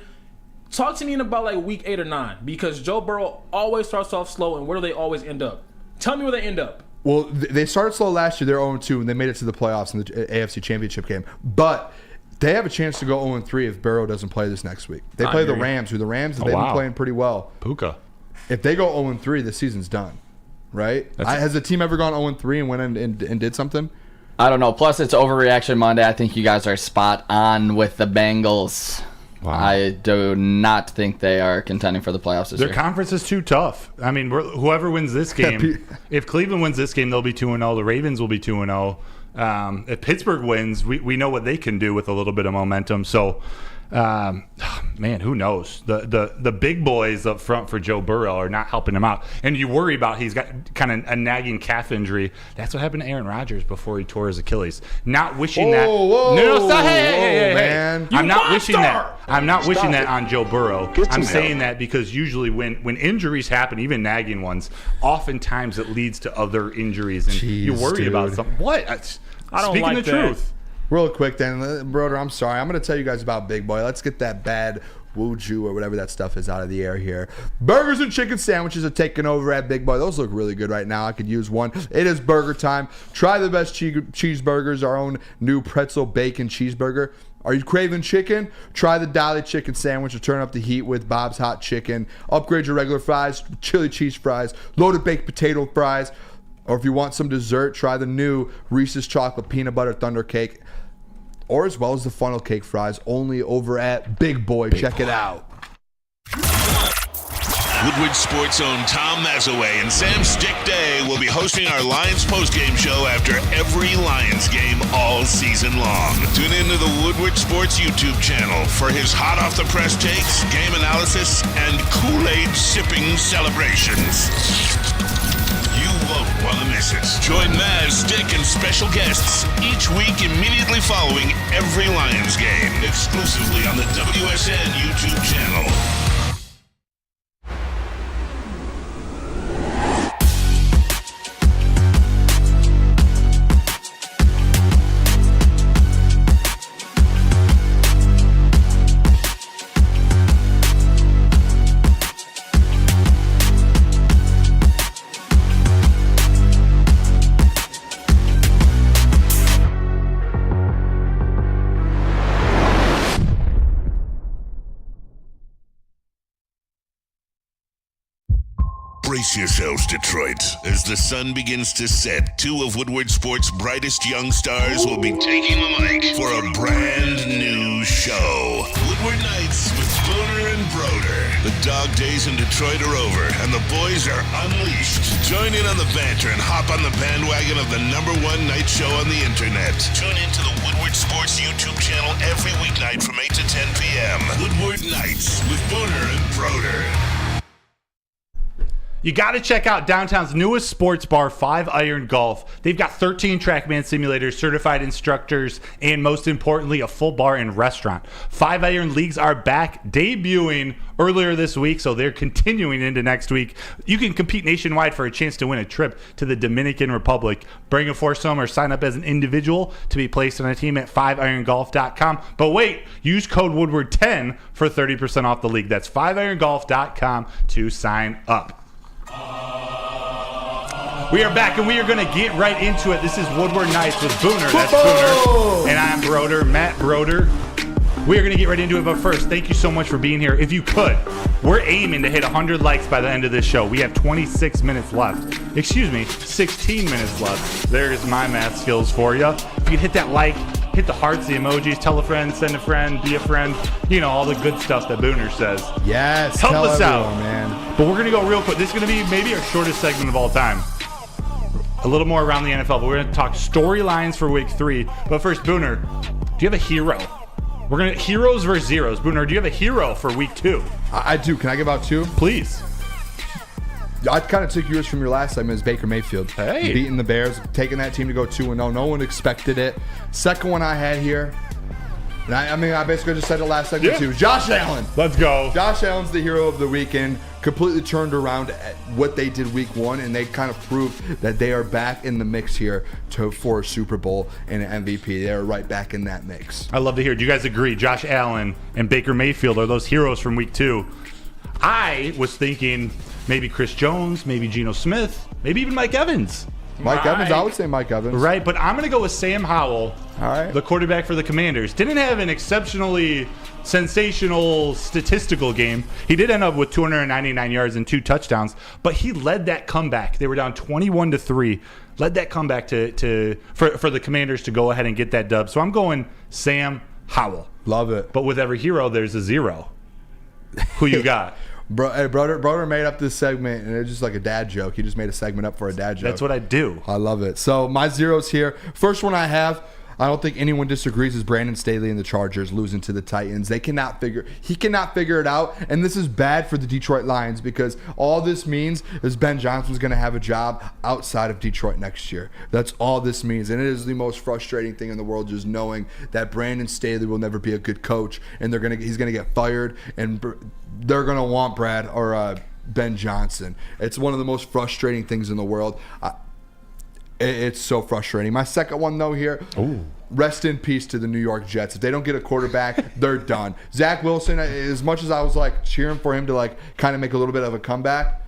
Talk to me in about like week 8 or 9, because Joe Burrow always starts off slow, and where do they always end up? Tell me where they end up. Well, they started slow last year. They're 0-2, and they made it to the playoffs in the AFC Championship game. But they have a chance to go 0-3 if Burrow doesn't play this next week. They play the Rams, they've been playing pretty well. Puka. If they go 0-3, the season's done. Right? Has the team ever gone 0-3 and went and did something? I don't know. Plus, it's Overreaction Monday. I think you guys are spot on with the Bengals. Wow. I do not think they are contending for the playoffs this year. Their conference is too tough. I mean, whoever wins this game, if Cleveland wins this game, they'll be 2-0. The Ravens will be 2-0. If Pittsburgh wins, we know what they can do with a little bit of momentum. So, man, who knows? The big boys up front for Joe Burrow are not helping him out, and you worry about he's got kind of a nagging calf injury. That's what happened to Aaron Rodgers before he tore his Achilles. Not wishing that. No, stop! Hey, man! I'm not wishing that. I'm not wishing that on Joe Burrow. I'm saying that because usually when injuries happen, even nagging ones, oftentimes it leads to other injuries, and you worry about something. What? I don't Speaking like the that. truth. Real quick then, Broder, I'm sorry. I'm going to tell you guys about Big Boy. Let's get that bad Wuju or whatever that stuff is out of the air here. Burgers and chicken sandwiches are taking over at Big Boy. Those look really good right now. I could use one. It is burger time. Try the best cheeseburgers, our own new pretzel bacon cheeseburger. Are you craving chicken? Try the Dolly chicken sandwich or turn up the heat with Bob's Hot Chicken. Upgrade your regular fries, chili cheese fries, loaded baked potato fries. Or if you want some dessert, try the new Reese's Chocolate Peanut Butter Thunder Cake. Or as well as the funnel cake fries, only over at Big Boy. Check it out. Woodward Sports' own Tom Mazaway and Sam Stick Day will be hosting our Lions postgame show after every Lions game all season long. Tune into the Woodward Sports YouTube channel for his hot-off-the-press takes, game analysis, and Kool-Aid sipping celebrations. You won't want to miss it. Join Maz, Stick, and special guests each week immediately following every Lions game, exclusively on the WSN YouTube channel. Brace yourselves, Detroit. As the sun begins to set, two of Woodward Sports' brightest young stars will be taking the mic for a brand new show. Woodward Nights with Booner and Broder. The dog days in Detroit are over, and the boys are unleashed. Join in on the banter and hop on the bandwagon of the #1 night show on the internet. Tune into the Woodward Sports YouTube channel every weeknight from 8 to 10 p.m. Woodward Nights with Booner and Broder. You got to check out downtown's newest sports bar, 5 Iron Golf. They've got 13 TrackMan simulators, certified instructors, and most importantly, a full bar and restaurant. 5 Iron Leagues are back, debuting earlier this week, so they're continuing into next week. You can compete nationwide for a chance to win a trip to the Dominican Republic. Bring a foursome or sign up as an individual to be placed on a team at 5irongolf.com. But wait, use code Woodward10 for 30% off the league. That's 5irongolf.com to sign up. We are back, and we are going to get right into it. This is Woodward Nights with Booner. That's Booner. And I'm Broder, Matt Broder. We are going to get right into it, but first, thank you so much for being here. If you could, we're aiming to hit 100 likes by the end of this show. We have 26 minutes left. Excuse me, 16 minutes left. There's my math skills for you. If you could hit that like, hit the hearts, the emojis, tell a friend, send a friend, be a friend. You know, all the good stuff that Booner says. Yes, help us out, man. But we're going to go real quick. This is going to be maybe our shortest segment of all time. A little more around the NFL, but we're going to talk storylines for week 3. But first, Booner, do you have a hero? We're going to heroes versus zeros. Booner, do you have a hero for week 2? I do. Can I give out 2? Please. I kind of took yours from your last segment as Baker Mayfield. Hey. Beating the Bears, taking that team to go 2-0. No one expected it. Second one I had here, and I basically just said it last segment too. Josh Allen. Let's go. Josh Allen's the hero of the weekend. Completely turned around at what they did week 1, and they kind of proved that they are back in the mix here for a Super Bowl and an MVP. They're right back in that mix. I love to hear it. Do you guys agree? Josh Allen and Baker Mayfield are those heroes from week 2. I was thinking maybe Chris Jones, maybe Geno Smith, maybe even Mike Evans. Mike Evans, I would say Mike Evans. Right, but I'm going to go with Sam Howell, all right, the quarterback for the Commanders. Didn't have an exceptionally sensational statistical game. He did end up with 299 yards and 2 touchdowns, but he led that comeback. They were down 21-3. Led that comeback for the Commanders to go ahead and get that dub. So I'm going Sam Howell. Love it. But with every hero, there's a zero. Who you got? Broder made up this segment, and it's just like a dad joke. He just made a segment up for a dad joke. That's what I do. I love it. So my zeros here. First one I have, I don't think anyone disagrees, is Brandon Staley and the Chargers losing to the Titans. He cannot figure it out, and this is bad for the Detroit Lions because all this means is Ben Johnson's going to have a job outside of Detroit next year. That's all this means, and it is the most frustrating thing in the world, just knowing that Brandon Staley will never be a good coach, and he's going to get fired, and they're going to want Brad or Ben Johnson. It's one of the most frustrating things in the world. It's so frustrating. My second one, though, here, rest in peace to the New York Jets. If they don't get a quarterback, they're done. Zach Wilson, as much as I was like cheering for him to like kind of make a little bit of a comeback,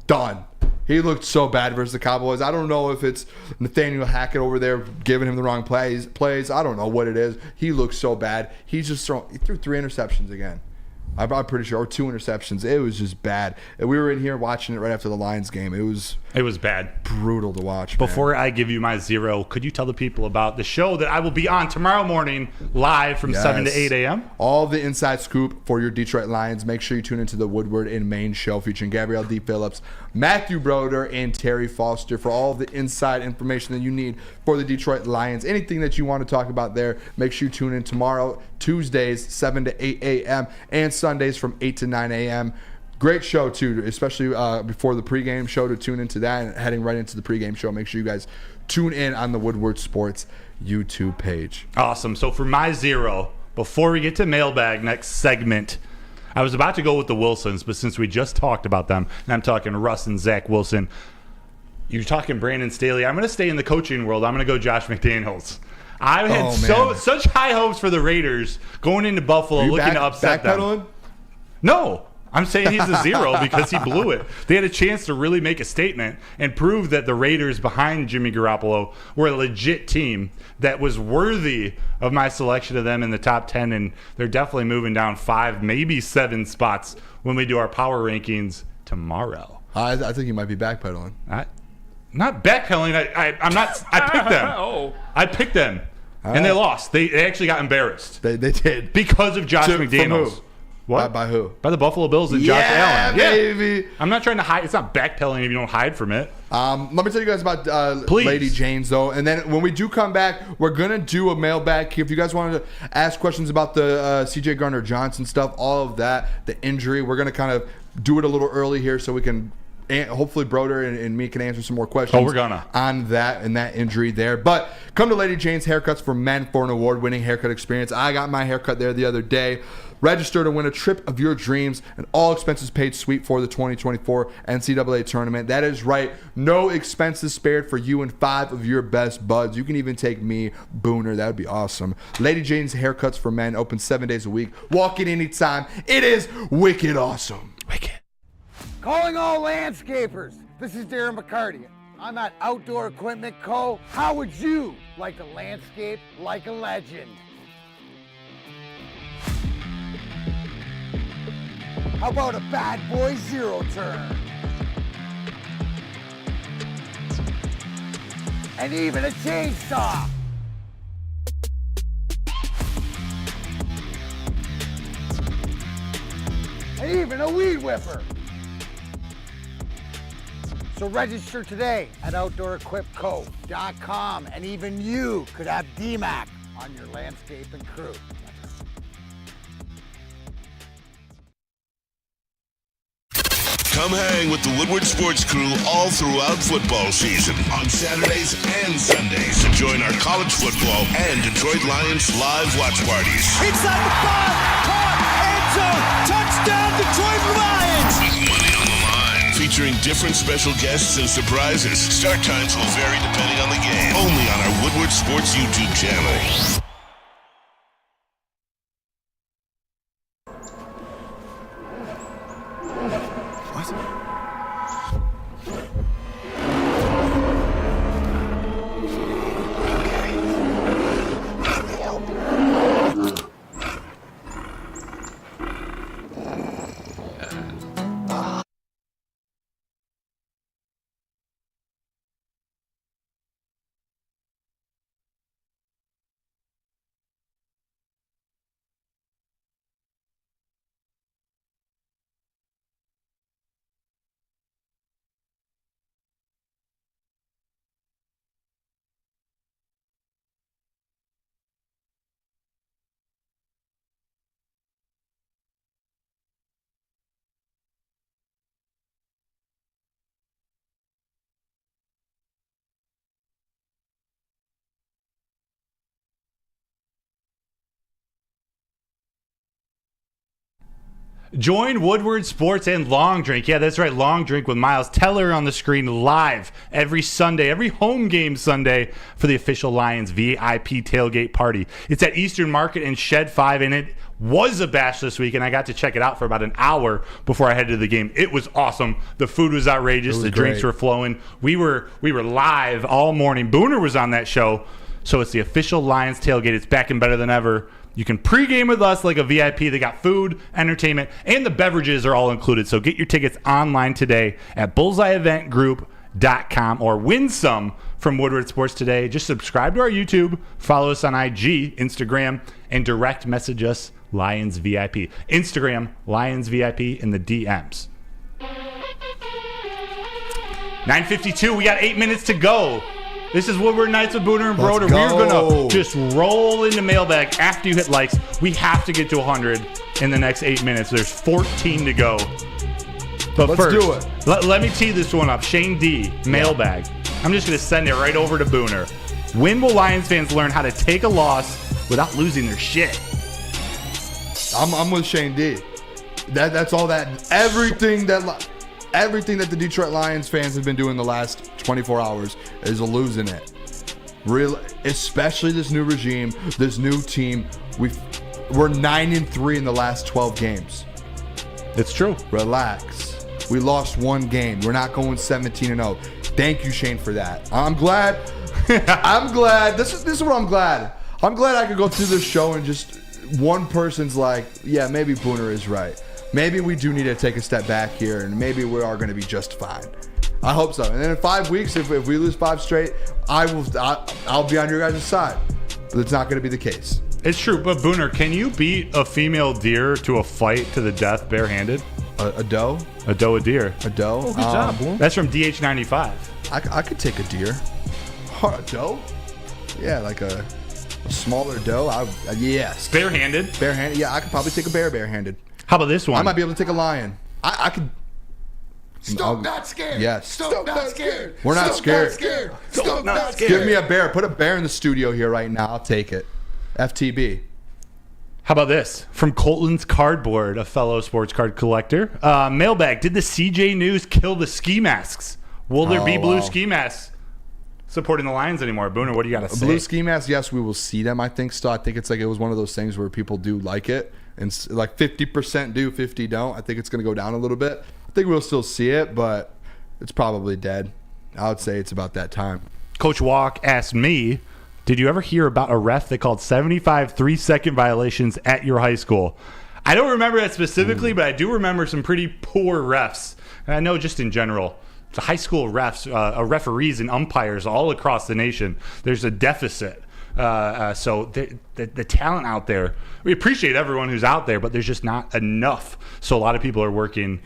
done. He looked so bad versus the Cowboys. I don't know if it's Nathaniel Hackett over there giving him the wrong plays. I don't know what it is. He looks so bad. He threw 3 interceptions again. I'm pretty sure, or 2 interceptions. It was just bad. And we were in here watching it right after the Lions game. It was bad. Brutal to watch, Before I give you my zero, could you tell the people about the show that I will be on tomorrow morning live from 7 to 8 a.m.? All the inside scoop for your Detroit Lions. Make sure you tune into the Woodward and Maine show featuring Gabrielle D. Phillips, Matthew Broder, and Terry Foster for all the inside information that you need for the Detroit Lions. Anything that you want to talk about there, make sure you tune in tomorrow, Tuesdays, 7 to 8 a.m., and Sundays from 8 to 9 a.m. Great show, too, especially before the pregame show, to tune into that and heading right into the pregame show. Make sure you guys tune in on the Woodward Sports YouTube page. Awesome. So for my zero, before we get to mailbag next segment, I was about to go with the Wilsons, but since we just talked about them, and I'm talking Russ and Zach Wilson, you're talking Brandon Staley. I'm going to stay in the coaching world. I'm going to go Josh McDaniels. I had such high hopes for the Raiders going into Buffalo, looking to upset them. No, I'm saying he's a zero because he blew it. They had a chance to really make a statement and prove that the Raiders behind Jimmy Garoppolo were a legit team that was worthy of my selection of them in the top 10, and they're definitely moving down 5, maybe 7 spots when we do our power rankings tomorrow. I think you might be backpedaling. Not backpedaling. I'm not. I picked them. I picked them. And they lost. They actually got embarrassed. They did. Because of Josh McDaniels. From who? What? By who? By the Buffalo Bills and Josh Allen. Baby. I'm not trying to hide. It's not backpedaling if you don't hide from it. Let me tell you guys about Lady Jane's, though. And then when we do come back, we're going to do a mailbag. If you guys wanted to ask questions about the C.J. Gardner-Johnson stuff, all of that, the injury, we're going to kind of do it a little early here so we can hopefully Broder and me can answer some more questions on that and that injury there. But come to Lady Jane's Haircuts for Men for an award-winning haircut experience. I got my haircut there the other day. Register to win a trip of your dreams and all expenses paid suite for the 2024 NCAA tournament. That is right. No expenses spared for you and 5 of your best buds. You can even take me, Booner. That would be awesome. Lady Jane's Haircuts for Men, open 7 days a week. Walk in anytime. It is wicked awesome. Wicked. Calling all landscapers. This is Darren McCarty. I'm at Outdoor Equipment Co. How would you like to landscape like a legend? How about a bad boy zero turn? And even a chainsaw. And even a weed whipper. So register today at OutdoorEquipCo.com, and even you could have DMAC on your landscaping crew. Come hang with the Woodward Sports Crew all throughout football season on Saturdays and Sundays to join our college football and Detroit Lions live watch parties. Inside the 5, caught, end zone, touchdown Detroit Lions! With money on the line, featuring different special guests and surprises. Start times will vary depending on the game. Only on our Woodward Sports YouTube channel. Join Woodward Sports and Long Drink. Yeah, that's right, Long Drink with Miles Teller on the screen live every Sunday, every home game Sunday for the official Lions VIP tailgate party. It's at Eastern Market and Shed 5, and it was a bash this week, and I got to check it out for about an hour before I headed to the game. It was awesome. The food was outrageous. The drinks were flowing. We were live all morning. Booner was on that show, so it's the official Lions tailgate. It's back and better than ever. You can pregame with us like a VIP. They got food, entertainment, and the beverages are all included. So get your tickets online today at bullseyeeventgroup.com or win some from Woodward Sports today. Just subscribe to our YouTube, follow us on IG, Instagram, and direct message us Lions VIP. Instagram, Lions VIP in the DMs. 9:52, we got 8 minutes to go. This is Woodward Nights with Booner and Broder. We're going to just roll into mailbag after you hit likes. We have to get to 100 in the next 8 minutes. There's 14 to go. But Let's do it. Let me tee this one up. Shane D, mailbag. I'm just going to send it right over to Booner. When will Lions fans learn how to take a loss without losing their shit? I'm with Shane D. That's all that. Everything that the Detroit Lions fans have been doing the last 24 hours is losing it. Real, especially this new regime, this new team. We're 9-3 in the last 12 games. It's true. Relax. We lost one game. We're not going 17-0. Thank you, Shane, for that. I'm glad. I'm glad. This is what I'm glad. I'm glad I could go through this show and just one person's like, yeah, maybe Booner is right. maybe we do need to take a step back here, and maybe we are going to be just fine. I hope so. And then in 5 weeks, if we lose 5 straight, I'll be on your guys' side. But it's not going to be the case. It's true, but Booner, can you beat a female deer to a fight to the death barehanded? A doe? A doe, a deer. A doe? Oh, good job, Boone. That's from DH95. I could take a deer. A doe? Yeah, like a smaller doe. Yes. Barehanded? Barehanded. Yeah, I could probably take a bear barehanded. How about this one? I might be able to take a lion. I could. Stop not scared. Yes. Stop not scared. We're not scared. Stop not scared. Give me a bear. Put a bear in the studio here right now. I'll take it. FTB. How about this? From Colton's Cardboard, a fellow sports card collector. Mailbag, did the CJ News kill the ski masks? Will there be blue ski masks supporting the Lions anymore? Booner, what do you got to say? Blue ski masks, yes, we will see them, I think, still. I think it's like it was one of those things where people do like it. And like 50% do, 50 don't. I think it's going to go down a little bit. I think we'll still see it, but it's probably dead. I would say it's about that time. Coach Walk asked me, did you ever hear about a ref that called 75 3-second violations at your high school? I don't remember that specifically, but I do remember some pretty poor refs. And I know just in general, the high school refs, referees and umpires all across the nation, there's a deficit. So the talent out there, we appreciate everyone who's out there, but there's just not enough. So a lot of people are working,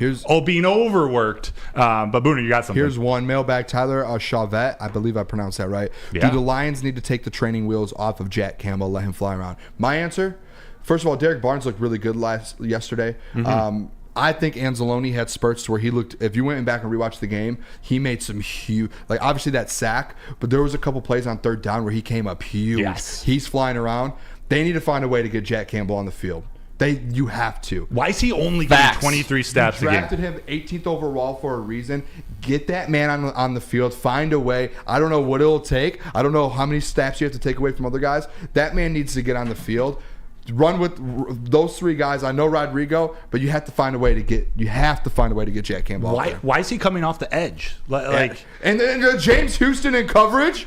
being overworked. But Booner, you got something. Here's one mailbag. Tyler Chavette, I believe I pronounced that right. Yeah. Do the Lions need to take the training wheels off of Jack Campbell, let him fly around? My answer, first of all, Derek Barnes looked really good yesterday. Mm-hmm. I think Anzalone had spurts where he looked, if you went back and rewatched the game, he made some huge, like obviously that sack, but there was a couple plays on third down where he came up huge. Yes. He's flying around. They need to find a way to get Jack Campbell on the field. You have to. Why is he only getting 23 snaps a game? Drafted him 18th overall for a reason. Get that man on the field. Find a way. I don't know what it'll take. I don't know how many snaps you have to take away from other guys. That man needs to get on the field. Run with those 3 guys. I know Rodrigo, but you have to find a way to get. You have to find a way to get Jack Campbell. Why is he coming off the edge? And then James Houston in coverage.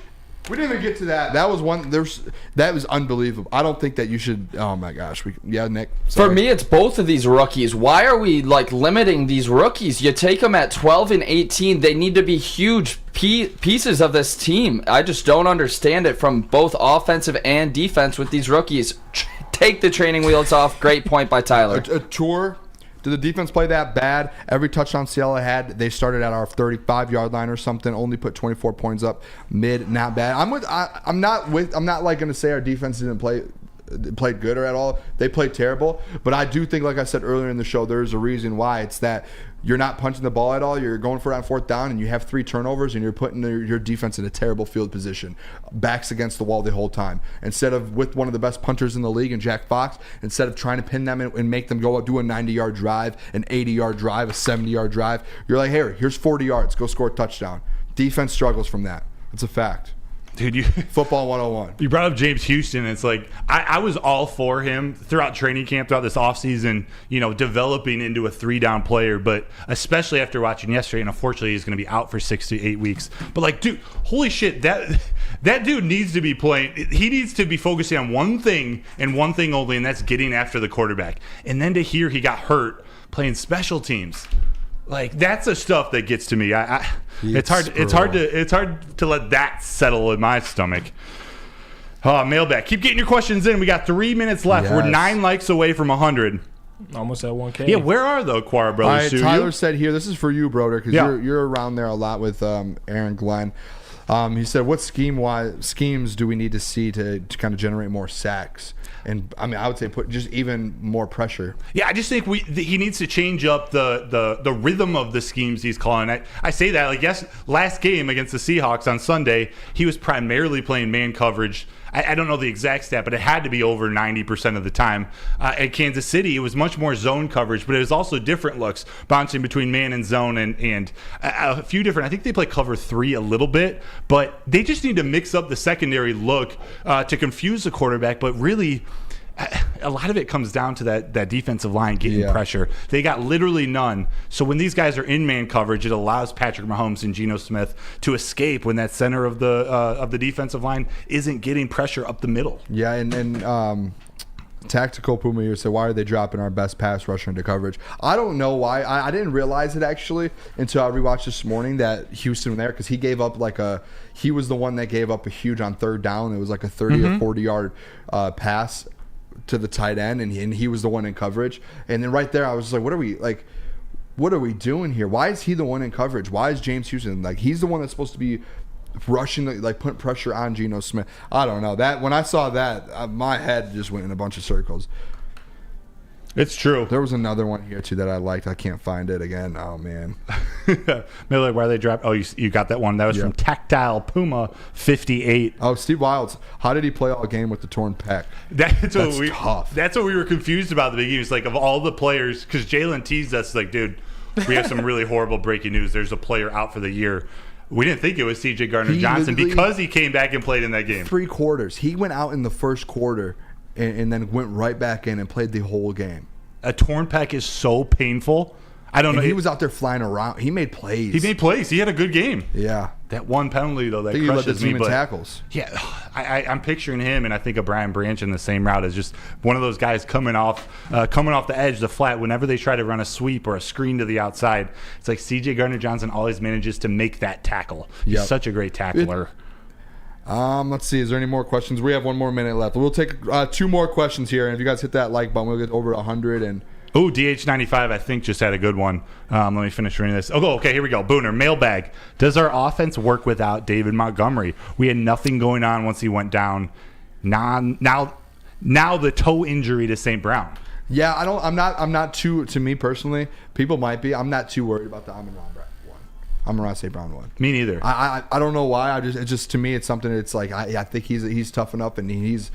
We didn't even get to that. That was one. That was unbelievable. I don't think that you should. Oh my gosh. Nick. Sorry. For me, it's both of these rookies. Why are we limiting these rookies? You take them at 12 and 18. They need to be huge pieces of this team. I just don't understand it from both offensive and defense with these rookies. Take the training wheels off. Great point by Tyler. A tour. Did the defense play that bad? Every touchdown Ciela had, they started at our 35-yard line or something. Only put 24 points up. Mid, not bad. I'm not going to say our defense didn't played good or at all. They played terrible. But I do think, like I said earlier in the show, there's a reason why. It's that you're not punching the ball at all. You're going for it on 4th down, and you have 3 turnovers, and you're putting your defense in a terrible field position. Backs against the wall the whole time. Instead of with one of the best punters in the league, and Jack Fox, instead of trying to pin them and make them go do a 90-yard drive, an 80-yard drive, a 70-yard drive, you're like, hey, here's 40 yards. Go score a touchdown. Defense struggles from that. It's a fact. Dude, Football 101. You brought up James Houston. It's like I was all for him throughout training camp, throughout this offseason, developing into a 3-down player. But especially after watching yesterday, and unfortunately he's going to be out for 6 to 8 weeks. But dude, holy shit, that dude needs to be playing. He needs to be focusing on one thing and one thing only, and that's getting after the quarterback. And then to hear he got hurt playing special teams. That's the stuff that gets to me. It's hard to let that settle in my stomach. Mailbag. Keep getting your questions in. We got 3 minutes left. Yes. We're 9 likes away from 100. Almost at 1K. Yeah, where are the Quara brothers? All right, Tyler said here, this is for you, Broder, because you're around there a lot with Aaron Glenn. He said, what schemes do we need to see to kind of generate more sacks? And I would say put just even more pressure. Yeah, I just think he needs to change up the rhythm of the schemes he's calling. I say that last game against the Seahawks on Sunday, he was primarily playing man coverage. I don't know the exact stat, but it had to be over 90% of the time. At Kansas City, it was much more zone coverage, but it was also different looks, bouncing between man and zone and a few different. I think they play cover 3 a little bit, but they just need to mix up the secondary look to confuse the quarterback. But really, a lot of it comes down to that defensive line getting pressure. They got literally none. So when these guys are in man coverage, it allows Patrick Mahomes and Geno Smith to escape when that center of the defensive line isn't getting pressure up the middle. Yeah, and Tactical Puma here said, why are they dropping our best pass rusher into coverage? I don't know why. I didn't realize it actually until I rewatched this morning that Houston there, because he gave up he was the one that gave up a huge on third down. It was like a 30 or 40 yard pass to the tight end, and he was the one in coverage. And then right there, I was just like, what are we doing here? Why is he the one in coverage? Why is James Houston he's the one that's supposed to be rushing, putting pressure on Geno Smith? I don't know. That when I saw that, my head just went in a bunch of circles. It's true. There was another one here too that I liked. I can't find it again. Oh man. Miller, why they dropped? Oh, you got that one. That was from Tactile Puma 58. Oh, Steve Wilds. How did he play all game with the torn pec? That's tough. That's what we were confused about at the beginning. It's like, of all the players, because Jalen teased us, like, dude, we have some really horrible breaking news. There's a player out for the year. We didn't think it was C.J. Gardner-Johnson because he came back and played in that game. 3 quarters. He went out in the first quarter and then went right back in and played the whole game. A torn pec is so painful. I don't know. He was out there flying around. He made plays. He had a good game. Yeah. That one penalty, though, that I think crushes he led the team me. in tackles. Yeah, I'm picturing him, and I think of Brian Branch in the same route as just one of those guys coming off the edge, the flat. Whenever they try to run a sweep or a screen to the outside, it's like C.J. Gardner-Johnson always manages to make that tackle. He's such a great tackler. Let's see. Is there any more questions? We have 1 more minute left. We'll take 2 more questions here, and if you guys hit that like button, we'll get over 100 and. Oh, DH95, I think, just had a good one. Let me finish reading this. Oh, okay, here we go. Booner, mailbag. Does our offense work without David Montgomery? We had nothing going on once he went down. Now the toe injury to St. Brown. Yeah, I'm not too, to me personally, people might be. I'm not too worried about the Amon-Ra one. Amon-Ra St. Brown one. Me neither. I don't know why. It just to me, it's something that's like, I think he's tough enough, and he's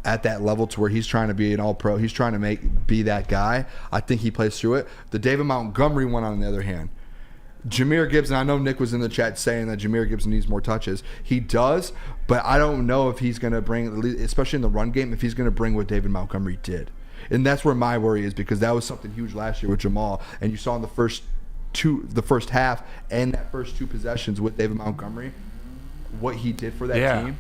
at that level to where he's trying to be an all-pro. He's trying to be that guy. I think he plays through it. The David Montgomery one, on the other hand, Jahmyr Gibbs, and I know Nick was in the chat saying that Jahmyr Gibbs needs more touches. He does, but I don't know if he's going to bring, especially in the run game, if he's going to bring what David Montgomery did. And that's where my worry is, because that was something huge last year with Jamal, and you saw in the first half and that first 2 possessions with David Montgomery what he did for that team.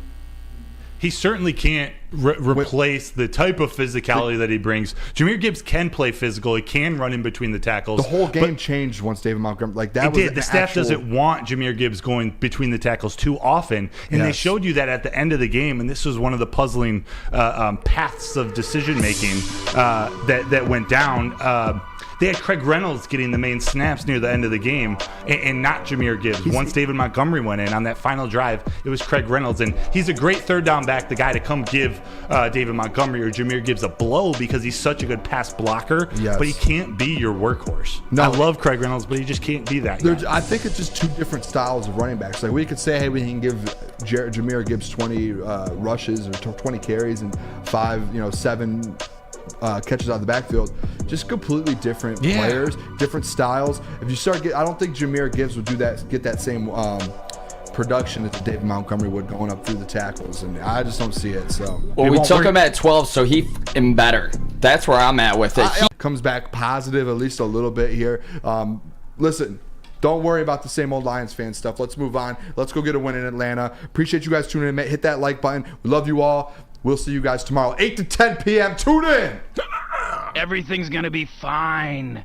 He certainly can't replace the type of physicality that he brings. Jahmyr Gibbs can play physical. He can run in between the tackles. The whole game changed once David Montgomery. The staff doesn't want Jahmyr Gibbs going between the tackles too often, and they showed you that at the end of the game. And this was one of the puzzling paths of decision making that went down. They had Craig Reynolds getting the main snaps near the end of the game, and not Jahmyr Gibbs. Once David Montgomery went in on that final drive, it was Craig Reynolds, and he's a great third down back, the guy to come give David Montgomery or Jahmyr Gibbs a blow because he's such a good pass blocker, but he can't be your workhorse. No. I love Craig Reynolds, but he just can't be that guy. I think it's just 2 different styles of running backs. Like, we could say, hey, we can give Jahmyr Gibbs 20 rushes or 20 carries and 7 catches out of the backfield. Just completely different players, different styles. If you start I don't think Jahmyr Gibbs would get that same production that David Montgomery would going up through the tackles, and I just don't see it. So we took him at 12, so he's better. That's where I'm at with it. Comes back positive at least a little bit here. Listen, don't worry about the same old Lions fan stuff. Let's move on. Let's go get a win in Atlanta. Appreciate you guys tuning in. Hit that like button. We love you all. We'll see you guys tomorrow, 8 to 10 p.m. Tune in. Everything's going to be fine.